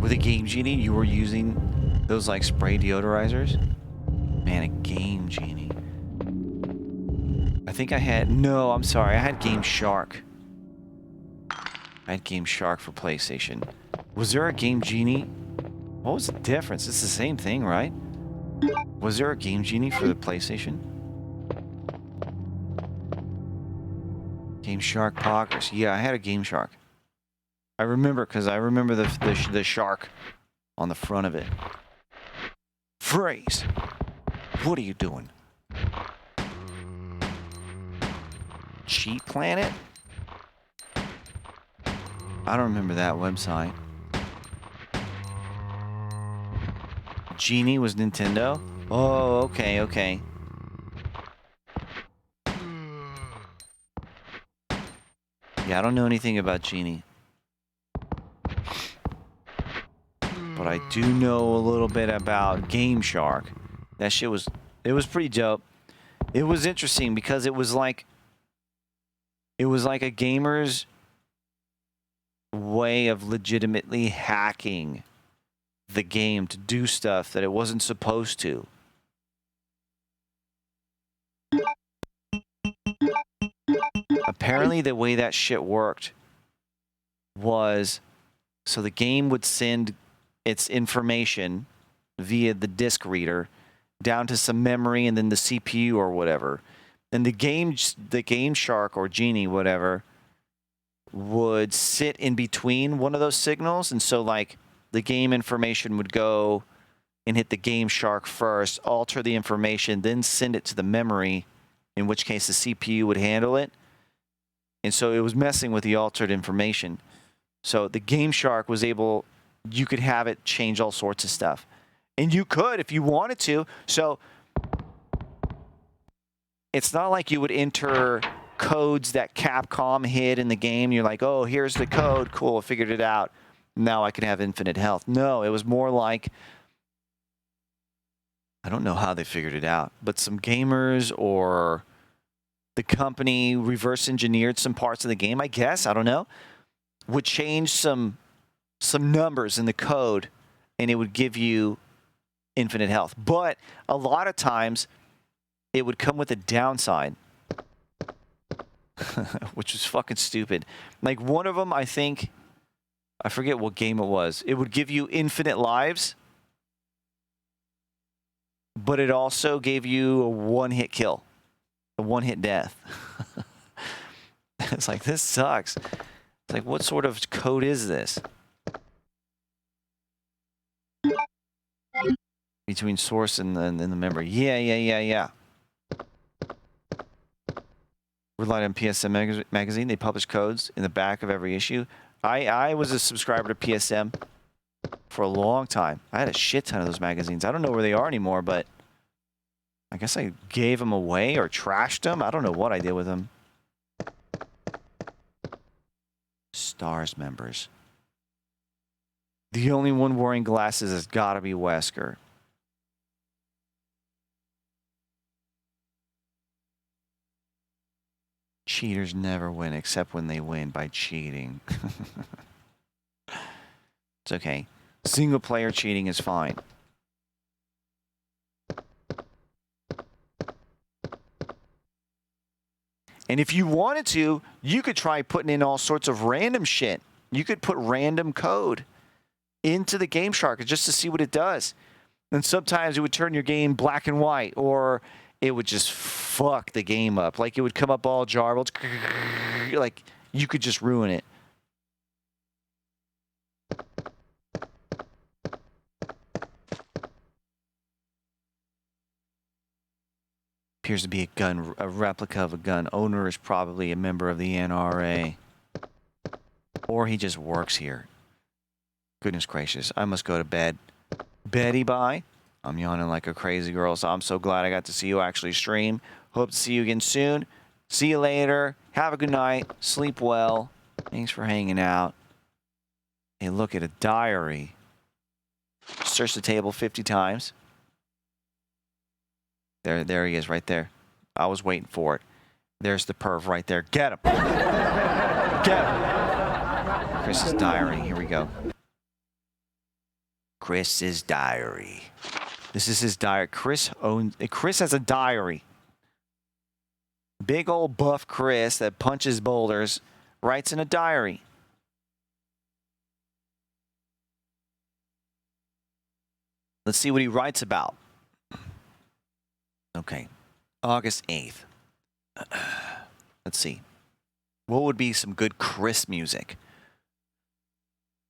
With a Game Genie, you were using those like spray deodorizers? Man, a Game Genie. I think I had... No, I'm sorry. I had Game Shark. I had Game Shark for PlayStation. Was there a Game Genie? What was the difference? It's the same thing, right? Was there a Game Genie for the PlayStation? Game Shark Poggers. Yeah, I had a Game Shark. I remember, because I remember the shark on the front of it. Freeze! What are you doing? Cheat Planet? I don't remember that website. Genie was Nintendo? Oh, okay, okay. Yeah, I don't know anything about Genie. But I do know a little bit about Game Shark. That shit was... It was pretty dope. It was interesting because it was like... It was like a gamer's way of legitimately hacking the game to do stuff that it wasn't supposed to. Apparently the way that shit worked was... So the game would send its information via the disk reader down to some memory and then the CPU or whatever. And the Game Shark or Genie, whatever, would sit in between one of those signals. And so like the game information would go and hit the Game Shark first, alter the information, then send it to the memory, in which case the CPU would handle it. And so it was messing with the altered information. So the Game Shark was able, you could have it change all sorts of stuff. And you could if you wanted to. So it's not like you would enter codes that Capcom hid in the game. You're like, oh, here's the code. Cool, I figured it out. Now I can have infinite health. No, it was more like, I don't know how they figured it out, but some gamers or the company reverse engineered some parts of the game, I guess, I don't know, would change some numbers in the code and it would give you infinite health. But a lot of times it would come with a downside, which was fucking stupid. Like one of them, I think, I forget what game it was. It would give you infinite lives, but it also gave you a one-hit kill, a one-hit death. It's like, this sucks. It's like, what sort of code is this? Between source and the memory. Yeah. Relied on PSM magazine. They publish codes in the back of every issue. I was a subscriber to PSM for a long time. I had a shit ton of those magazines. I don't know where they are anymore, but I guess I gave them away or trashed them. I don't know what I did with them. Stars members. The only one wearing glasses has got to be Wesker. Cheaters never win except when they win by cheating. It's okay. Single player cheating is fine. And if you wanted to, you could try putting in all sorts of random shit. You could put random code into the Game Shark just to see what it does. And sometimes it would turn your game black and white, or it would just fuck the game up. Like it would come up all jarbled. Like you could just ruin it. Appears to be a gun, a replica of a gun. Owner is probably a member of the NRA. Or he just works here. Goodness gracious, I must go to bed. Betty bye. I'm yawning like a crazy girl, so I'm so glad I got to see you actually stream. Hope to see you again soon. See you later. Have a good night. Sleep well. Thanks for hanging out. Hey, look at a diary. Search the table 50 times. There he is, right there. I was waiting for it. There's the perv right there. Get him. Get him. Chris's diary. Here we go. Chris's diary. This is his diary. Chris has a diary. Big old buff Chris that punches boulders writes in a diary. Let's see what he writes about. Okay. August 8th. Let's see. What would be some good Chris music?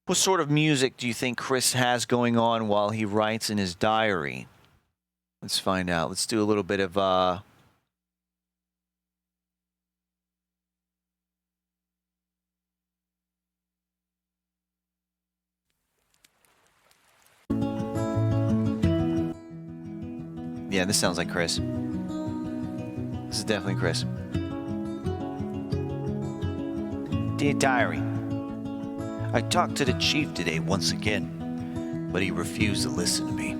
What sort of music do you think Chris has going on while he writes in his diary? Let's find out. Let's do a little bit of yeah, this sounds like Chris. This is definitely Chris. Dear Diary, I talked to the chief today once again, but he refused to listen to me.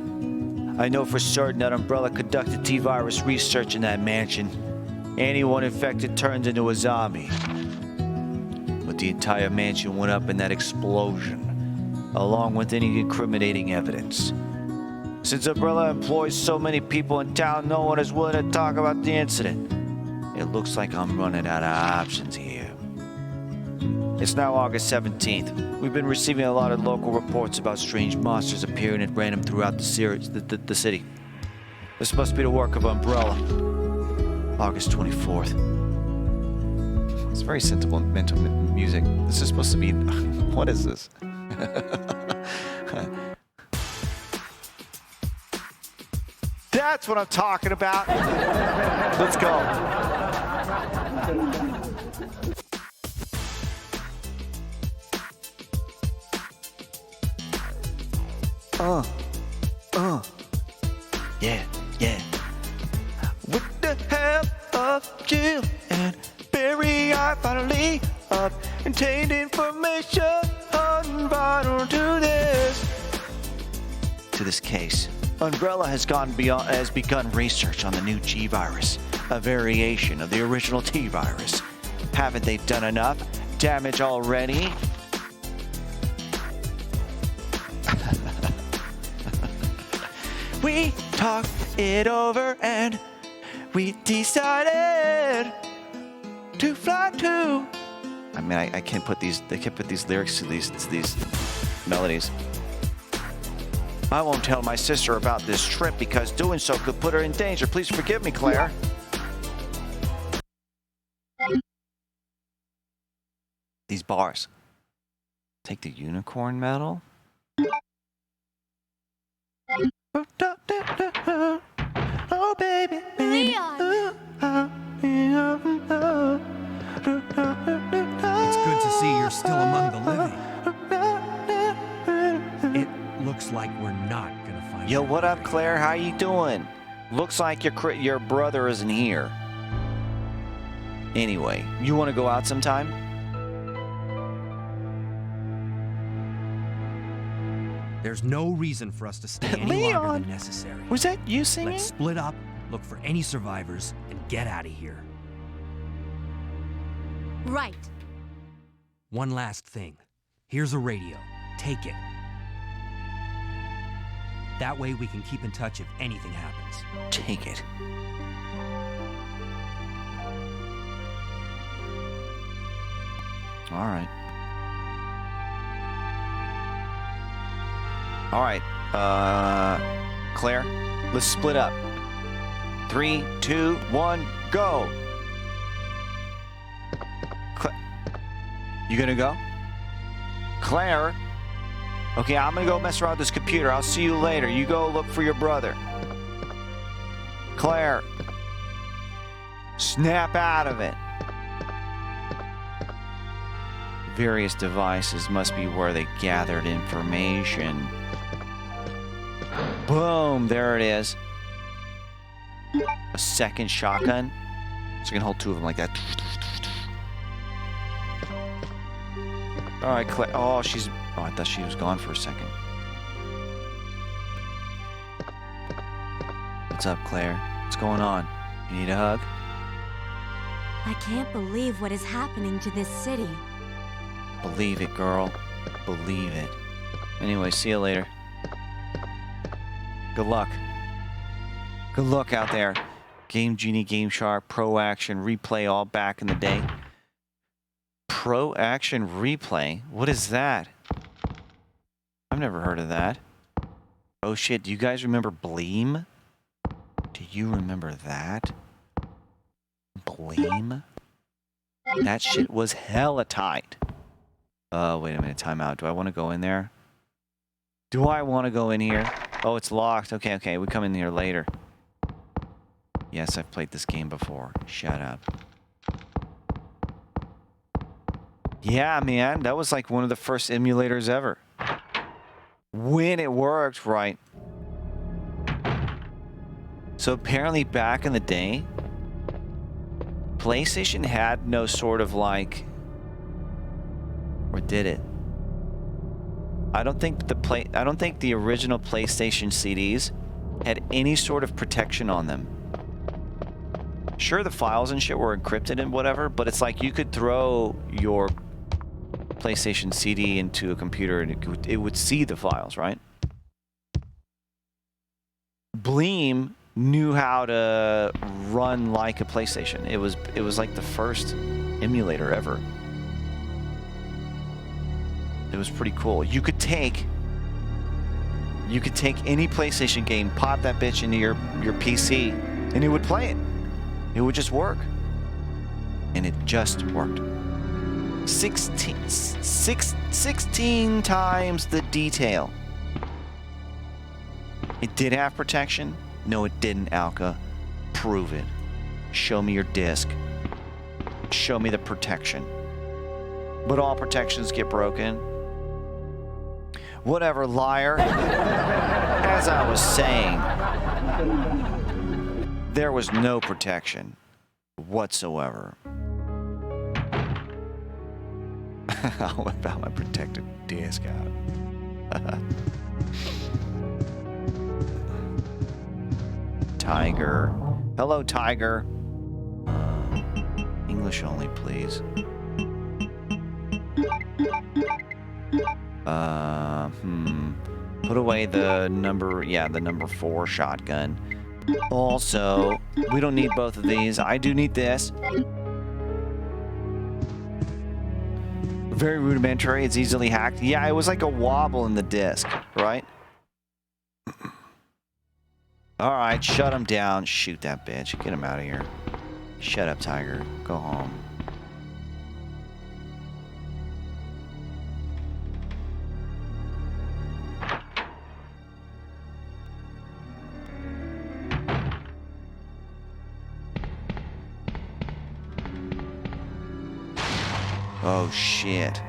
I know for certain that Umbrella conducted T-virus research in that mansion. Anyone infected turns into a zombie. But the entire mansion went up in that explosion, along with any incriminating evidence. Since Umbrella employs so many people in town, no one is willing to talk about the incident. It looks like I'm running out of options here. It's now August 17th. We've been receiving a lot of local reports about strange monsters appearing at random throughout the city. This must be the work of Umbrella. August 24th. It's very sentimental music. This is supposed to be... What is this? That's what I'm talking about. Let's go. Yeah. With the help of Jill and Barry, I finally obtained information vital to this case. Umbrella has begun research on the new G virus, a variation of the original T virus. Haven't they done enough damage already? We talked it over and we decided to fly to. I mean, I can't put these. They can't put these lyrics to these melodies. I won't tell my sister about this trip because doing so could put her in danger. Please forgive me, Claire. These bars. Take the unicorn medal. Oh, baby. Leon! It's good to see you're still among the living. It looks like we're not gonna find Yo, what up, Claire? How you doing? Looks like your brother isn't here. Anyway, you want to go out sometime? There's no reason for us to stay any longer than necessary. Was that you singing? Let's split up, look for any survivors, and get out of here. Right. One last thing. Here's a radio. Take it. That way we can keep in touch if anything happens. Take it. All right. All right. Claire, let's split up. 3, 2, 1, go. You gonna go? Claire? Okay, I'm gonna go mess around with this computer. I'll see you later. You go look for your brother. Claire. Snap out of it. Various devices must be where they gathered information. Boom, there it is. A second shotgun. So you can hold two of them like that. All right, Claire. Oh, she's... Oh, I thought she was gone for a second. What's up, Claire? What's going on? You need a hug? I can't believe what is happening to this city. Believe it, girl. Believe it. Anyway, see you later. Good luck. Good luck out there. Game Genie, Game Shark, Pro Action, Replay, all back in the day. Pro Action Replay? What is that? I've never heard of that. Oh shit, do you guys remember Bleem? Do you remember that? Bleem? That shit was hella tight. Wait a minute, time out. Do I want to go in there? Do I want to go in here? Oh, it's locked. Okay, okay, we come in here later. Yes, I've played this game before. Shut up. Yeah, man, that was like one of the first emulators ever. When it worked, right? So apparently back in the day, PlayStation had no sort of like... Or did it? I don't think the original PlayStation CDs had any sort of protection on them. Sure, the files and shit were encrypted and whatever, but it's like you could throw your PlayStation CD into a computer and it would see the files, right? Bleem knew how to run like a PlayStation. It was like the first emulator ever. It was pretty cool. You could take any PlayStation game, pop that bitch into your PC, and it would play it. It would just work. And it just worked. 16 times the detail. It did have protection? No, it didn't, Alka. Prove it. Show me your disc. Show me the protection. But all protections get broken. Whatever, liar. As I was saying, there was no protection whatsoever. I'll whip out my protected disc out. Tiger. Hello, Tiger. English only, please. Put away the number 4 shotgun. Also, we don't need both of these. I do need this. Very rudimentary. It's easily hacked. Yeah, it was like a wobble in the disc, right? Alright, shut him down. Shoot that bitch. Get him out of here. Shut up, Tiger. Go home. Oh, shit.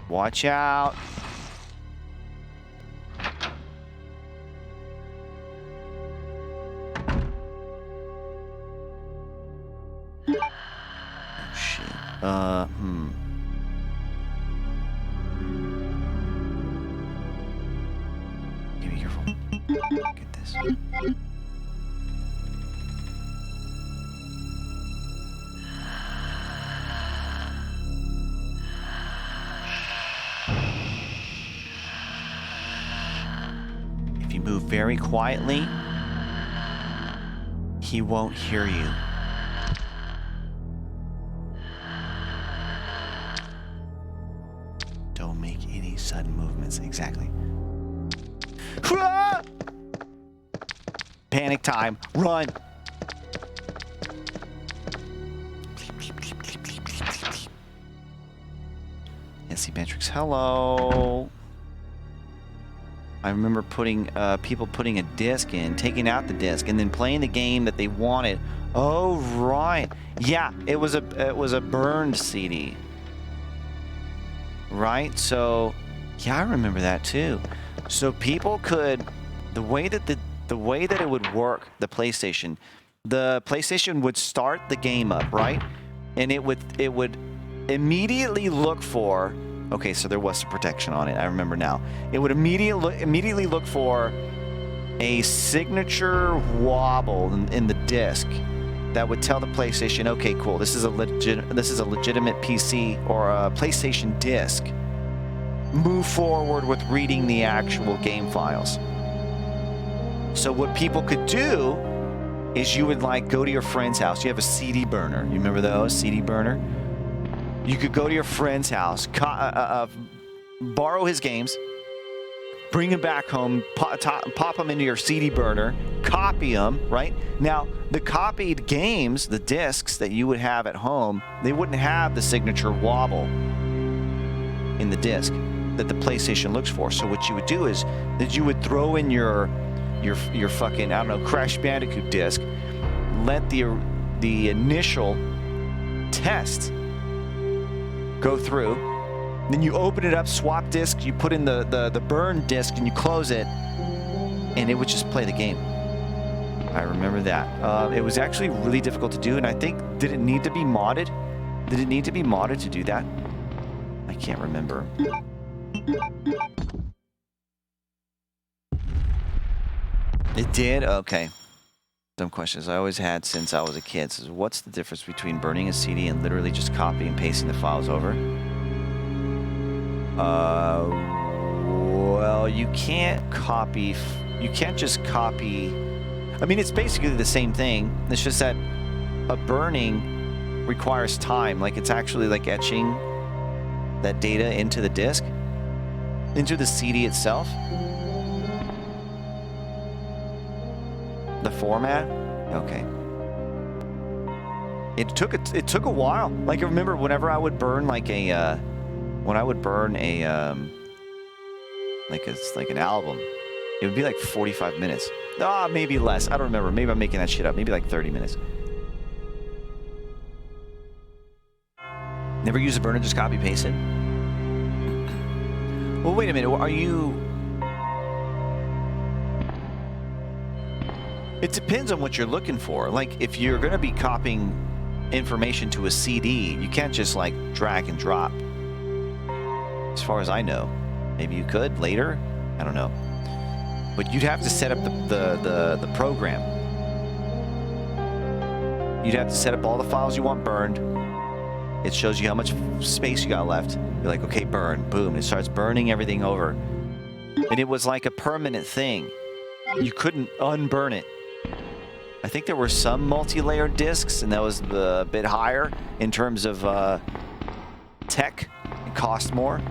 Watch out. Oh, shit. Be careful. Get this. Move very quietly, he won't hear you. Don't make any sudden movements. Exactly. Panic time. Run. Nancy Metrics. Hello. I remember putting people putting a disc in, taking out the disc, and then playing the game that they wanted. Oh right, yeah, it was a burned CD. right? So, yeah, I remember that too. So people could, the way that it would work, the PlayStation would start the game up, right? And it would immediately look for, okay, so there was some protection on it. I remember now. It would immediately look for a signature wobble in the disc that would tell the PlayStation, okay, cool, this is a legitimate PC or a PlayStation disc. Move forward with reading the actual game files. So what people could do is you would like go to your friend's house. You have a CD burner. You remember those? CD burner? You could go to your friend's house, borrow his games, bring them back home, pop them into your CD burner, copy them, right? Now, the copied games, the discs that you would have at home, they wouldn't have the signature wobble in the disc that the PlayStation looks for. So what you would do is that you would throw in your fucking, I don't know, Crash Bandicoot disc, let the initial test go through, then you open it up, swap disc, you put in the burn disc and you close it, and it would just play the game. I remember that. It was actually really difficult to do, and I think, did it need to be modded? Did it need to be modded to do that? I can't remember. It did? Okay. Some questions I always had since I was a kid. So what's the difference between burning a CD and literally just copying and pasting the files over? Well, you can't just copy. I mean, it's basically the same thing. It's just that a burning requires time. Like, it's actually like etching that data into the disc, into the CD itself. The format? Okay. It took a while. Like, I remember whenever I would burn like a like an album, it would be like 45 minutes. Ah, maybe less. I don't remember. Maybe I'm making that shit up. Maybe like 30 minutes. Never use a burner, just copy paste it. Well, wait a minute. Are you? It depends on what you're looking for. Like, if you're going to be copying information to a CD, you can't just like drag and drop. As far as I know, maybe you could later. I don't know. But you'd have to set up the program. You'd have to set up all the files you want burned. It shows you how much space you got left. You're like, okay, burn, boom. It starts burning everything over. And it was like a permanent thing. You couldn't unburn it. I think there were some multi-layered discs, and that was a bit higher in terms of tech. It cost more.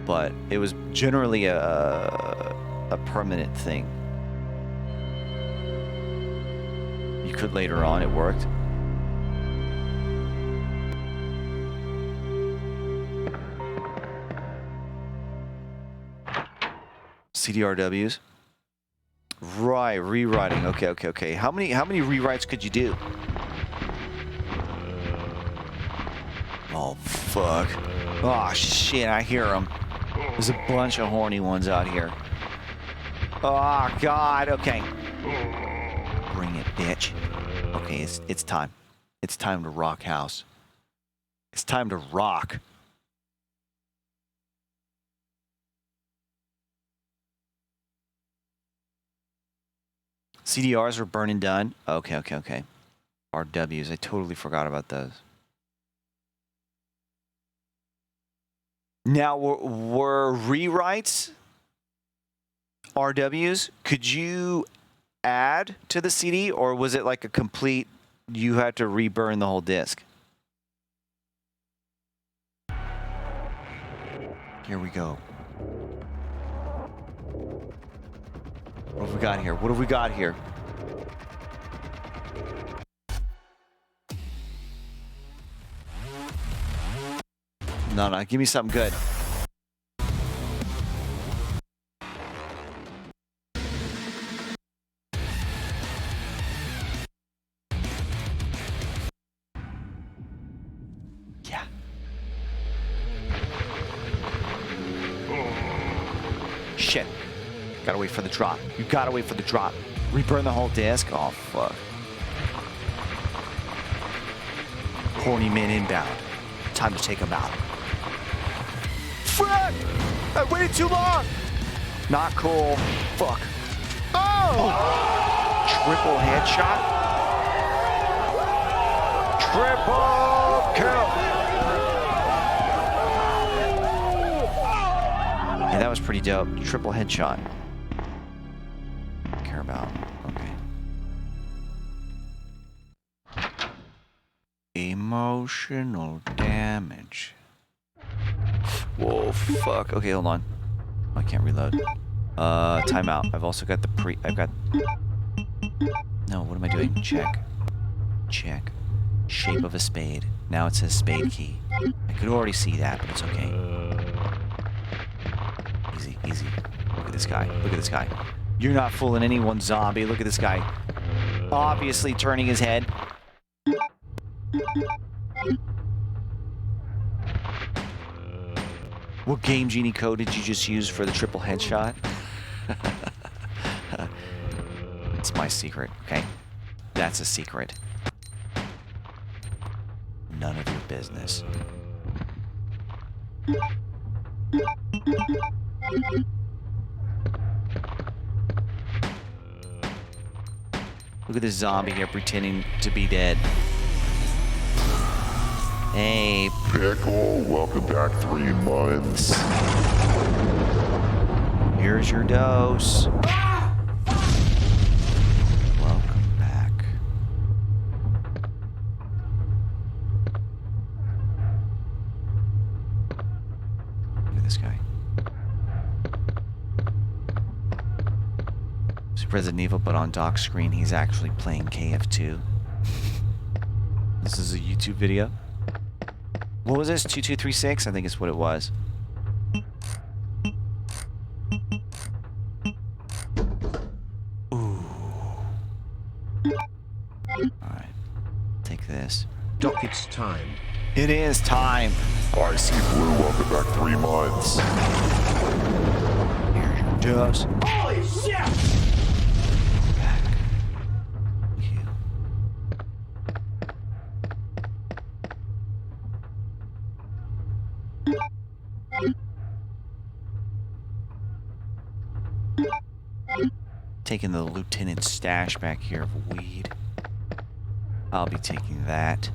But it was generally a permanent thing. You could later on, it worked. CDRWs. Right, rewriting. Okay. How many rewrites could you do? Oh, fuck. Oh, shit, I hear them. There's a bunch of horny ones out here. Oh, God, okay. Bring it, bitch. Okay, it's time. It's time to rock house. It's time to rock. CDRs were burn and done. Okay. RWs, I totally forgot about those. Now, were rewrites RWs? Could you add to the CD, or was it like a complete, you had to reburn the whole disc? Here we go. What have we got here? What have we got here? No, give me something good. Yeah. Shit. Gotta wait for the drop. You gotta wait for the drop. Reburn the whole disc? Oh, fuck. Horny man inbound. Time to take him out. Fuck! I waited too long! Not cool. Fuck. Oh! Triple headshot. Triple kill! Yeah, that was pretty dope. Triple headshot. Care about. Okay. Emotional damage. Whoa, fuck. Okay, hold on. I can't reload. Timeout. I've also got the No, what am I doing? Check. Check. Shape of a spade. Now it says spade key. I could already see that, but it's okay. Easy, easy. Look at this guy. Look at this guy. You're not fooling anyone, zombie. Look at this guy. Obviously turning his head. What Game Genie code did you just use for the triple headshot? It's my secret, okay? That's a secret. None of your business. Look at this zombie here pretending to be dead. Hey. Pickle, welcome back 3 months. Here's your dose. Welcome back. Look at this guy. It's Resident Evil, but on dock screen, he's actually playing KF2. This is a YouTube video. What was this? 2236? I think it's what it was. Ooh. Alright. Take this. Doc, it's time. It is time. I see Blue, welcome back 3 months. Here's your dose. Holy shit! Back. Thank you. Taking the lieutenant's stash back here of weed. I'll be taking that.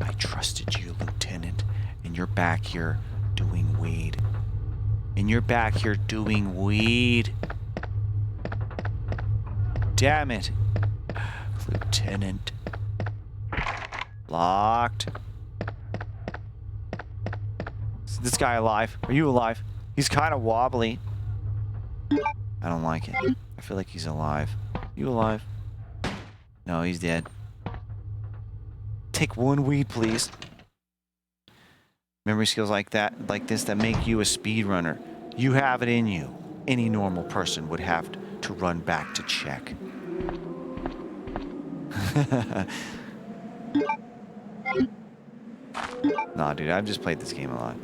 I trusted you, Lieutenant, and you're back here doing weed. And you're back here doing weed. Damn it. Lieutenant. Locked. Is this guy alive? Are you alive? He's kind of wobbly. I don't like it. I feel like he's alive. You alive? No, he's dead. Take one weed, please. Memory skills like that, like this, that make you a speedrunner. You have it in you. Any normal person would have to run back to check. Nah, dude, I've just played this game a lot.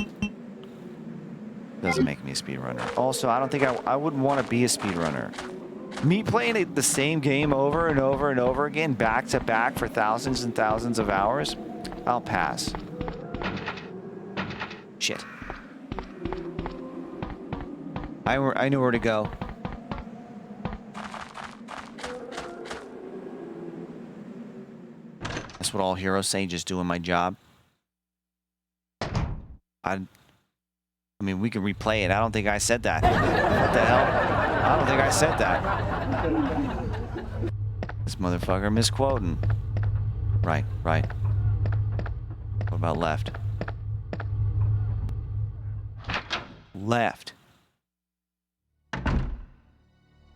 Doesn't make me a speedrunner. Also, I don't think I wouldn't want to be a speedrunner. Me playing the same game over and over and over again, back to back for thousands and thousands of hours, I'll pass. Shit. I know where to go. That's what all heroes say, just doing my job. I mean, we can replay it. I don't think I said that. What the hell? I don't think I said that. This motherfucker misquoting. Right, right. What about left? Left.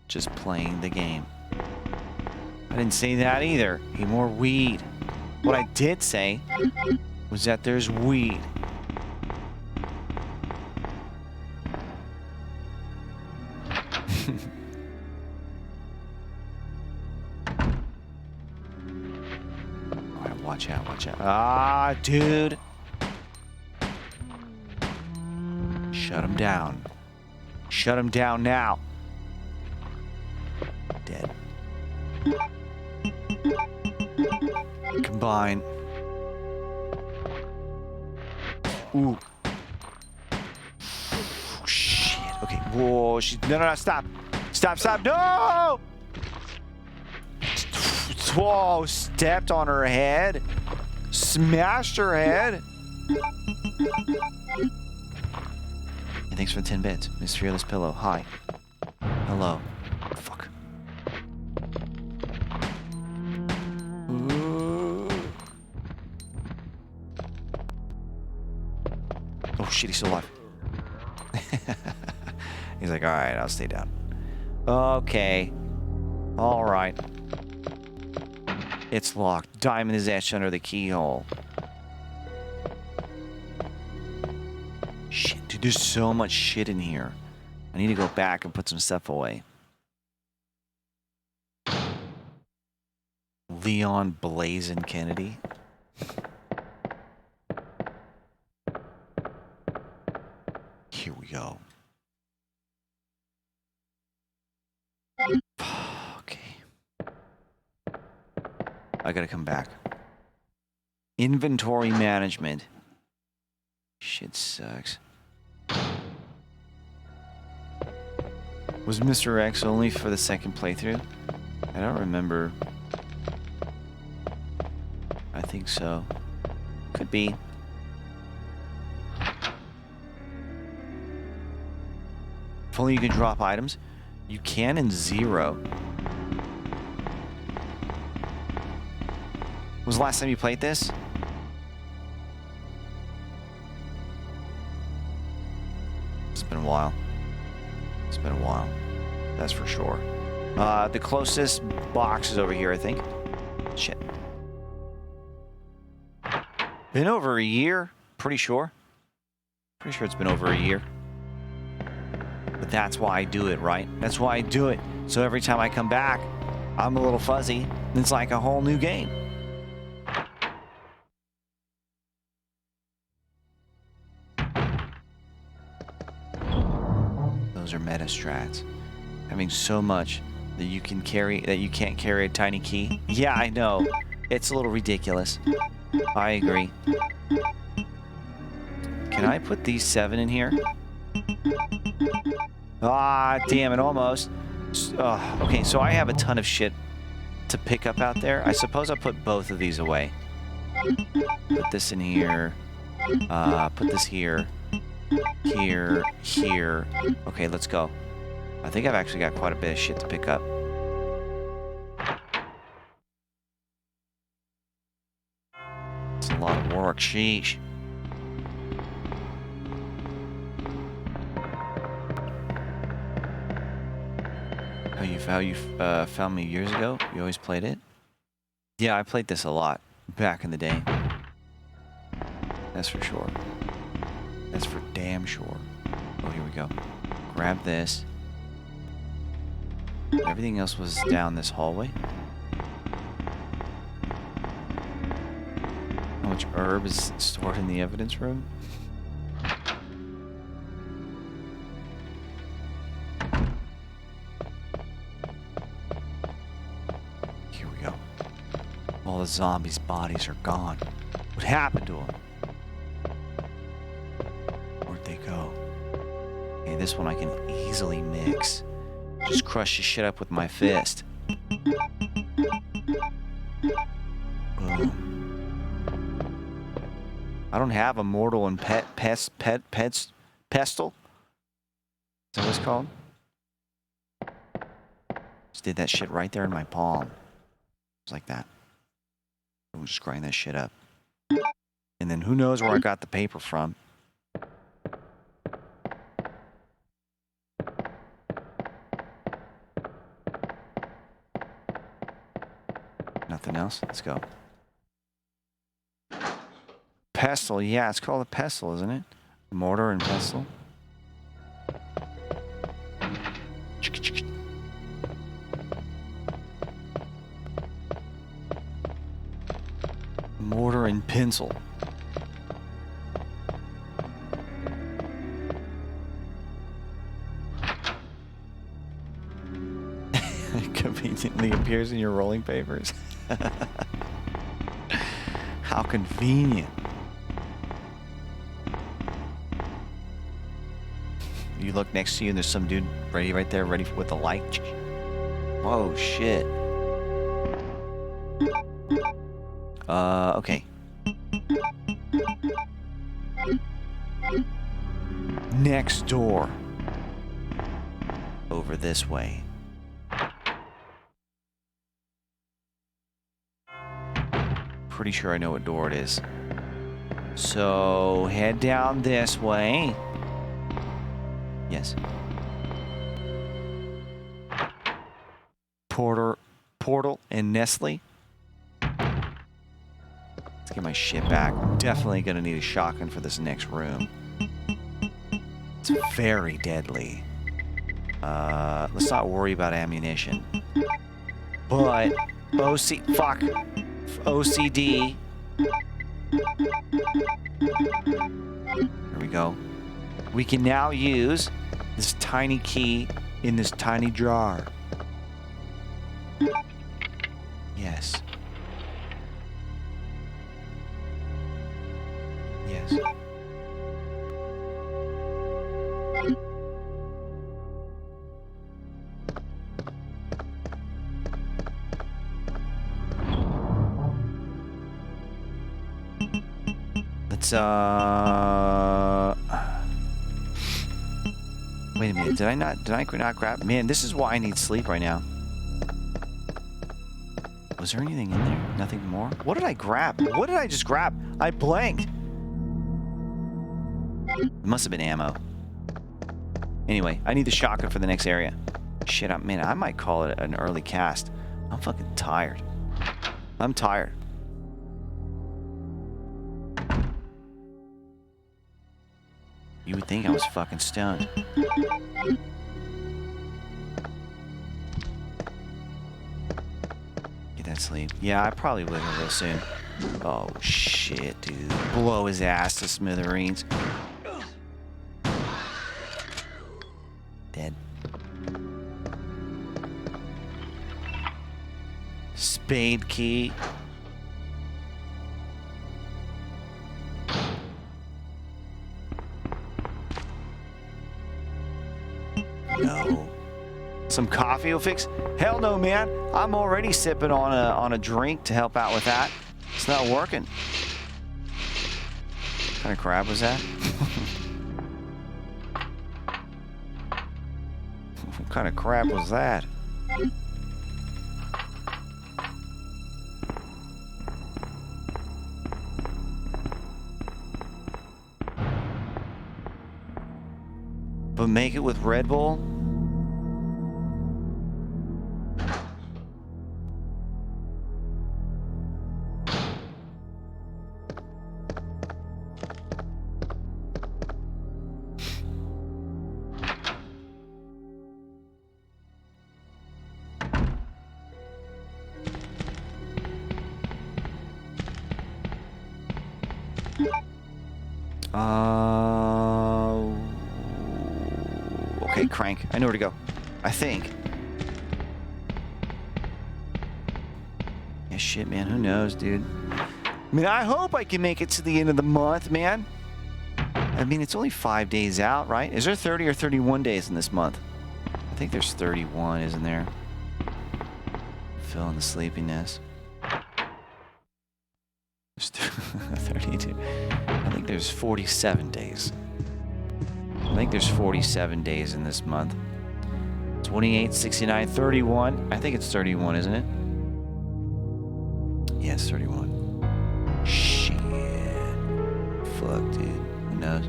Just playing the game. I didn't say that either. Need more weed. What I did say was that there's weed. Alright, watch out, watch out. Ah, dude. Shut him down. Shut him down now. Dead. Combine. Ooh. Shit. Okay. Whoa. No, stop. Stop. No! Whoa. Stepped on her head. Smashed her head. Hey, thanks for the 10 bits. Miss Fearless Pillow. Hi. Hello. Fuck. Ooh. Oh shit, he's still alive. He's like, alright, I'll stay down. Okay. Alright. It's locked. Diamond is etched under the keyhole. Shit, dude, there's so much shit in here. I need to go back and put some stuff away. Leon Blazin Kennedy. Here we go. Okay. I gotta come back. Inventory management. Shit sucks. Was Mr. X only for the second playthrough? I don't remember. I think so. Could be. If only you could drop items. You can in 0. Was the last time you played this? It's been a while. It's been a while. That's for sure. The closest box is over here, I think. Shit. Been over a year. Pretty sure. Pretty sure it's been over a year. But that's why I do it, right? That's why I do it. So every time I come back, I'm a little fuzzy. It's like a whole new game. Those are meta strats. Having so much that you can carry, that you can't carry a tiny key. Yeah, I know. It's a little ridiculous. I agree. Can I put these 7 in here? Ah, damn it, almost. Okay, so I have a ton of shit to pick up out there. I suppose I'll put both of these away. Put this in here. Put this here. Here. Here. Okay, let's go. I think I've actually got quite a bit of shit to pick up. It's a lot of work. Sheesh. How you found me years ago? You always played it? Yeah, I played this a lot back in the day. That's for sure. That's for damn sure. Oh, here we go. Grab this. Everything else was down this hallway. How much herb is stored in the evidence room? Here we go. All the zombies' bodies are gone. What happened to them? Where'd they go? Okay, this one I can easily mix. Just crush this shit up with my fist. Boom. I don't have a mortal and pestle. Is that what it's called? Just did that shit right there in my palm. Just like that. We'll just grind that shit up. And then who knows where I got the paper from. Nothing else? Let's go. Pestle, yeah, it's called a pestle, isn't it? Mortar and pestle. Mortar and pencil. Conveniently appears in your rolling papers. How convenient. You look next to you and there's some dude right there, ready with the light. Whoa, shit. Okay. Next door. Over this way. Pretty sure I know what door it is. So head down this way. Yes. Portal and Nestle. Let's get my shit back. I'm definitely gonna need a shotgun for this next room. It's very deadly. Let's not worry about ammunition. But OCD. There we go. We can now use this tiny key in this tiny jar. Yes. Yes. Let's wait a minute. Did I not grab? Man, this is why I need sleep right now. Was there anything in there? Nothing more? What did I grab? What did I just grab? I blanked. It must have been ammo. Anyway, I need the shotgun for the next area. Shit, man, I might call it an early cast. I'm fucking tired. I'm tired. You would think I was fucking stoned. Get that sleep. Yeah, I probably will real soon. Oh, shit, dude. Blow his ass to smithereens. Dead. Spade key. No. Some coffee will fix? Hell no, man. I'm already sipping on a drink to help out with that. It's not working. What kind of crap was that? What kind of crap was that? But make it with Red Bull? Okay, crank. I know where to go. I think. Yeah, shit, man. Who knows, dude? I mean, I hope I can make it to the end of the month, man. I mean, it's only 5 days out, right? Is there 30 or 31 days in this month? I think there's 31, isn't there? Fill in the sleepiness. There's 32. I think there's 47 days. I think there's 47 days in this month. 28, 69, 31. I think it's 31, isn't it? Yeah, it's 31. Shit. Fuck, dude. Who knows?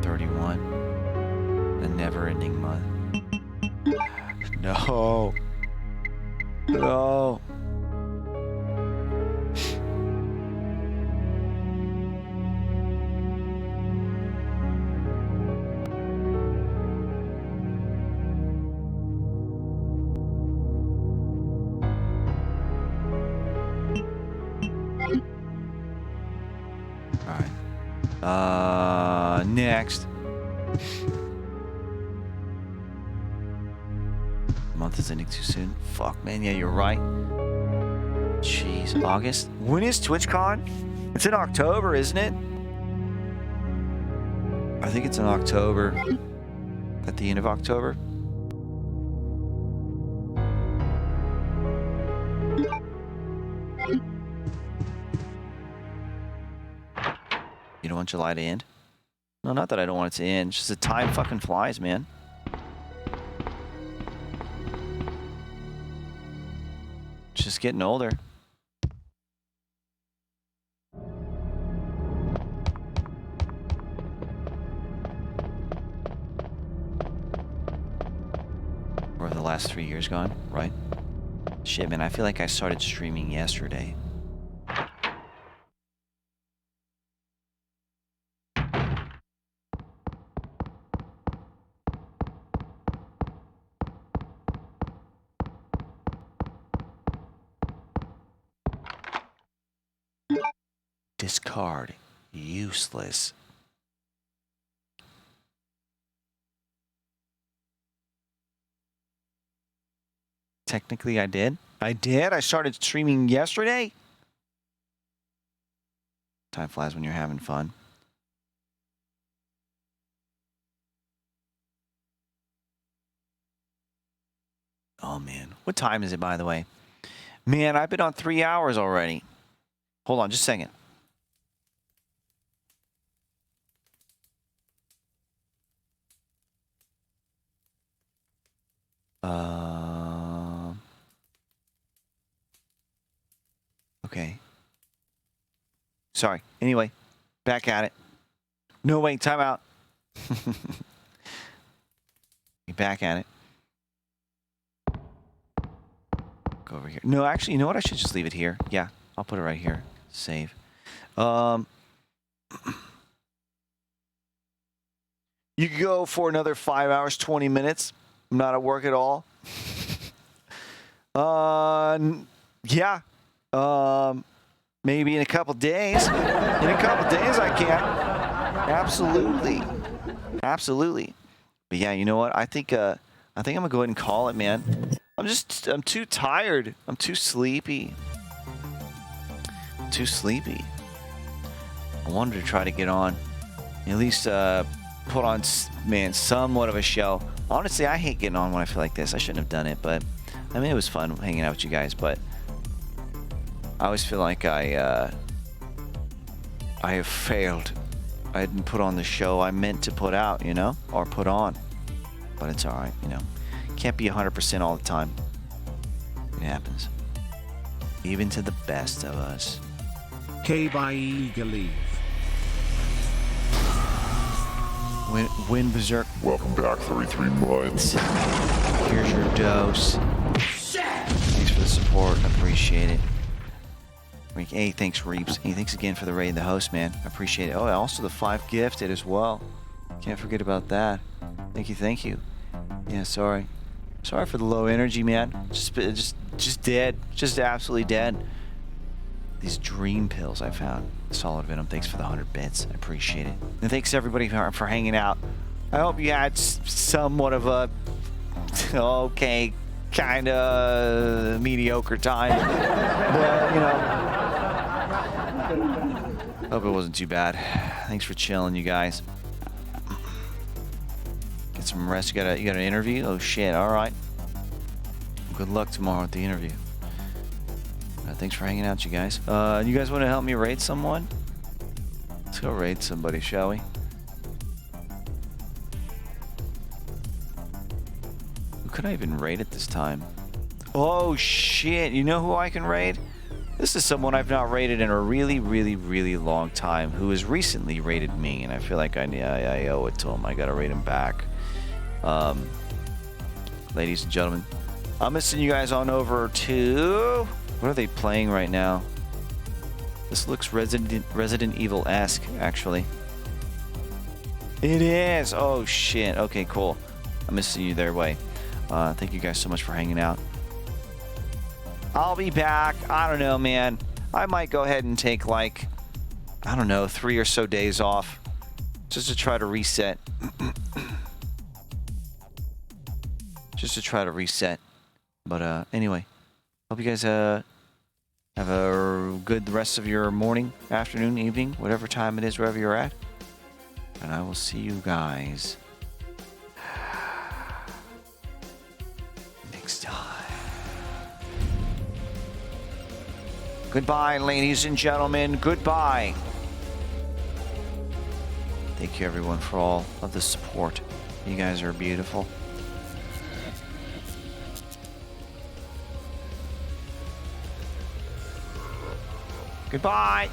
31. A never-ending month. No. No. Next. month is ending too soon. Fuck, man. Yeah, you're right. Jeez, August? When is TwitchCon? It's in October, isn't it? I think it's in October. At the end of October. You don't want July to end? No, not that I don't want it to end. It's just the time fucking flies, man. It's just getting older. Where have the last 3 years gone, right? Shit, man, I feel like I started streaming yesterday. Discard. Useless. Technically, I did. I did? I started streaming yesterday? Time flies when you're having fun. Oh, man. What time is it, by the way? Man, I've been on 3 hours already. Hold on just a second. Okay. Sorry. Anyway, back at it. No, wait, time out. Back at it. Go over here. No, actually, you know what? I should just leave it here. Yeah, I'll put it right here. Save. You could go for another 5 hours, 20 minutes. I'm not at work at all. Yeah. Maybe in a couple days. In a couple days I can. Absolutely. Absolutely. But yeah, you know what? I think I'm gonna go ahead and call it, man. I'm too tired. I'm too sleepy. Too sleepy. I wanted to try to get on. At least put on, man, somewhat of a show. Honestly, I hate getting on when I feel like this. I shouldn't have done it, but I mean, it was fun hanging out with you guys, but I always feel like I have failed. I didn't put on the show I meant to put out, you know, or put on. But it's all right, you know. Can't be 100% all the time. It happens. Even to the best of us. K by eager leave. Win Berserk. Welcome back, 33 months. Here's your dose. Thanks for the support. I appreciate it. Hey, thanks, Reeps. Hey, thanks again for the raid, the host, man. I appreciate it. Oh, also the 5 gifted as well. Can't forget about that. Thank you, thank you. Yeah, sorry. Sorry for the low energy, man. Just dead. Just absolutely dead. These dream pills I found. Solid Venom, thanks for the 100 bits. I appreciate it. And thanks everybody for hanging out. I hope you had somewhat of a okay, kind of mediocre time. But, you know, hope it wasn't too bad. Thanks for chilling, you guys. Get some rest. You got an interview? Oh shit! All right. Good luck tomorrow at the interview. Thanks for hanging out, you guys. You guys want to help me raid someone? Let's go raid somebody, shall we? Who could I even raid at this time? Oh shit! You know who I can raid? This is someone I've not raided in a really, really, really long time, who has recently raided me, and I feel like I owe it to him. I gotta raid him back. Ladies and gentlemen, I'm gonna send you guys on over to... What are they playing right now? This looks Resident Evil-esque, actually. It is! Oh, shit. Okay, cool. I'm gonna see you their way. Thank you guys so much for hanging out. I'll be back. I don't know, man. I might go ahead and take, like, I don't know, 3 or so days off. Just to try to reset. Just to try to reset. But anyway, hope you guys have a good rest of your morning, afternoon, evening, whatever time it is, wherever you're at. And I will see you guys next time. Goodbye, ladies and gentlemen. Goodbye. Thank you, everyone, for all of the support. You guys are beautiful. Goodbye.